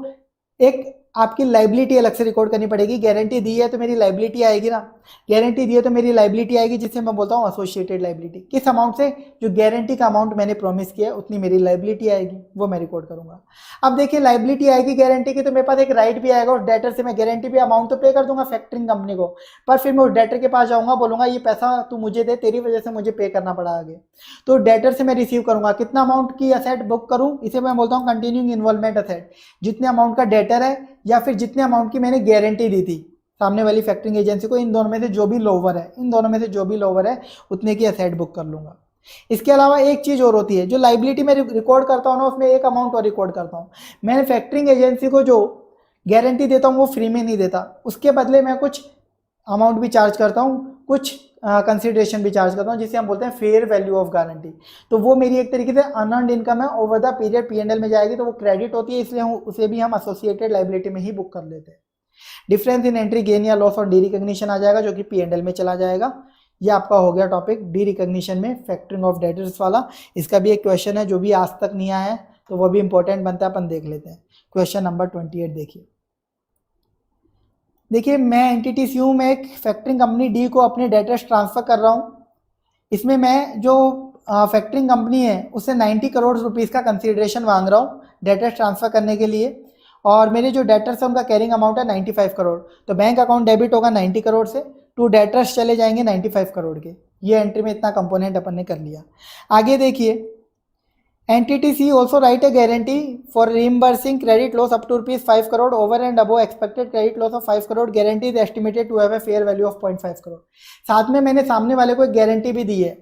एक आपकी लाइबिलिटी अलग से रिकॉर्ड करनी पड़ेगी। गारंटी दी है तो मेरी लाइबिलिटी आएगी ना, गारंटी दी है तो मेरी लाइबिलिटी आएगी, जिससे मैं बोलता हूँ एसोसिएटेड लाइबिलिटी। किस अमाउंट से, जो गारंटी का अमाउंट मैंने प्रॉमिस किया है उतनी मेरी लाइबिलिटी आएगी, वो मैं रिकॉर्ड करूंगा। अब देखिए लाइबिलिटी आएगी गारंटी की, तो मेरे पास एक राइट भी आएगा, उस डेटर से मैं गारंटी भी अमाउंट तो पे कर दूंगा फैक्टरिंग कंपनी को, पर फिर मैं उस डेटर के पास जाऊंगा, बोलूंगा ये पैसा तू मुझे दे, तेरी वजह से मुझे पे करना पड़ा आगे। तो डेटर से मैं रिसीव करूंगा कितना अमाउंट की असेट बुक करूं, इसे मैं बोलता हूँ कंटिन्यूइंग इन्वॉल्वमेंट असेट। जितने अमाउंट का डेटर है या फिर जितने अमाउंट की मैंने गारंटी दी थी सामने वाली फैक्टरिंग एजेंसी को, इन दोनों में से जो भी लोअर है, इन दोनों में से जो भी लोअर है उतने की असेट बुक कर लूंगा। इसके अलावा एक चीज और होती है, जो लाइबिलिटी में रिकॉर्ड करता हूँ ना, उसमें एक अमाउंट और रिकॉर्ड करता हूँ। मैंने फैक्टरिंग एजेंसी को जो गारंटी देता हूँ वो फ्री में नहीं देता, उसके बदले मैं कुछ अमाउंट भी चार्ज करता हूँ, कुछ कंसिडरेशन भी चार्ज करता हूँ, जिसे हम बोलते हैं फेयर वैल्यू ऑफ गारंटी। तो वो मेरी एक तरीके से अनअर्न्ड इनकम है, ओवर द पीरियड P&L में जाएगी, तो वो क्रेडिट होती है, इसलिए उसे भी हम एसोसिएटेड लाइबिलिटी में ही बुक कर लेते हैं। डिफरेंस इन एंट्री गेन या लॉस और डी रिकॉग्निशन आ जाएगा, जो कि P&L में चला जाएगा। ये आपका हो गया टॉपिक डी रिकॉग्निशन में फैक्टरिंग ऑफ डेटर्स वाला। इसका भी एक क्वेश्चन है जो भी आज तक नहीं आया है, तो वो भी इंपॉर्टेंट बनता है, अपन देख लेते हैं। क्वेश्चन नंबर 28 देखिए मैं एंटिटी सी हूँ, मैं एक फैक्टरिंग कंपनी डी को अपने डेटर्स ट्रांसफर कर रहा हूँ। इसमें मैं जो फैक्टरिंग कंपनी है उससे 90 करोड़ रुपीस का कंसिडरेशन मांग रहा हूँ डेटर्स ट्रांसफर करने के लिए, और मेरे जो डेटर्स है उनका कैरिंग अमाउंट है 95 करोड़। तो बैंक अकाउंट डेबिट होगा 90 करोड़ से, टू डेटर्स चले जाएंगे 95 करोड़ के। ये एंट्री में इतना कंपोनेंट अपन ने कर लिया। आगे देखिए Entity C also write a guarantee for reimbursing credit loss up to ₹5 crore over and above expected credit loss of 5 crore. Guarantee is estimated to have a fair value of 0.5 crore. साथ में मैंने सामने वाले को एक गारंटी भी दी है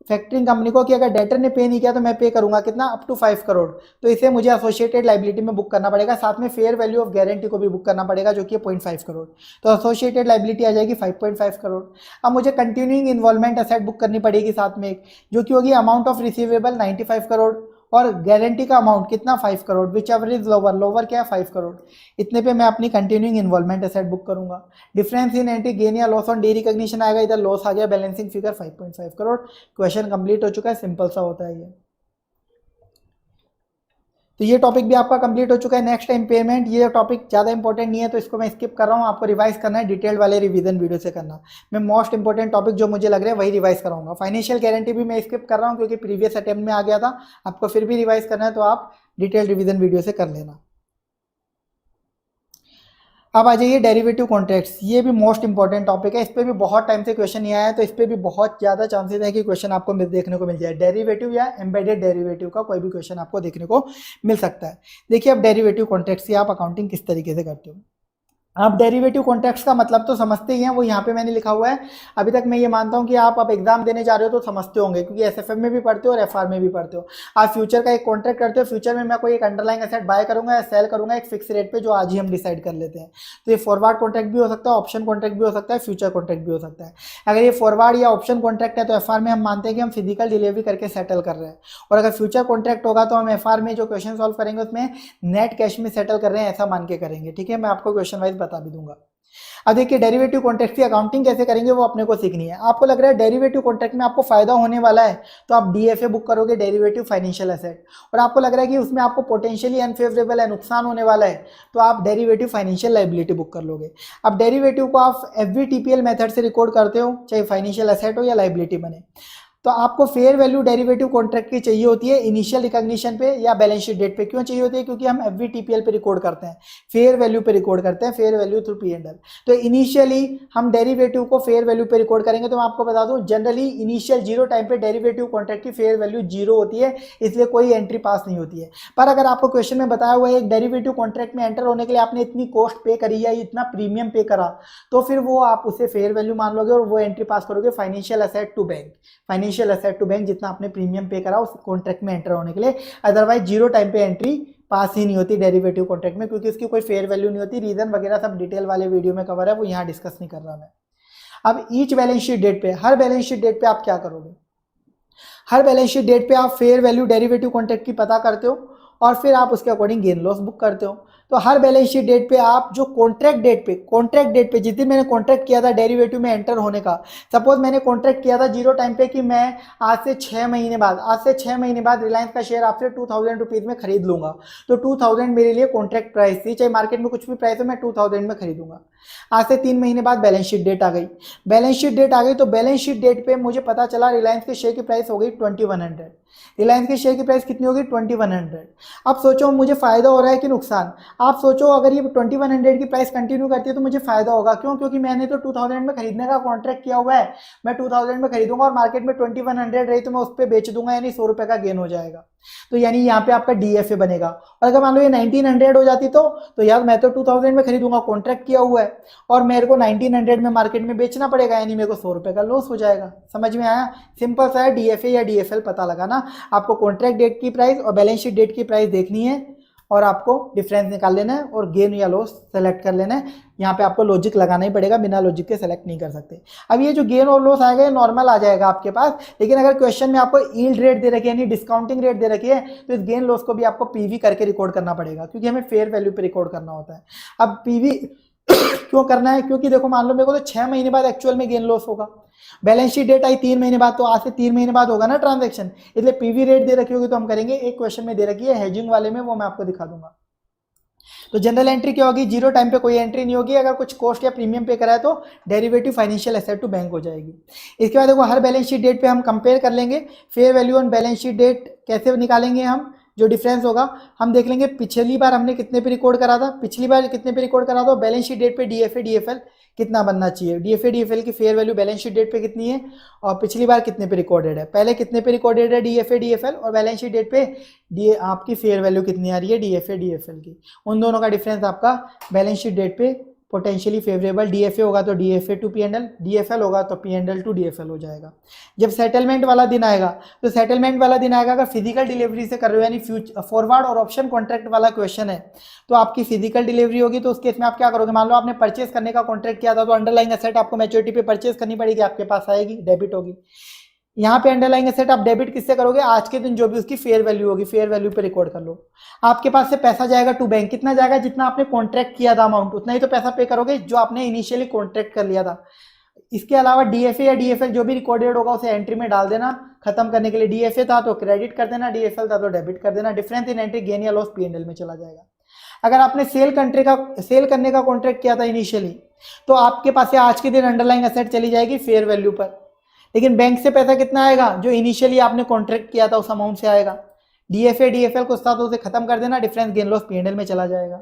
फैक्टरिंग कंपनी को कि अगर डेटर ने पे नहीं किया तो मैं पे करूंगा कितना, अप टू 5 करोड़. तो इसे मुझे एसोसिएटेड लाइबिलिटी में बुक करना पड़ेगा. साथ में फेयर वैल्यू ऑफ गारंटी को भी बुक करना पड़ेगा जो कि 0.5 करोड़. तो एसोसिएटेड लाइबिलिटी आ जाएगी 5.5 करोड़. अब मुझे कंटिन्यूइंग इन्वॉल्वमेंट असेट बुक करनी पड़ेगी साथ में एक, जो कि होगी अमाउंट ऑफ रिसीवेबल 95 करोड़ और गारंटी का अमाउंट कितना 5 crore. Which ever is lower, lower क्या है 5 करोड़. इतने पे मैं अपनी कंटिन्यूइंग इन्वॉल्वमेंट एसेट बुक करूंगा. डिफरेंस इन एंट्री गेन या लॉस ऑन डी रिकॉग्निशन आएगा, इधर लॉस आ गया, balancing figure 5.5 crore. Question complete हो चुका है, सिंपल सा होता है ये. तो ये टॉपिक भी आपका कंप्लीट हो चुका है. नेक्स्ट इम्पेयरमेंट, ये टॉपिक ज़्यादा इंपॉर्टेंट नहीं है तो इसको मैं स्किप कर रहा हूँ. आपको रिवाइज करना है, डिटेल वाले रिवीजन वीडियो से करना. मैं मोस्ट इंपॉर्टेंट टॉपिक जो मुझे लग रहा है वही रिवाइज कराऊंगा. फाइनेंशियल गारंटी भी मैं स्किप कर रहा हूँ क्योंकि प्रीवियस अटेम्प्ट में आ गया था. आपको फिर भी रिवाइज करना है तो आप डिटेल रिवीजन वीडियो से कर लेना. अब आ जाइए डेरिवेटिव कॉन्ट्रैक्ट्स. ये भी मोस्ट इंपॉर्टेंट टॉपिक है. इस पर भी बहुत टाइम से क्वेश्चन नहीं आया है तो इस पर भी बहुत ज़्यादा चांसेस है कि क्वेश्चन आपको देखने को मिल जाए. डेरिवेटिव या एम्बेडेड डेरिवेटिव का कोई भी क्वेश्चन आपको देखने को मिल सकता है. देखिए अब डेरिवेटिव कॉन्ट्रैक्ट्स की आप अकाउंटिंग किस तरीके से करते हो. आप डेरिवेटिव कॉन्ट्रैक्ट्स का मतलब तो समझते ही हैं, वो यहाँ पे मैंने लिखा हुआ है. अभी तक मैं ये मानता हूँ कि आप अब एग्जाम देने जा रहे हो तो समझते होंगे क्योंकि एसएफएम में भी पढ़ते हो और एफआर में भी पढ़ते हो. आप फ्यूचर का एक कॉन्ट्रैक्ट करते हो, फ्यूचर में मैं कोई एक अंडरलाइंग एसेट बाय करूंगा या सेल करूंगा एक फिक्स रेट पे जो आज ही हम डिसाइड कर लेते हैं. तो ये फॉरवर्ड कॉन्ट्रैक्ट भी हो सकता है, ऑप्शन कॉन्ट्रैक्ट भी हो सकता है, फ्यूचर कॉन्ट्रैक्ट भी हो सकता है. अगर ये फॉरवर्ड या ऑप्शन कॉन्ट्रैक्ट है तो एफआर में हम मानते हैं कि हम फिजिकल डिलीवरी करके सेटल कर रहे हैं. और अगर फ्यूचर कॉन्ट्रैक्ट होगा तो हम एफआर में जो क्वेश्चन सॉल्व करेंगे उसमें नेट कैश में सेटल कर रहे हैं ऐसा मान के करेंगे. ठीक है, मैं आपको क्वेश्चन वाइज बता भी दूंगा. अब देखिए डेरिवेटिव कॉन्ट्रैक्ट की अकाउंटिंग कैसे करेंगे वो अपने को सीखनी है. आपको लग रहा है डेरिवेटिव कॉन्ट्रैक्ट में आपको फायदा होने वाला है तो आप डीएफए बुक करोगे, डेरिवेटिव फाइनेंशियल एसेट. और आपको लग रहा है कि उसमें आपको पोटेंशियली अनफेवरेबल है, नुकसान होने वाला है, तो आप डेरिवेटिव फाइनेंशियल लाइबिलिटी बुक कर लोगे. अब डेरिवेटिव को आप एफवीटीपीएल मेथड से रिकॉर्ड करते हो चाहे फाइनेंशियल एसेट हो या लाइबिलिटी बने. तो आपको फेयर वैल्यू डेरिवेटिव कॉन्ट्रैक्ट की चाहिए होती है इनिशियल रिकॉग्निशन पे या बैलेंस शीट डेट पे. क्यों चाहिए होती है? क्योंकि हम एफवीटीपीएल पे रिकॉर्ड करते हैं, फेयर वैल्यू पे रिकॉर्ड करते हैं, फेयर वैल्यू थ्रू पी&एल. तो इनिशियली हम डेरिवेटिव को फेयर वैल्यू पे रिकॉर्ड करेंगे. तो मैं आपको बता दूं जनरली इनिशियल जीरो टाइम पे डेरिवेटिव कॉन्ट्रैक्ट की फेयर वैल्यू जीरो होती है, इसलिए कोई एंट्री पास नहीं होती है. पर अगर आपको क्वेश्चन में बताया हुआ है एक डेरिवेटिव कॉन्ट्रैक्ट में एंटर होने के लिए आपने इतनी कॉस्ट पे करी या इतना प्रीमियम पे करा, तो फिर वो आप उसे फेयर वैल्यू मान लोगे और वो एंट्री पास करोगे financial asset to bank. Financial asset to bank जितना आपने प्रीमियम पे करा उस कॉन्ट्रैक्ट में एंटर होने के लिए. अदरवाइज जीरो टाइम पे एंट्री पास ही नहीं होती डेरिवेटिव कॉन्ट्रैक्ट में क्योंकि उसकी कोई फेयर वैल्यू नहीं होती. रीजन वगैरह सब डिटेल वाले वीडियो में कवर है, वो यहाँ डिस्कस नहीं कर रहा मैं. अब ईच बैलेंस शीट डेट पे, हर बैलेंस शीट डेट पे आप क्या करोगे? हर बैलेंस शीट डेट पे आप फेयर वैल्यू डेरिवेटिव कॉन्ट्रैक्ट की पता करते हो और फिर आप उसके अकॉर्डिंग गेन लॉस बुक करते हो. तो हर बैलेंस शीट डेट पे आप जो कॉन्ट्रैक्ट डेट पे जिस दिन मैंने कॉन्ट्रैक्ट किया था डेरिवेटिव में एंटर होने का, सपोज मैंने कॉन्ट्रैक्ट किया था जीरो टाइम पे कि मैं आज से 6 महीने बाद रिलायंस का शेयर आपसे 2000 रुपीज़ में खरीद लूंगा. तो 2000 मेरे लिए कॉन्ट्रैक्ट प्राइस थी, चाहे मार्केट में कुछ भी प्राइस हो मैं 2000 में खरीदूंगा. आज से 3 महीने बाद बैलेंस शीट डेट आ गई. तो बैलेंस शीट डेट पे मुझे पता चला रिलायंस के शेयर की प्राइस हो गई 2100. रिलायंस के शेयर की प्राइस कितनी होगी? 2100. अब सोचो मुझे फायदा हो रहा है कि नुकसान. आप सोचो अगर ये 2100 की प्राइस कंटिन्यू करती है तो मुझे फायदा होगा. क्यों? क्योंकि मैंने तो 2000 में खरीदने का कॉन्ट्रैक्ट किया हुआ है. मैं 2000 में खरीदूंगा और मार्केट में 2100 रही तो मैं उस पर बेच दूंगा, यानी 100 रुपए का गेन हो जाएगा. तो यानी यहाँ पे आपका डीएफए बनेगा. और अगर मान लो ये 1900 हो जाती तो यार मैं तो 2000 में खरीदूंगा, कॉन्ट्रैक्ट किया हुआ है, और मेरे को 1900 में मार्केट में बेचना पड़ेगा, यानी मेरे को 100 रुपए का लॉस हो जाएगा. समझ में आया? सिंपल सा है, डीएफए या डीएफएल पता लगाना. आपको कॉन्ट्रैक्ट डेट की प्राइस और बैलेंस शीट डेट की प्राइस देखनी है और आपको डिफरेंस निकाल लेना है और गेन या लॉस सेलेक्ट कर लेना है. यहाँ पे आपको लॉजिक लगाना ही पड़ेगा, बिना लॉजिक के सेलेक्ट नहीं कर सकते. अब ये जो गेन और लॉस आएगा ये नॉर्मल आ जाएगा आपके पास, लेकिन अगर क्वेश्चन में आपको यील्ड रेट दे रखी है यानी डिस्काउंटिंग रेट दे रखी है तो इस गेन लॉस को भी आपको पीवी करके रिकॉर्ड करना पड़ेगा क्योंकि हमें फेयर वैल्यू पे रिकॉर्ड करना होता है. अब पीवी क्यों करना है? क्योंकि देखो मान लो मेरे को तो 6 महीने बाद एक्चुअल में गेन लॉस होगा. बैलेंस शीट डेट आई 3 महीने बाद, तो आज से 3 महीने बाद होगा ना ट्रांजैक्शन, इसलिए पीवी रेट दे रखी होगी तो हम करेंगे. एक क्वेश्चन में दे रखी है हेजिंग वाले में, वो मैं आपको दिखा दूंगा. तो जनरल एंट्री क्या होगी? जीरो टाइम पे कोई एंट्री नहीं होगी. अगर कुछ कॉस्ट या प्रीमियम पे करा है तो derivative financial asset to bank हो जाएगी. इसके बाद देखो हर बैलेंस शीट डेट पे हम कंपेयर कर लेंगे fair value on balance sheet date. कैसे निकालेंगे हम? जो डिफरेंस होगा हम देख लेंगे पिछली बार हमने कितने पे रिकॉर्ड करा था, बैलेंस शीट डेट पे डीएफए डीएफएल कितना बनना चाहिए। डीएफए डीएफएल की fair value balance sheet date पे कितनी है और पिछली बार कितने पे रिकॉर्डेड है। पहले कितने पे रिकॉर्डेड है डीएफए डीएफएल और बैलेंस शीट डेट पे डी आपकी फेयर वैल्यू कितनी आ रही है डीएफए डीएफएल की। उन दोनों का डिफरेंस आपका बैलेंस शीट डेट पे पोटेंशियली फेवरेबल, डीएफए होगा तो डीएफए टू पीएनएल, डीएफएल होगा तो पीएनएल टू डीएफएल हो जाएगा। जब सेटलमेंट वाला दिन आएगा तो सेटलमेंट वाला दिन आएगा अगर फिजिकल डिलीवरी से कर रहे हो यानी फॉरवर्ड और ऑप्शन कॉन्ट्रैक्ट वाला क्वेश्चन है तो आपकी फिजिकल डिलीवरी होगी। तो उस केस में आप क्या करोगे, मान लो आपने परचेस करने का कॉन्ट्रैक्ट किया था तो अंडरलाइंग एसेट आपको मैच्योरिटी पे परचेस करनी पड़ेगी, आपके पास आएगी, डेबिट होगी। यहाँ पे अंडरलाइंग एसेट आप डेबिट किससे करोगे, आज के दिन जो भी उसकी फेयर वैल्यू होगी फेयर वैल्यू पे रिकॉर्ड कर लो। आपके पास से पैसा जाएगा टू बैंक, कितना जाएगा, जितना आपने कॉन्ट्रैक्ट किया था अमाउंट उतना ही तो पैसा पे करोगे जो आपने इनिशियली कॉन्ट्रैक्ट कर लिया था। इसके अलावा डीएफए या डीएफएल जो भी रिकॉर्डेड होगा उसे एंट्री में डाल देना खत्म करने के लिए। डीएफए था तो क्रेडिट कर देना, डीएफएल था तो डेबिट कर देना। डिफरेंस इन एंट्री गेन या लॉस पीएनएल में चला जाएगा। अगर आपने सेल करने का कॉन्ट्रैक्ट किया था इनिशियली तो आपके पास से आज के दिन अंडरलाइंग एसेट चली जाएगी फेयर वैल्यू पर, लेकिन बैंक से पैसा कितना आएगा जो इनिशियली आपने कॉन्ट्रैक्ट किया था उस अमाउंट से आएगा। डीएफए डीएफएल को था तो उसे खत्म कर देना, डिफरेंस गेन लॉस पीएनएल में चला जाएगा।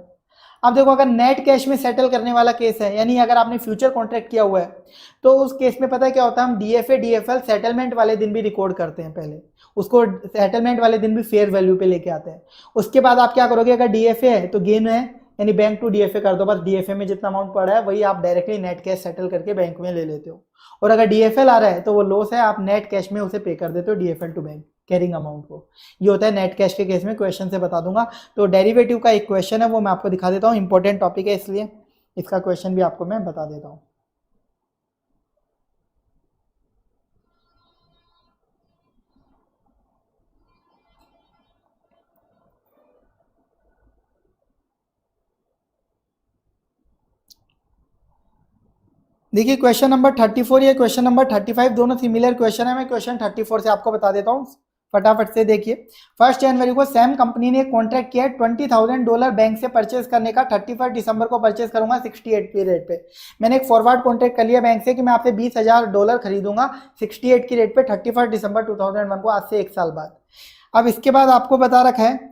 अब देखो अगर नेट कैश में सेटल करने वाला केस है यानी अगर आपने फ्यूचर कॉन्ट्रैक्ट किया हुआ है तो उस केस में पता है क्या होता है, हम डीएफए डीएफएल सेटलमेंट वाले दिन भी रिकॉर्ड करते हैं, पहले उसको सेटलमेंट वाले दिन भी फेयर वैल्यू पे लेके आते हैं। उसके बाद आप क्या करोगे, अगर डीएफए है तो गेन है यानी बैंक टू डीएफए कर दो, बस डीएफए में जितना अमाउंट पड़ा है वही आप डायरेक्टली नेट कैश सेटल करके बैंक में ले लेते हो। और अगर डीएफएल आ रहा है तो वो लॉस है, आप नेट कैश में उसे पे कर देते हो DFL to bank carrying amount को। ये होता है नेट कैश के केस में, क्वेश्चन से बता दूंगा। तो डेरिवेटिव का एक क्वेश्चन है वो मैं आपको दिखा देता हूँ, इंपॉर्टेंट टॉपिक है इसलिए इसका क्वेश्चन भी आपको मैं बता देता हूँ। देखिए क्वेश्चन नंबर 34 या क्वेश्चन नंबर 35 दोनों सिमिलर क्वेश्चन है। मैं क्वेश्चन 34 से आपको बता देता हूँ, फटाफट से देखिए। 1 जनवरी को सैम कंपनी ने कॉन्ट्रैक्ट किया है $20,000 बैंक से परचेज करने का। 31 दिसंबर को परचेज करूंगा 68 की रेट पे। मैंने एक फॉरवर्ड कॉन्ट्रैक्ट कर लिया बैंक से कि मैं आपसे $20,000 खरीदूंगा 68 की रेट पे 31 दिसंबर 2001 को, आज से 1 साल बाद। अब इसके बाद आपको बता रखा है,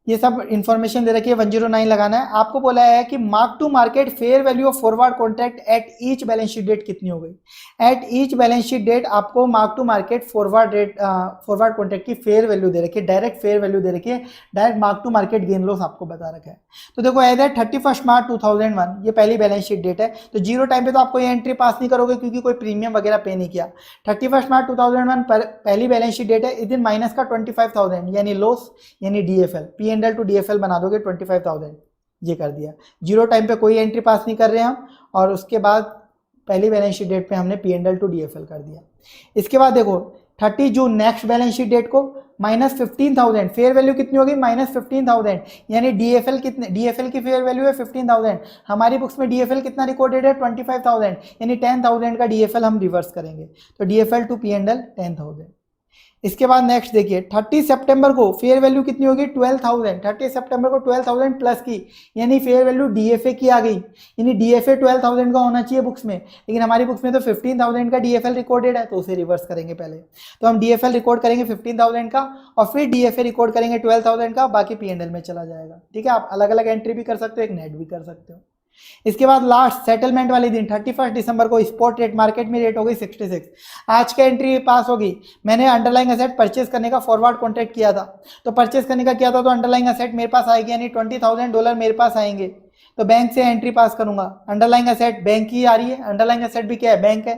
ये सब इन्फॉर्मेशन दे रखी है, 109 लगाना है। आपको बोला है कि mark to market fair value of forward contract at each balance sheet date कितनी हो गई। At each balance sheet date आपको mark to market forward contract की फेयर वैल्यू दे रखी है, डायरेक्ट फेयर वैल्यू दे रखी है, direct mark to market gain loss आपको बता रखा है। तो देखो एज एट 31 मार्च 2001 ये पहली बैलेंस शीट डेट है, तो जीरो टाइम पे तो आपको ये एंट्री पास नहीं करोगे क्योंकि कोई प्रीमियम वगैरह पे नहीं किया। 31 मार्च 2001 पहली बैलेंस शीट डेट है, इस दिन माइनस का 25,000 यानी लॉस यानी डीएफएल, पीएनएल टू डीएफएल बना दोगे 25,000, ये कर दिया। जीरो टाइम पे कोई एंट्री पास नहीं कर रहे हम, और उसके बाद पहली बैलेंस शीट डेट पे हमने पीएनएल टू डीएफएल कर दिया। इसके बाद देखो 30 जून नेक्स्ट बैलेंस शीट डेट को -15,000 फेयर वैल्यू कितनी होगी -15,000 यानी डीएफएल कितने, डीएफएल की फेयर वैल्यू है 15,000, हमारी बुक्स में डीएफएल कितना रिकॉर्डेड है 25,000 यानी 10,000 का डीएफएल हम रिवर्स करेंगे, तो डीएफएल टू पीएनएल 10,000। इसके बाद नेक्स्ट देखिए 30 सितंबर को फेयर वैल्यू कितनी होगी 12,000, 30 सितंबर को 12,000 प्लस की यानी फेयर वैल्यू डीएफए की आ गई, यानी डीएफए 12,000 का होना चाहिए बुक्स में, लेकिन हमारी बुक्स में तो 15,000 का डीएफएल रिकॉर्डेड है, तो उसे रिवर्स करेंगे पहले। तो हम डीएफएल रिकॉर्ड करेंगे 15,000 का और फिर डीएफए रिकॉर्ड करेंगे 12,000 का, बाकी पीएनएल में चला जाएगा। ठीक है, आप अलग अलग एंट्री भी कर सकते हो, एक नेट भी कर सकते हो। इसके बाद लास्ट सेटलमेंट वाले दिन 31 दिसंबर को स्पॉट रेट मार्केट में रेट हो गई 66। आज का एंट्री पास होगी, मैंने अंडरलाइंग एसेट परचेस करने का फॉरवर्ड कॉन्ट्रैक्ट किया था, तो परचेस करने का किया था तो अंडरलाइंग एसेट मेरे पास आएगी यानी $20,000 मेरे पास आएंगे, तो बैंक से एंट्री पास करूंगा। अंडरलाइंग एसेट बैंक की आ रही है, अंडरलाइंग एसेट भी क्या है बैंक है,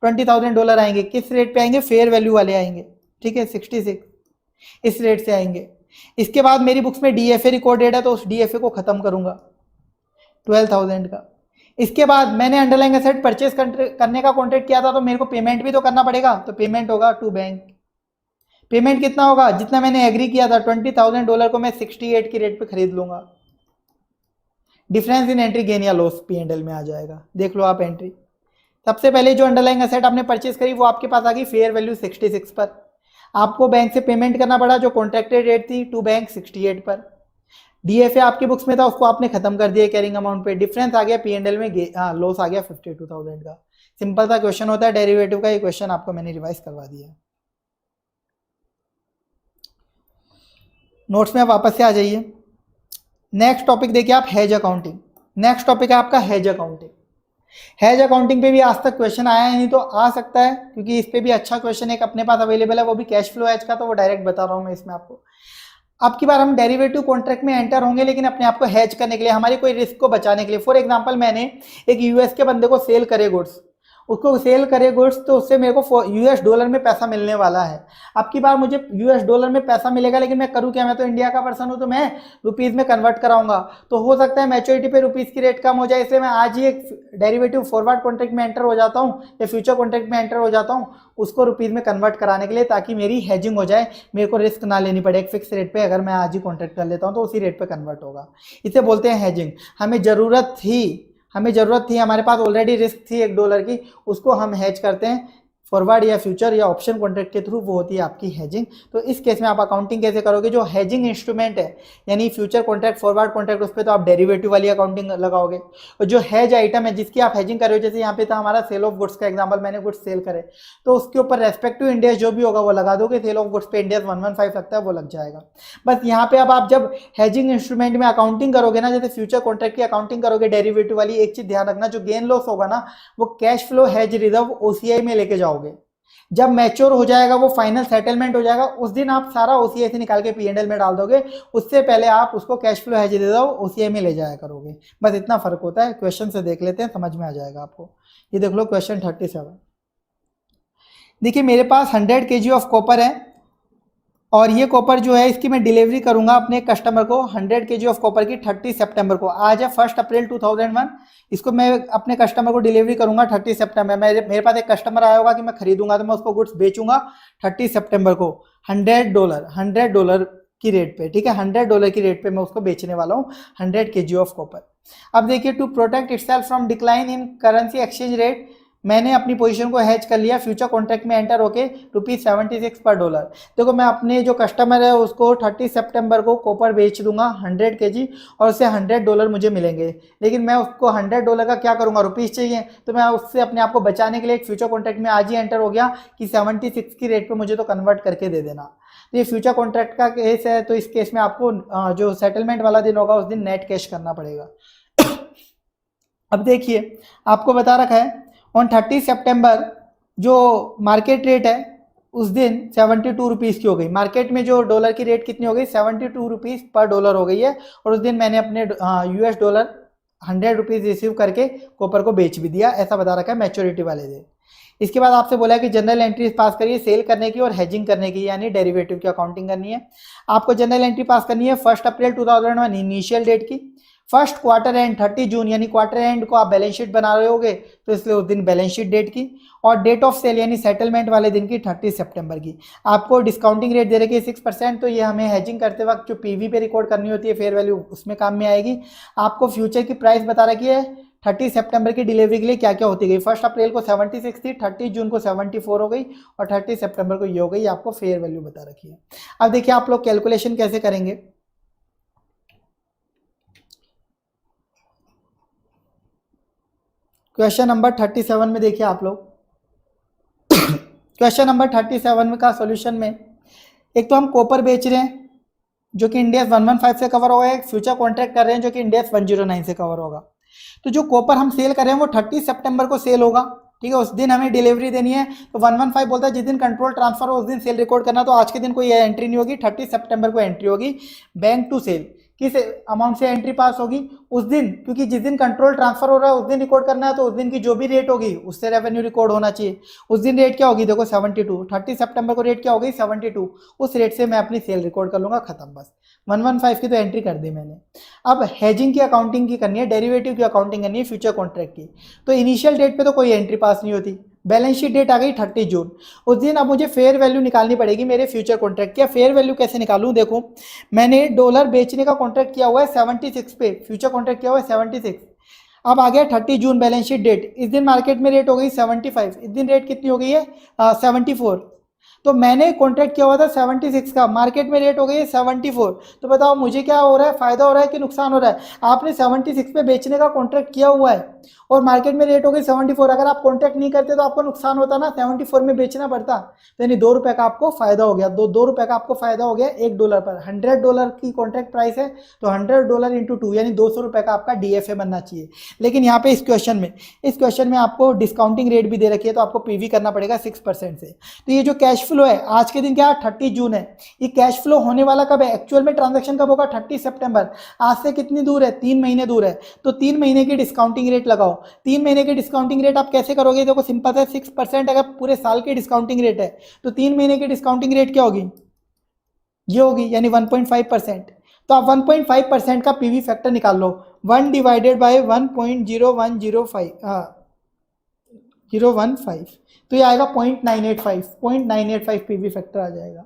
$20,000 आएंगे, किस रेट पे आएंगे फेयर वैल्यू वाले आएंगे, ठीक है 66 इस रेट से आएंगे। इसके बाद मेरी बुक्स में डीएफए रिकॉर्डेड है तो उस डीएफए को खत्म करूंगा 12,000 का। इसके बाद मैंने अंडरलाइंग एसेट परचेस करने का कॉन्ट्रैक्ट किया था तो मेरे को पेमेंट भी तो करना पड़ेगा, तो पेमेंट होगा टू बैंक। पेमेंट कितना होगा, जितना मैंने एग्री किया था $20,000 को मैं 68 की रेट पे खरीद लूंगा। डिफरेंस इन एंट्री गेन या लॉस पीएनएल में आ जाएगा, देख लो आप एंट्री। सबसे पहले जो अंडरलाइंग एसेट आपने परचेस करी वो आपके पास आ गई फेयर वैल्यू 66 पर, आपको बैंक से पेमेंट करना पड़ा जो कॉन्ट्रैक्टेड रेट थी टू बैंक 68 पर। डीएफए आपकी बुक्स में था उसको आपने खत्म कर दिया कैरिंग अमाउंट पे, डिफरेंस आ गया पीएनएल में लॉस आ गया 52,000 का। सिंपल सा क्वेश्चन होता है डेरिवेटिव का, ये क्वेश्चन आपको मैंने रिवाइज करवा दिया है। नोट्स में आप वापस से आ जाइए। नेक्स्ट टॉपिक देखिए आप हेज अकाउंटिंग। नेक्स्ट टॉपिक है आपका हेज अकाउंटिंग। हैज अकाउंटिंग पे भी आज तक क्वेश्चन आया है, नहीं तो आ सकता है, क्योंकि इस पे भी अच्छा क्वेश्चन एक अपने पास अवेलेबल है, वो भी कैश फ्लो हैज का, तो वो डायरेक्ट बता रहा हूँ मैं इसमें आपको। अब की बार हम डेरिवेटिव कॉन्ट्रैक्ट में एंटर होंगे, लेकिन अपने आप को हैज करने के लिए, हमारी कोई रिस्क को बचाने के लिए। फॉर एग्जांपल मैंने एक यूएस के बंदे को सेल करे गुड्स, उसको सेल करे गुड्स, तो उससे मेरे को यूएस डॉलर में पैसा मिलने वाला है। अब की बार मुझे यूएस डॉलर में पैसा मिलेगा, लेकिन मैं करूँ क्या, मैं तो इंडिया का पर्सन हूँ, तो मैं रुपीज़ में कन्वर्ट कराऊंगा। तो हो सकता है मैच्योरिटी पे रुपीज़ की रेट कम हो जाए, इसलिए मैं आज ही एक डेरिवेटिव फॉरवर्ड कॉन्ट्रैक्ट में एंटर हो जाता हूँ या फ्यूचर कॉन्ट्रैक्ट में एंटर हो जाता हूँ, उसको रुपीज़ में कन्वर्ट कराने के लिए, ताकि मेरी हेजिंग हो जाए, मेरे को रिस्क ना लेनी पड़े। एक फिक्स रेट पे अगर मैं आज ही कॉन्ट्रैक्ट कर लेता हूँ तो उसी रेट पे कन्वर्ट होगा। इसे बोलते हैं हेजिंग। हमें ज़रूरत थी, हमारे पास ऑलरेडी रिस्क थी $1 की, उसको हम हेज करते हैं फॉरवर्ड या फ्यूचर या ऑप्शन कॉन्ट्रैक्ट के थ्रू, वो होती है आपकी हेजिंग। तो इस केस में आप अकाउंटिंग कैसे करोगे, जो हेजिंग इंस्ट्रूमेंट है यानी फ्यूचर कॉन्ट्रैक्ट, फॉरवर्ड कॉन्ट्रैक्ट, उस पर तो आप डेरिवेटिव वाली अकाउंटिंग लगाओगे। और जो हेज आइटम है जिसकी आप हेजिंग कर रहे हो, जैसे यहाँ पे था हमारा सेल ऑफ गुड्स का एग्जाम्पल, मैंने गुड्स सेल करे, तो उसके ऊपर रेस्पेक्टिव इंडेक्स जो भी होगा वो लगा दोगे। सेल ऑफ गुड्स पे इंडेक्स 115 लगता है, वो लग जाएगा। बस यहाँ पे अब आप जब हेजिंग इंस्ट्रूमेंट में अकाउंटिंग करोगे ना, जैसे फ्यूचर कॉन्ट्रैक्ट की अकाउंटिंग करोगे डेरिवेटिव वाली, एक चीज ध्यान रखना, जो गेन लॉस होगा ना, वो cash flow hedge reserve OCI में लेके जाओगे। जब मैच्योर हो जाएगा, वो फाइनल सेटलमेंट हो जाएगा, उस दिन आप सारा ओसीआई से निकाल के पीएनएल में डाल दोगे। उससे पहले आप उसको cash flow hedge reserve OCI में ले जाया करोगे। बस इतना फर्क होता है। क्वेश्चन से देख लेते हैं, समझ में आ जाएगा आपको। ये देख लो क्वेश्चन 37। देखिए मेरे पास 100 kg ऑफ कॉपर है, और ये कॉपर जो है इसकी मैं डिलीवरी करूंगा अपने कस्टमर को 100 kg ऑफ कॉपर की 30 सितंबर को। आज है 1 अप्रैल 2001। इसको मैं अपने कस्टमर को डिलीवरी करूंगा 30 सितंबर। मेरे पास एक कस्टमर आया होगा कि मैं खरीदूंगा, तो मैं उसको गुड्स बेचूंगा 30 सितंबर को $100 की रेट पे। ठीक है, $100 की रेट पे मैं उसको बेचने वाला हूँ 100 kg ऑफ कॉपर। अब देखिए, to protect itself from decline in currency exchange rate, मैंने अपनी पोजीशन को हेज कर लिया फ्यूचर कॉन्ट्रैक्ट में एंटर होके ₹76 पर डॉलर। देखो मैं अपने जो कस्टमर है उसको 30 सितंबर को कॉपर बेच दूंगा 100 kg, और उससे $100 मुझे मिलेंगे। लेकिन मैं उसको $100 का क्या करूंगा, रुपीज़ चाहिए, तो मैं उससे अपने आप को बचाने के लिए एक फ्यूचर कॉन्ट्रैक्ट में आज ही एंटर हो गया कि 76 की रेट पर मुझे तो कन्वर्ट करके दे देना। तो ये फ्यूचर कॉन्ट्रैक्ट का केस है, तो इस केस में आपको जो सेटलमेंट वाला दिन होगा उस दिन नेट कैश करना पड़ेगा। अब देखिए आपको बता रखा है ऑन 30 सितंबर जो मार्केट रेट है उस दिन 72 रुपीज़ की हो गई। मार्केट में जो डॉलर की रेट कितनी हो गई, 72 रुपीज़ पर डॉलर हो गई है। और उस दिन मैंने अपने यूएस डॉलर 100 रुपीज़ रिसीव करके कॉपर को बेच भी दिया, ऐसा बता रखा है मैच्योरिटी वाले दिन। इसके बाद आपसे बोला है कि जनरल एंट्रीज पास करिए सेल करने की और हेजिंग करने की, यानी डेरिवेटिव की अकाउंटिंग करनी है। आपको जनरल एंट्री पास करनी है 1 अप्रैल 2001 इनिशियल डेट की, फर्स्ट क्वार्टर एंड 30 जून यानी क्वार्टर एंड को आप बैलेंस शीट बना रहे होगे, तो इसलिए उस दिन बैलेंस शीट डेट की, और डेट ऑफ सेल यानी सेटलमेंट वाले दिन की 30 सितंबर की। आपको डिस्काउंटिंग रेट दे रखी है 6%, तो ये हमें हेजिंग करते वक्त जो पीवी पे रिकॉर्ड करनी होती है फेयर वैल्यू, उसमें काम में आएगी। आपको फ्यूचर की प्राइस बता रखी है 30 सितंबर की डिलीवरी के लिए क्या क्या होती गई। 1 अप्रैल को 76 थी, 30 जून को 74 हो गई, और 30 सितंबर को ये हो गई। आपको फेयर वैल्यू बता रखी है। अब देखिए आप लोग कैलकुलेशन कैसे करेंगे। क्वेश्चन नंबर 37 में देखिए आप लोग क्वेश्चन नंबर 37 में का सॉल्यूशन में, एक तो हम कॉपर बेच रहे हैं जो कि इंडेक्स 115 से कवर होगा, एक फ्यूचर कॉन्ट्रैक्ट कर रहे हैं जो कि इंडेक्स 109 से कवर होगा। तो जो कॉपर हम सेल कर रहे हैं वो 30 सितंबर को सेल होगा। ठीक है, उस दिन हमें डिलीवरी देनी है। तो 115 बोलता है जिस दिन कंट्रोल ट्रांसफर हो उस दिन सेल रिकॉर्ड करना, तो आज के दिन कोई एंट्री नहीं होगी, 30 सितंबर को एंट्री होगी बैंक टू सेल। किस अमाउंट से एंट्री पास होगी उस दिन, क्योंकि जिस दिन कंट्रोल ट्रांसफर हो रहा है उस दिन रिकॉर्ड करना है, तो उस दिन की जो भी रेट होगी उससे रेवेन्यू रिकॉर्ड होना चाहिए। उस दिन रेट क्या होगी, देखो 72, 30 सितंबर को रेट क्या होगी 72, उस रेट से मैं अपनी सेल रिकॉर्ड कर लूंगा, खत्म। बस 115 की तो एंट्री कर दी मैंने। अब हेजिंग की अकाउंटिंग की करनी है, डेरिवेटिव की अकाउंटिंग करनी है फ्यूचर कॉन्ट्रैक्ट की। तो इनिशियल डेट पे तो कोई एंट्री पास नहीं होती, बैलेंस शीट डेट आ गई 30 जून, उस दिन अब मुझे फेयर वैल्यू निकालनी पड़ेगी मेरे फ्यूचर कॉन्ट्रैक्ट की। फेयर वैल्यू कैसे निकालूं, देखो मैंने डॉलर बेचने का कॉन्ट्रैक्ट किया हुआ है 76 पे, फ्यूचर कॉन्ट्रैक्ट किया हुआ है 76। अब आ गया 30 जून बैलेंस शीट डेट, इस दिन मार्केट में रेट हो गई 75, इस दिन रेट कितनी हो गई है 74। तो मैंने कॉन्ट्रैक्ट किया हुआ था 76 का, मार्केट में रेट हो गई है 74। तो बताओ मुझे क्या हो रहा है, फायदा हो रहा है कि नुकसान हो रहा है? आपने 76 पे बेचने का कॉन्ट्रैक्ट किया हुआ है और मार्केट में रेट हो गई 74। अगर आप कॉन्ट्रैक्ट नहीं करते तो आपको नुकसान होता ना, 74 में बेचना पड़ता। तो यानी 2 रुपए का आपको फायदा हो गया, 2 रुपए का आपको फायदा हो गया $1 पर। $100 की कॉन्ट्रैक्ट प्राइस है तो $100 इंटू 2 यानी 200 रुपए का आपका डीएफए बनना चाहिए। लेकिन यहाँ पे इस क्वेश्चन में आपको डिस्काउंटिंग रेट भी दे रखी है तो आपको पीवी करना पड़ेगा 6% से। तो ये जो कैश फ्लो है आज के दिन क्या है, 30 जून है, ये कैश फ्लो होने वाला कब है, एक्चुअल में ट्रांजैक्शन कब होगा, 30 सितंबर। आज से कितनी दूर है, 3 महीने दूर है। तो 3 महीने की डिस्काउंटिंग रेट लगाओ। 3 महीने की डिस्काउंटिंग रेट आप कैसे करोगे, देखो सिंपल है, 6% अगर पूरे साल की डिस्काउंटिंग रेट है तो 3 महीने की डिस्काउंटिंग रेट क्या होगी, ये होगी, यानी 1.5%। तो आप 1.5% का पीवी फैक्टर निकाल लो, 1 डिवाइडेड बाय 1.0105 015, तो ये आएगा 0.985 पीवी फैक्टर आ जाएगा।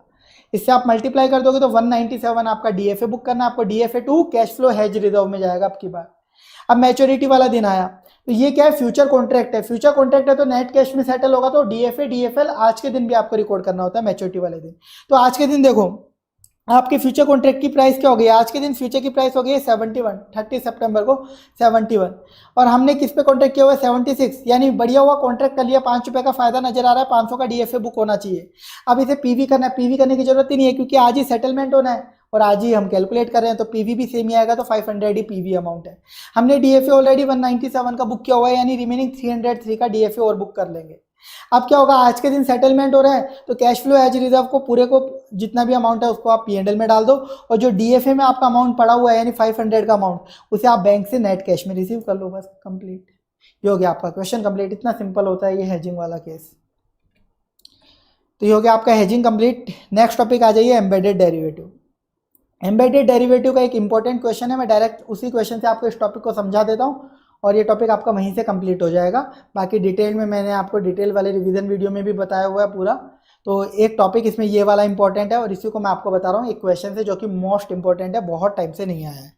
इससे आप मल्टीप्लाई कर दोगे तो 197 आपका डीएफए बुक करना, आपको DFA to cash flow hedge reserve में जाएगा आपकी बात। अब मैच्योरिटी वाला दिन आया, तो ये क्या है, फ्यूचर कॉन्ट्रैक्ट है। फ्यूचर कॉन्ट्रैक्ट है तो नेट कैश में सेटल होगा, तो डीएफए डीएफएल आज के दिन भी आपको रिकॉर्ड करना होता है मैच्योरिटी वाले दिन। तो आज के दिन देखो आपके फ्यूचर कॉन्ट्रैक्ट की प्राइस क्या हो गई, आज के दिन फ्यूचर की प्राइस हो गई है 71, 30 सितंबर को 71, और हमने किस पे कॉन्ट्रैक्ट किया हुआ है 76, यानी बढ़िया हुआ कॉन्ट्रैक्ट कर लिया, 5 रुपये का फायदा नजर आ रहा है, 500 का डीएफए बुक होना चाहिए। अब इसे पीवी करना है, पीवी करने की जरूरत ही नहीं है क्योंकि आज ही सेटलमेंट होना है और आज ही हम कैलकुलेट कर रहे हैं, तो पीवी भी सेम ही आएगा, तो 500 ही पीवी अमाउंट है। हमने डीएफए ऑलरेडी 197 का बुक किया हुआ है, यानी रिमेनिंग 303 का डीएफए और बुक कर लेंगे। अब क्या होगा, आज के दिन सेटलमेंट हो रहा है तो कैश फ्लो एज रिजर्व को पूरे को जितना भी अमाउंट है उसको आप पीएनएल में डाल दो, और जो डीएफए में आपका अमाउंट पड़ा हुआ है यानी 500 का अमाउंट, उसे आप बैंक से नेट कैश में रिसीव कर लो, बस कंप्लीट। ये हो गया आपका क्वेश्चन कंप्लीट। इतना सिंपल होता है ये हेजिंग वाला केस। तो ये हो गया आपका हेजिंग कंप्लीट। नेक्स्ट टॉपिक आ जाइए एम्बेडेड डेरिवेटिव। एम्बेडेड डेरिवेटिव का एक इंपॉर्टेंट क्वेश्चन है, मैं डायरेक्ट उसी क्वेश्चन से आपको इस टॉपिक को समझा देता हूँ और ये टॉपिक आपका वहीं से कंप्लीट हो जाएगा। बाकी डिटेल में मैंने आपको डिटेल वाले रिवीजन वीडियो में भी बताया हुआ है पूरा। तो एक टॉपिक इसमें ये वाला इंपॉर्टेंट है और इसी को मैं आपको बता रहा हूँ एक क्वेश्चन से जो कि मोस्ट इंपॉर्टेंट है, बहुत टाइम से नहीं आया है।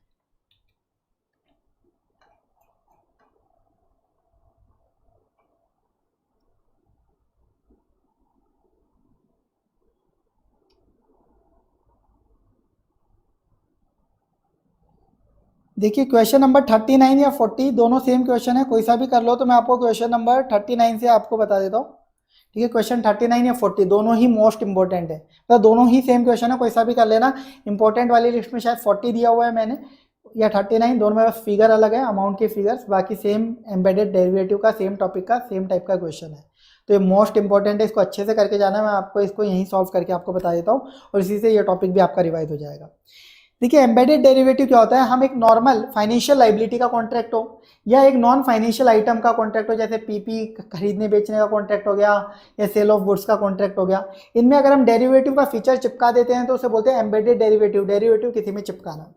देखिए क्वेश्चन नंबर 39 या 40 दोनों सेम क्वेश्चन है, कोई सा भी कर लो। तो मैं आपको क्वेश्चन नंबर 39 से आपको बता देता हूँ, ठीक है। क्वेश्चन 39 या 40 दोनों ही मोस्ट इंपॉर्टेंट है, तो दोनों ही सेम क्वेश्चन है, कोई सा भी कर लेना। इंपॉर्टेंट वाली लिस्ट में शायद 40 दिया हुआ है मैंने या 39, दोनों में बस फिगर अलग है, अमाउंट के फिगर्स, बाकी सेम एम्बेडेड डेरिवेटिव का सेम टॉपिक का सेम टाइप का क्वेश्चन है। तो ये मोस्ट इंपॉर्टेंट है, इसको अच्छे से करके जाना है। मैं आपको इसको यहीं सॉल्व करके आपको बता देता हूँ और इसी से ये टॉपिक भी आपका रिवाइज हो जाएगा। देखिए एम्बेडेड डेरिवेटिव क्या होता है, हम एक नॉर्मल फाइनेंशियल लाइबिलिटी का कॉन्ट्रैक्ट हो या एक नॉन फाइनेंशियल आइटम का कॉन्ट्रैक्ट हो, जैसे पीपी खरीदने बेचने का कॉन्ट्रैक्ट हो गया या सेल ऑफ गुड्स का कॉन्ट्रैक्ट हो गया, इनमें अगर हम डेरिवेटिव का फीचर चिपका देते हैं तो उसे बोलते हैं एम्बेडेड डेरिवेटिव। डेरिवेटिव किसी में चिपकाना।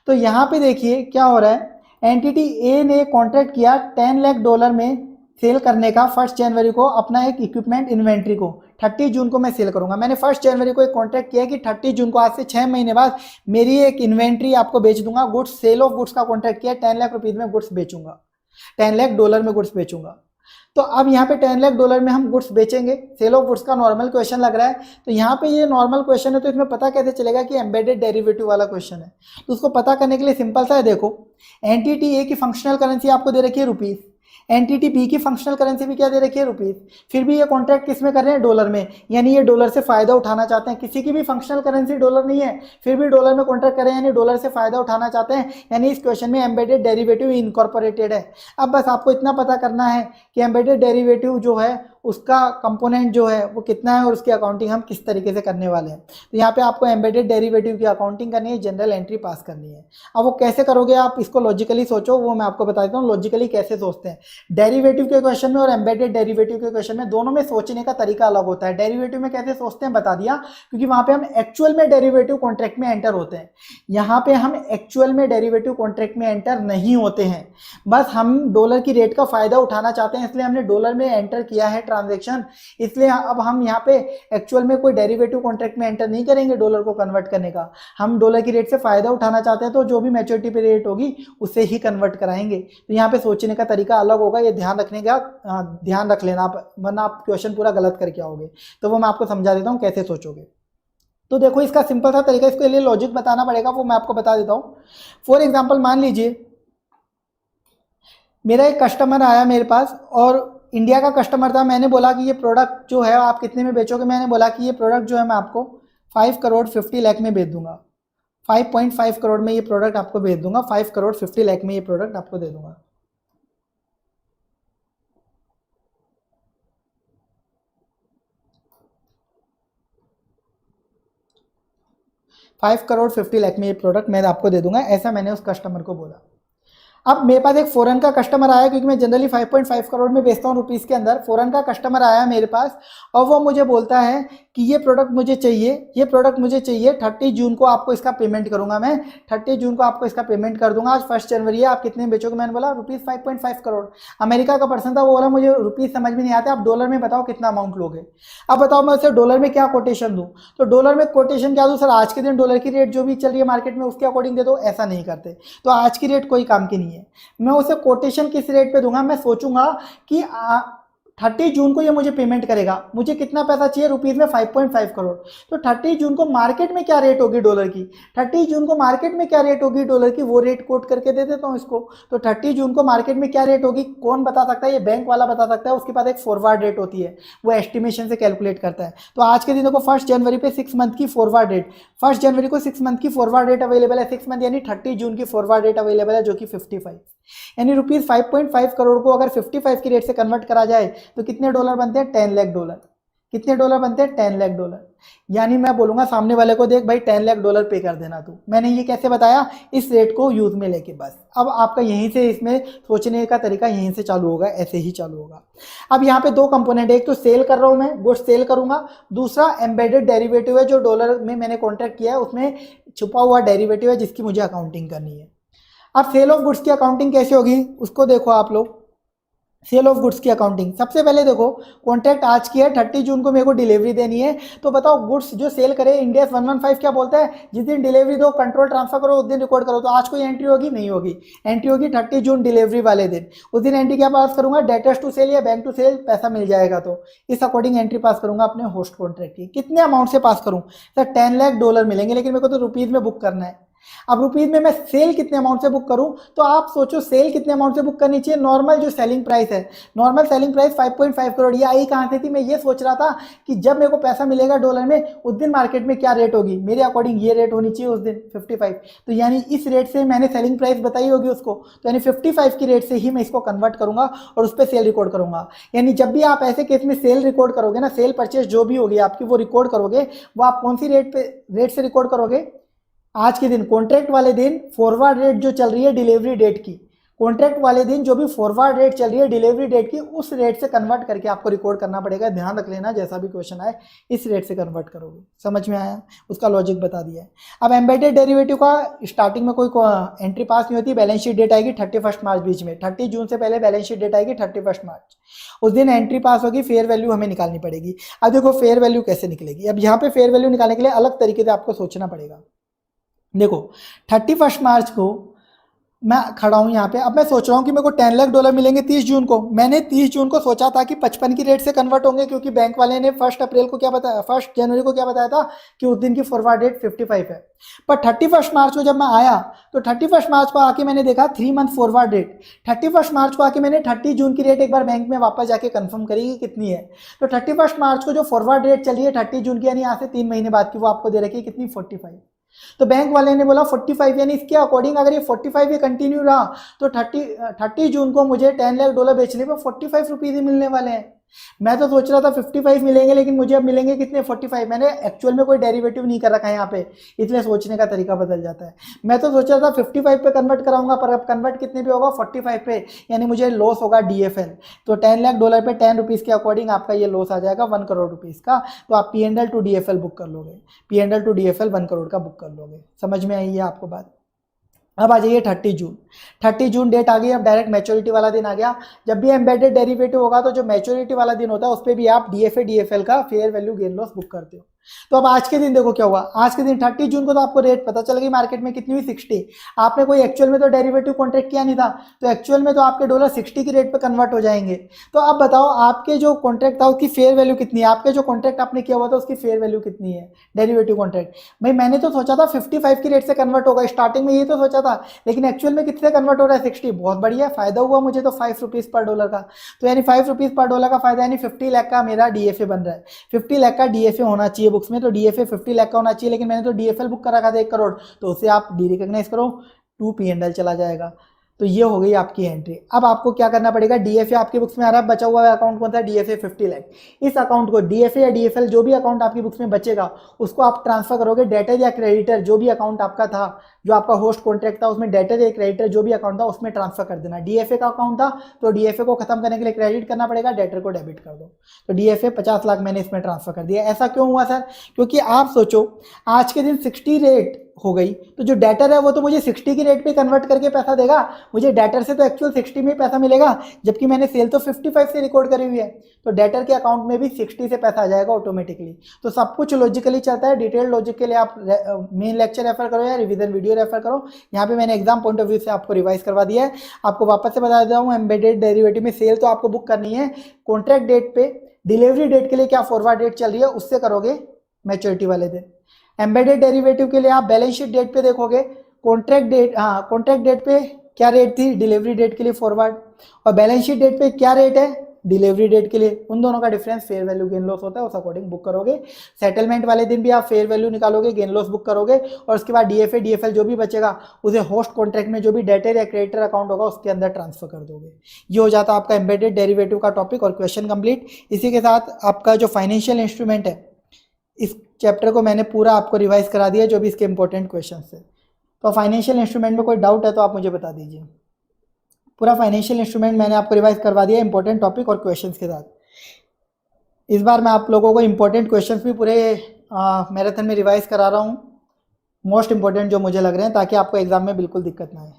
तो यहाँ पे देखिए क्या हो रहा है, एंटिटी ए ने कॉन्ट्रैक्ट किया $10 लाख में सेल करने का 1 जनवरी को अपना एक इक्विपमेंट इन्वेंट्री को, 30 जून को मैं सेल करूंगा। मैंने 1 जनवरी को एक कॉन्ट्रैक्ट किया कि 30 जून को, आज से 6 महीने बाद मेरी एक इन्वेंट्री आपको बेच दूंगा। गुड्स, सेल ऑफ गुड्स का कॉन्ट्रैक्ट किया, $10 लाख में गुड्स बेचूंगा, $10 लाख में गुड्स बेचूंगा। तो अब यहाँ पे $10 लाख में हम गुड्स बेचेंगे। सेल ऑफ गुड्स का नॉर्मल क्वेश्चन लग रहा है, तो यहाँ पे ये नॉर्मल क्वेश्चन है, तो इसमें पता कैसे चलेगा कि एम्बेडेड डेरिवेटिव वाला क्वेश्चन है। तो उसको पता करने के लिए सिंपल सा है, देखो एंटिटी ए की फंक्शनल करेंसी आपको दे रखी है रुपीज, एंटिटी बी की फंक्शनल करेंसी भी क्या दे रखी है रुपीज, फिर भी ये कॉन्ट्रैक्ट किस में कर रहे हैं, डॉलर में, यानी ये डॉलर से फायदा उठाना चाहते हैं। किसी की भी फंक्शनल करेंसी डॉलर नहीं है फिर भी डॉलर में कॉन्ट्रैक्ट कर रहे हैं, यानी डॉलर से फायदा उठाना चाहते हैं, यानी इस क्वेश्चन में एम्बेडेड डेरिवेटिव इनकॉर्पोरेटेड है। अब बस आपको इतना पता करना है कि एम्बेडेड डेरिवेटिव जो है उसका कंपोनेंट जो है वो कितना है और उसकी अकाउंटिंग हम किस तरीके से करने वाले हैं। तो यहाँ पे आपको एम्बेडेड डेरिवेटिव की अकाउंटिंग करनी है, जनरल एंट्री पास करनी है। अब वो कैसे करोगे आप, इसको लॉजिकली सोचो, वो मैं आपको बता देता हूँ लॉजिकली कैसे सोचते हैं। डेरिवेटिव के क्वेश्चन में और एम्बेडेड डेरिवेटिव के क्वेश्चन में दोनों में सोचने का तरीका अलग होता है। डेरिवेटिव में कैसे सोचते हैं बता दिया, क्योंकि वहां पे हम एक्चुअल में डेरिवेटिव कॉन्ट्रैक्ट में एंटर होते हैं। यहाँ पे हम एक्चुअल में डेरिवेटिव कॉन्ट्रैक्ट में एंटर नहीं होते हैं, बस हम डॉलर की रेट का फायदा उठाना चाहते हैं, इसलिए हमने डॉलर में एंटर किया है ट्रांजेक्शन, इसलिए अब हम यहाँ पे एक्चुअल में कोई डेरिवेटिव कॉन्ट्रैक्ट में एंटर नहीं करेंगे डॉलर को कन्वर्ट करने का। हम डॉलर की रेट से फायदा उठाना चाहते हैं तो जो भी मैच्योरिटी पे रेट होगी उससे ही कन्वर्ट कराएंगे। तो यहाँ पे सोचने का तरीका अलग होगा, ये ध्यान रखने का ध्यान रख लेना आप, वरना आप क्वेश्चन पूरा गलत करके आओगे। तो वो मैं आपको समझा देता हूँ कैसे सोचोगे। तो देखो इसका सिंपल सा तरीका, इसके लिए लॉजिक बताना पड़ेगा, वो मैं आपको बता देता हूँ। फॉर एग्जाम्पल मान लीजिए मेरा एक कस्टमर आया मेरे पास और इंडिया का कस्टमर था। मैंने बोला कि ये प्रोडक्ट जो है आप कितने में बेचोगे, मैंने बोला कि ये प्रोडक्ट जो है मैं आपको 5 करोड़ 50 लाख में बेच दूंगा, 5.5 करोड़ में ये प्रोडक्ट आपको बेच दूंगा, 5 करोड़ 50 लाख में ये प्रोडक्ट आपको दे दूंगा। फाइव करोड़ 50 लाख में ये प्रोडक्ट मैं आपको दे दूंगा, ऐसा मैंने उस कस्टमर को बोला। अब मेरे पास एक फॉरेन का कस्टमर आया, क्योंकि मैं जनरली 5.5 करोड़ में बेचता हूँ रुपीस के अंदर। फॉरेन का कस्टमर आया मेरे पास और वो मुझे बोलता है कि ये प्रोडक्ट मुझे चाहिए, ये प्रोडक्ट मुझे चाहिए, 30 जून को आपको इसका पेमेंट करूंगा, मैं 30 जून को आपको इसका पेमेंट कर दूंगा। आज 1 जनवरी है, आप कितने में बेचोगे? मैंने बोला रुपीस 5.5 करोड़। अमेरिका का पर्सन था, वो बोला मुझे रुपीस समझ में नहीं आते, आप डॉलर में बताओ कितना अमाउंट लोगे। अब बताओ मैं उसे डॉलर में क्या कोटेशन दूं? तो डॉलर में कोटेशन क्या दूं? सर आज के दिन डॉलर की रेट जो भी चल रही है मार्केट में उसके अकॉर्डिंग दे दो, ऐसा नहीं करते। तो आज की रेट कोई काम की नहीं है। मैं उसे कोटेशन किस रेट पे दूंगा? मैं सोचूंगा कि 30 जून को ये मुझे पेमेंट करेगा, मुझे कितना पैसा चाहिए? रुपीस में 5.5 करोड़। तो 30 जून को मार्केट में क्या रेट होगी डॉलर की, 30 जून को मार्केट में क्या रेट होगी डॉलर की, वो रेट कोट करके दे देता हूँ इसको। तो 30 जून को मार्केट में क्या रेट होगी कौन बता सकता है? ये बैंक वाला बता सकता है। उसके पास एक फॉरवर्ड रेट होती है, वो एस्टिमेशन से कैलकुलेट करता है। तो आज के दिन को 1 जनवरी पे 6 मंथ की फॉरवर्ड रेट, 1 जनवरी को 6 मंथ की फॉरवर्ड रेट अवेलेबल है, 6 मंथ यानी 30 जून की फॉरवर्ड रेट अवेलेबल है जो कि 55, यानी रुपीस 5.5 करोड़ को अगर 55 की रेट से कन्वर्ट करा जाए तो कितने डॉलर बनते हैं? 10 लाख डॉलर। कितने डॉलर बनते हैं? 10 लाख डॉलर। यानी मैं बोलूंगा सामने वाले को, देख भाई 10 लाख डॉलर पे कर देना तू। मैंने ये कैसे बताया? इस रेट को यूज में लेके। बस अब आपका यहीं से इसमें सोचने का तरीका यहीं से चालू होगा, ऐसे ही चालू होगा। अब यहाँ पे दो कंपोनेंट है, एक तो सेल कर रहा हूं मैं, गुड्स सेल करूंगा, दूसरा एम्बेडेड डेरिवेटिव है जो डॉलर में मैंने कॉन्ट्रैक्ट किया है, उसमें छुपा हुआ डेरिवेटिव है जिसकी मुझे अकाउंटिंग करनी है। अब सेल ऑफ गुड्स की अकाउंटिंग कैसे होगी उसको देखो आप लोग। सेल ऑफ गुड्स की अकाउंटिंग सबसे पहले देखो, कॉन्ट्रैक्ट आज की है, 30 जून को मेरे को डिलीवरी देनी है। तो बताओ गुड्स जो सेल करे, इंडिया 115 क्या बोलता है? जिस दिन डिलीवरी दो, कंट्रोल ट्रांसफर करो, उस दिन रिकॉर्ड करो। तो आज कोई एंट्री होगी? नहीं होगी। एंट्री होगी 30 जून डिलीवरी वाले दिन। उस दिन एंट्री क्या पास करूंगा? डेटर्स टू सेल या बैंक टू सेल, पैसा मिल जाएगा तो इस अकॉर्डिंग एंट्री पास करूंगा अपने होस्ट कॉन्ट्रैक्ट की। कितने अमाउंट से पास करूं? सर 10 लाख डॉलर मिलेंगे, लेकिन मेरे को तो रुपीज में बुक करना है। अब रुपीज में मैं सेल कितने अमाउंट से बुक करूं? तो आप सोचो सेल कितने अमाउंट से बुक करनी चाहिए। नॉर्मल जो सेलिंग प्राइस है, नॉर्मल सेलिंग प्राइस 5.5 करोड़। ये आई कहां से थी? मैं ये सोच रहा था कि जब मेरे को पैसा मिलेगा डॉलर में, उस दिन मार्केट में क्या रेट होगी, मेरे अकॉर्डिंग ये रेट होनी चाहिए उस दिन 55। तो यानी इस रेट से मैंने सेलिंग प्राइस बताई होगी उसको, तो यानी 55 की रेट से ही मैं इसको कन्वर्ट करूंगा और उस पर सेल रिकॉर्ड करूंगा। यानी जब भी आप ऐसे केस में सेल रिकॉर्ड करोगे ना, सेल परचेज जो भी होगी आपकी वो रिकॉर्ड करोगे, वो आप कौन सी रेट से रिकॉर्ड करोगे? आज के दिन कॉन्ट्रैक्ट वाले दिन फॉरवर्ड रेट जो चल रही है डिलीवरी डेट की, कॉन्ट्रैक्ट वाले दिन जो भी फॉरवर्ड रेट चल रही है डिलीवरी डेट की, उस रेट से कन्वर्ट करके आपको रिकॉर्ड करना पड़ेगा। ध्यान रख लेना, जैसा भी क्वेश्चन आए इस रेट से कन्वर्ट करोगे। समझ में आया? उसका लॉजिक बता दिया है। अब एम्बेडेड डेरिवेटिव का स्टार्टिंग में कोई एंट्री पास नहीं होती, बैलेंस शीट डेट आएगी 31 मार्च बीच में, 30 जून से पहले बैलेंस शीट डेट आएगी 31 मार्च, उस दिन एंट्री पास होगी, फेयर वैल्यू हमें निकालनी पड़ेगी। अब देखो फेयर वैल्यू कैसे निकलेगी। अब यहाँ पे फेयर वैल्यू निकालने के लिए अलग तरीके से आपको सोचना पड़ेगा। देखो 31 मार्च को मैं खड़ा हूं यहाँ पे, अब मैं सोच रहा हूँ कि मेरे को 10 लाख डॉलर मिलेंगे 30 जून को। मैंने 30 जून को सोचा था कि 55 की रेट से कन्वर्ट होंगे, क्योंकि बैंक वाले ने 1 अप्रैल को क्या बताया, 1 जनवरी को क्या बताया था कि उस दिन की फॉरवर्ड रेट 55 है। पर 31 मार्च को जब मैं आया तो 31 मार्च को आके मैंने देखा 3 मंथ फॉरवर्ड रेट। 31 मार्च को आके मैंने 30 जून की रेट एक बार बैंक में वापस जाके कंफर्म करी कि कितनी है। तो 31 मार्च को जो फॉरवर्ड रेट चली है 30 जून की, यानी यहाँ से 3 महीने बाद की, वो आपको दे रखी है कितनी? 45। तो बैंक वाले ने बोला 45, यानी इसके अकॉर्डिंग अगर ये 45 ये कंटिन्यू रहा तो 30 जून को मुझे 10 लाख डॉलर बेचने पर 45 रुपीज ही मिलने वाले हैं। मैं तो सोच रहा था 55 मिलेंगे, लेकिन मुझे अब मिलेंगे कितने? 45। मैंने एक्चुअल में कोई डेरिवेटिव नहीं कर रखा है यहाँ पे, इसलिए सोचने का तरीका बदल जाता है। मैं तो सोच रहा था 55 पे कन्वर्ट कराऊंगा, पर अब कन्वर्ट कितने पे होगा? 45 पे, यानी मुझे लॉस होगा DFL। तो 10 लाख डॉलर पे 10 रुपीज़ के अकॉर्डिंग आपका ये लॉस आ जाएगा 1 करोड़ रुपीज़ का। तो आप P&L टू DFL बुक कर लोगे, P&L टू DFL 1 करोड़ का बुक कर लोगे। समझ में आई है आपको बात? अब आ जाइए 30 जून। 30 जून डेट आ गई, अब डायरेक्ट मैच्योरिटी वाला दिन आ गया। जब भी एम्बेडेड डेरिवेटिव होगा तो जो मैच्योरिटी वाला दिन होता है उस पर भी आप डीएफए डीएफएल का fair value gain loss book करते हो। तो अब आज के दिन देखो क्या हुआ, आज के दिन 30 जून को तो आपको रेट पता चल गई मार्केट में कितनी हुई 60। आपने कोई एक्चुअल में तो डेरिवेटिव कॉन्ट्रैक्ट किया नहीं था, तो एक्चुअल में तो आपके डॉलर 60 की रेट पे कन्वर्ट हो जाएंगे। तो अब बताओ आपके जो कॉन्ट्रैक्ट था उसकी फेयर वैल्यू कितनी है, आपके जो कॉन्ट्रैक्ट आपने किया हुआ था उसकी फेयर वैल्यू कितनी है डेरिवेटिव कॉन्ट्रैक्ट। भाई मैंने तो सोचा था 55 की रेट से कन्वर्ट होगा, स्टार्टिंग में ये तो सोचा था, लेकिन एक्चुअल में कितने कन्वर्ट हो रहा है 60। बहुत बढ़िया फायदा हुआ मुझे तो 5 रुपीज पर डॉलर का। तो यानी 5 रुपीज पर डॉलर का फायदा, यानी 50 लाख का मेरा डीएफए बन रहा है। 50 लाख का डीएफए होना चाहिए बुक्स में, तो डीएफए 50 लाख का होना चाहिए, लेकिन मैंने तो डीएफएल बुक करा था 1 करोड़, तो उसे आप डी रिकॉग्नाइज करो, 2 पीएनएल चला जाएगा। तो ये हो गई आपकी एंट्री। अब आपको क्या करना पड़ेगा, डीएफए आपकी बुक्स में आ रहा है, बचा हुआ अकाउंट कौन सा है, डीएफए 50 लाख। इस अकाउंट को डीएफए या डीएफएल जो भी अकाउंट आपकी बुक्स में बचेगा उसको आप ट्रांसफर करोगे डेटर या क्रेडिटर, जो भी अकाउंट आपका था, जो आपका होस्ट कॉन्ट्रैक्ट था उसमें डेटर या क्रेडिटर जो भी अकाउंट था उसमें ट्रांसफर कर देना। डीएफए का अकाउंट था तो डीएफए को खत्म करने के लिए क्रेडिट करना पड़ेगा, डेटर को डेबिट कर दो। तो डीएफए 50 लाख मैंने इसमें ट्रांसफर कर दिया। ऐसा क्यों हुआ सर, क्योंकि आप सोचो आज के दिन 60 रेट हो गई, तो जो डेटर है वो तो मुझे 60 की रेट पे कन्वर्ट करके पैसा देगा, मुझे डेटर से तो एक्चुअल 60 में पैसा मिलेगा, जबकि मैंने सेल तो 55 से रिकॉर्ड करी हुई है। तो डेटर के अकाउंट में भी 60 से पैसा आ जाएगा ऑटोमेटिकली। तो सब कुछ लॉजिकली चलता है। डिटेल लॉजिक के लिए आप मेन लेक्चर रेफर करो या रिवीजन वीडियो रेफर करो। यहाँ पे मैंने एग्जाम पॉइंट ऑफ व्यू से आपको रिवाइज करवा दिया है। आपको वापस से बता देता हूँ, एम्बेडेड डेरिवेटिव में सेल तो आपको बुक करनी है, कॉन्ट्रैक्ट डेट पे डिलीवरी डेट के लिए क्या फॉरवर्ड डेट चल रही है उससे करोगे मैच्योरिटी वाले दिन। एम्बेडेड डेरिवेटिव के लिए आप बैलेंस शीट डेट पे देखोगे, कॉन्ट्रैक्ट डेट, हाँ कॉन्ट्रैक्ट डेट पे क्या रेट थी, डिलीवरी डेट के लिए फॉरवर्ड, और बैलेंस शीट डेट पे क्या रेट है डिलीवरी डेट के लिए। उन दोनों का difference fair value gain loss होता है, उस अकॉर्डिंग बुक करोगे। सेटलमेंट वाले दिन भी आप फेयर वैल्यू निकालोगे, गेन लॉस बुक करोगे, और उसके बाद डीएफए डीएफएल जो भी बचेगा उसे होस्ट कॉन्ट्रैक्ट में जो भी डेटर या क्रेडिटर अकाउंट होगा उसके अंदर ट्रांसफर कर दोगे। ये हो जाता है आपका एम्बेडेड डेरिवेटिव का टॉपिक और क्वेश्चन कंप्लीट। इसी के साथ आपका जो फाइनेंशियल इंस्ट्रूमेंट है इस चैप्टर को मैंने पूरा आपको रिवाइज करा दिया, जो भी इसके इंपॉर्टेंट क्वेश्चन है। तो फाइनेंशियल इंस्ट्रूमेंट में कोई डाउट है तो आप मुझे बता दीजिए। पूरा फाइनेंशियल इंस्ट्रूमेंट मैंने आपको रिवाइज करवा दिया इंपॉर्टेंट टॉपिक और क्वेश्चंस के साथ। इस बार मैं आप लोगों को इंपॉर्टेंट क्वेश्चंस भी पूरे मैराथन में रिवाइज करा रहा हूँ, मोस्ट इंपॉर्टेंट जो मुझे लग रहे हैं, ताकि आपको एग्जाम में बिल्कुल दिक्कत ना आए।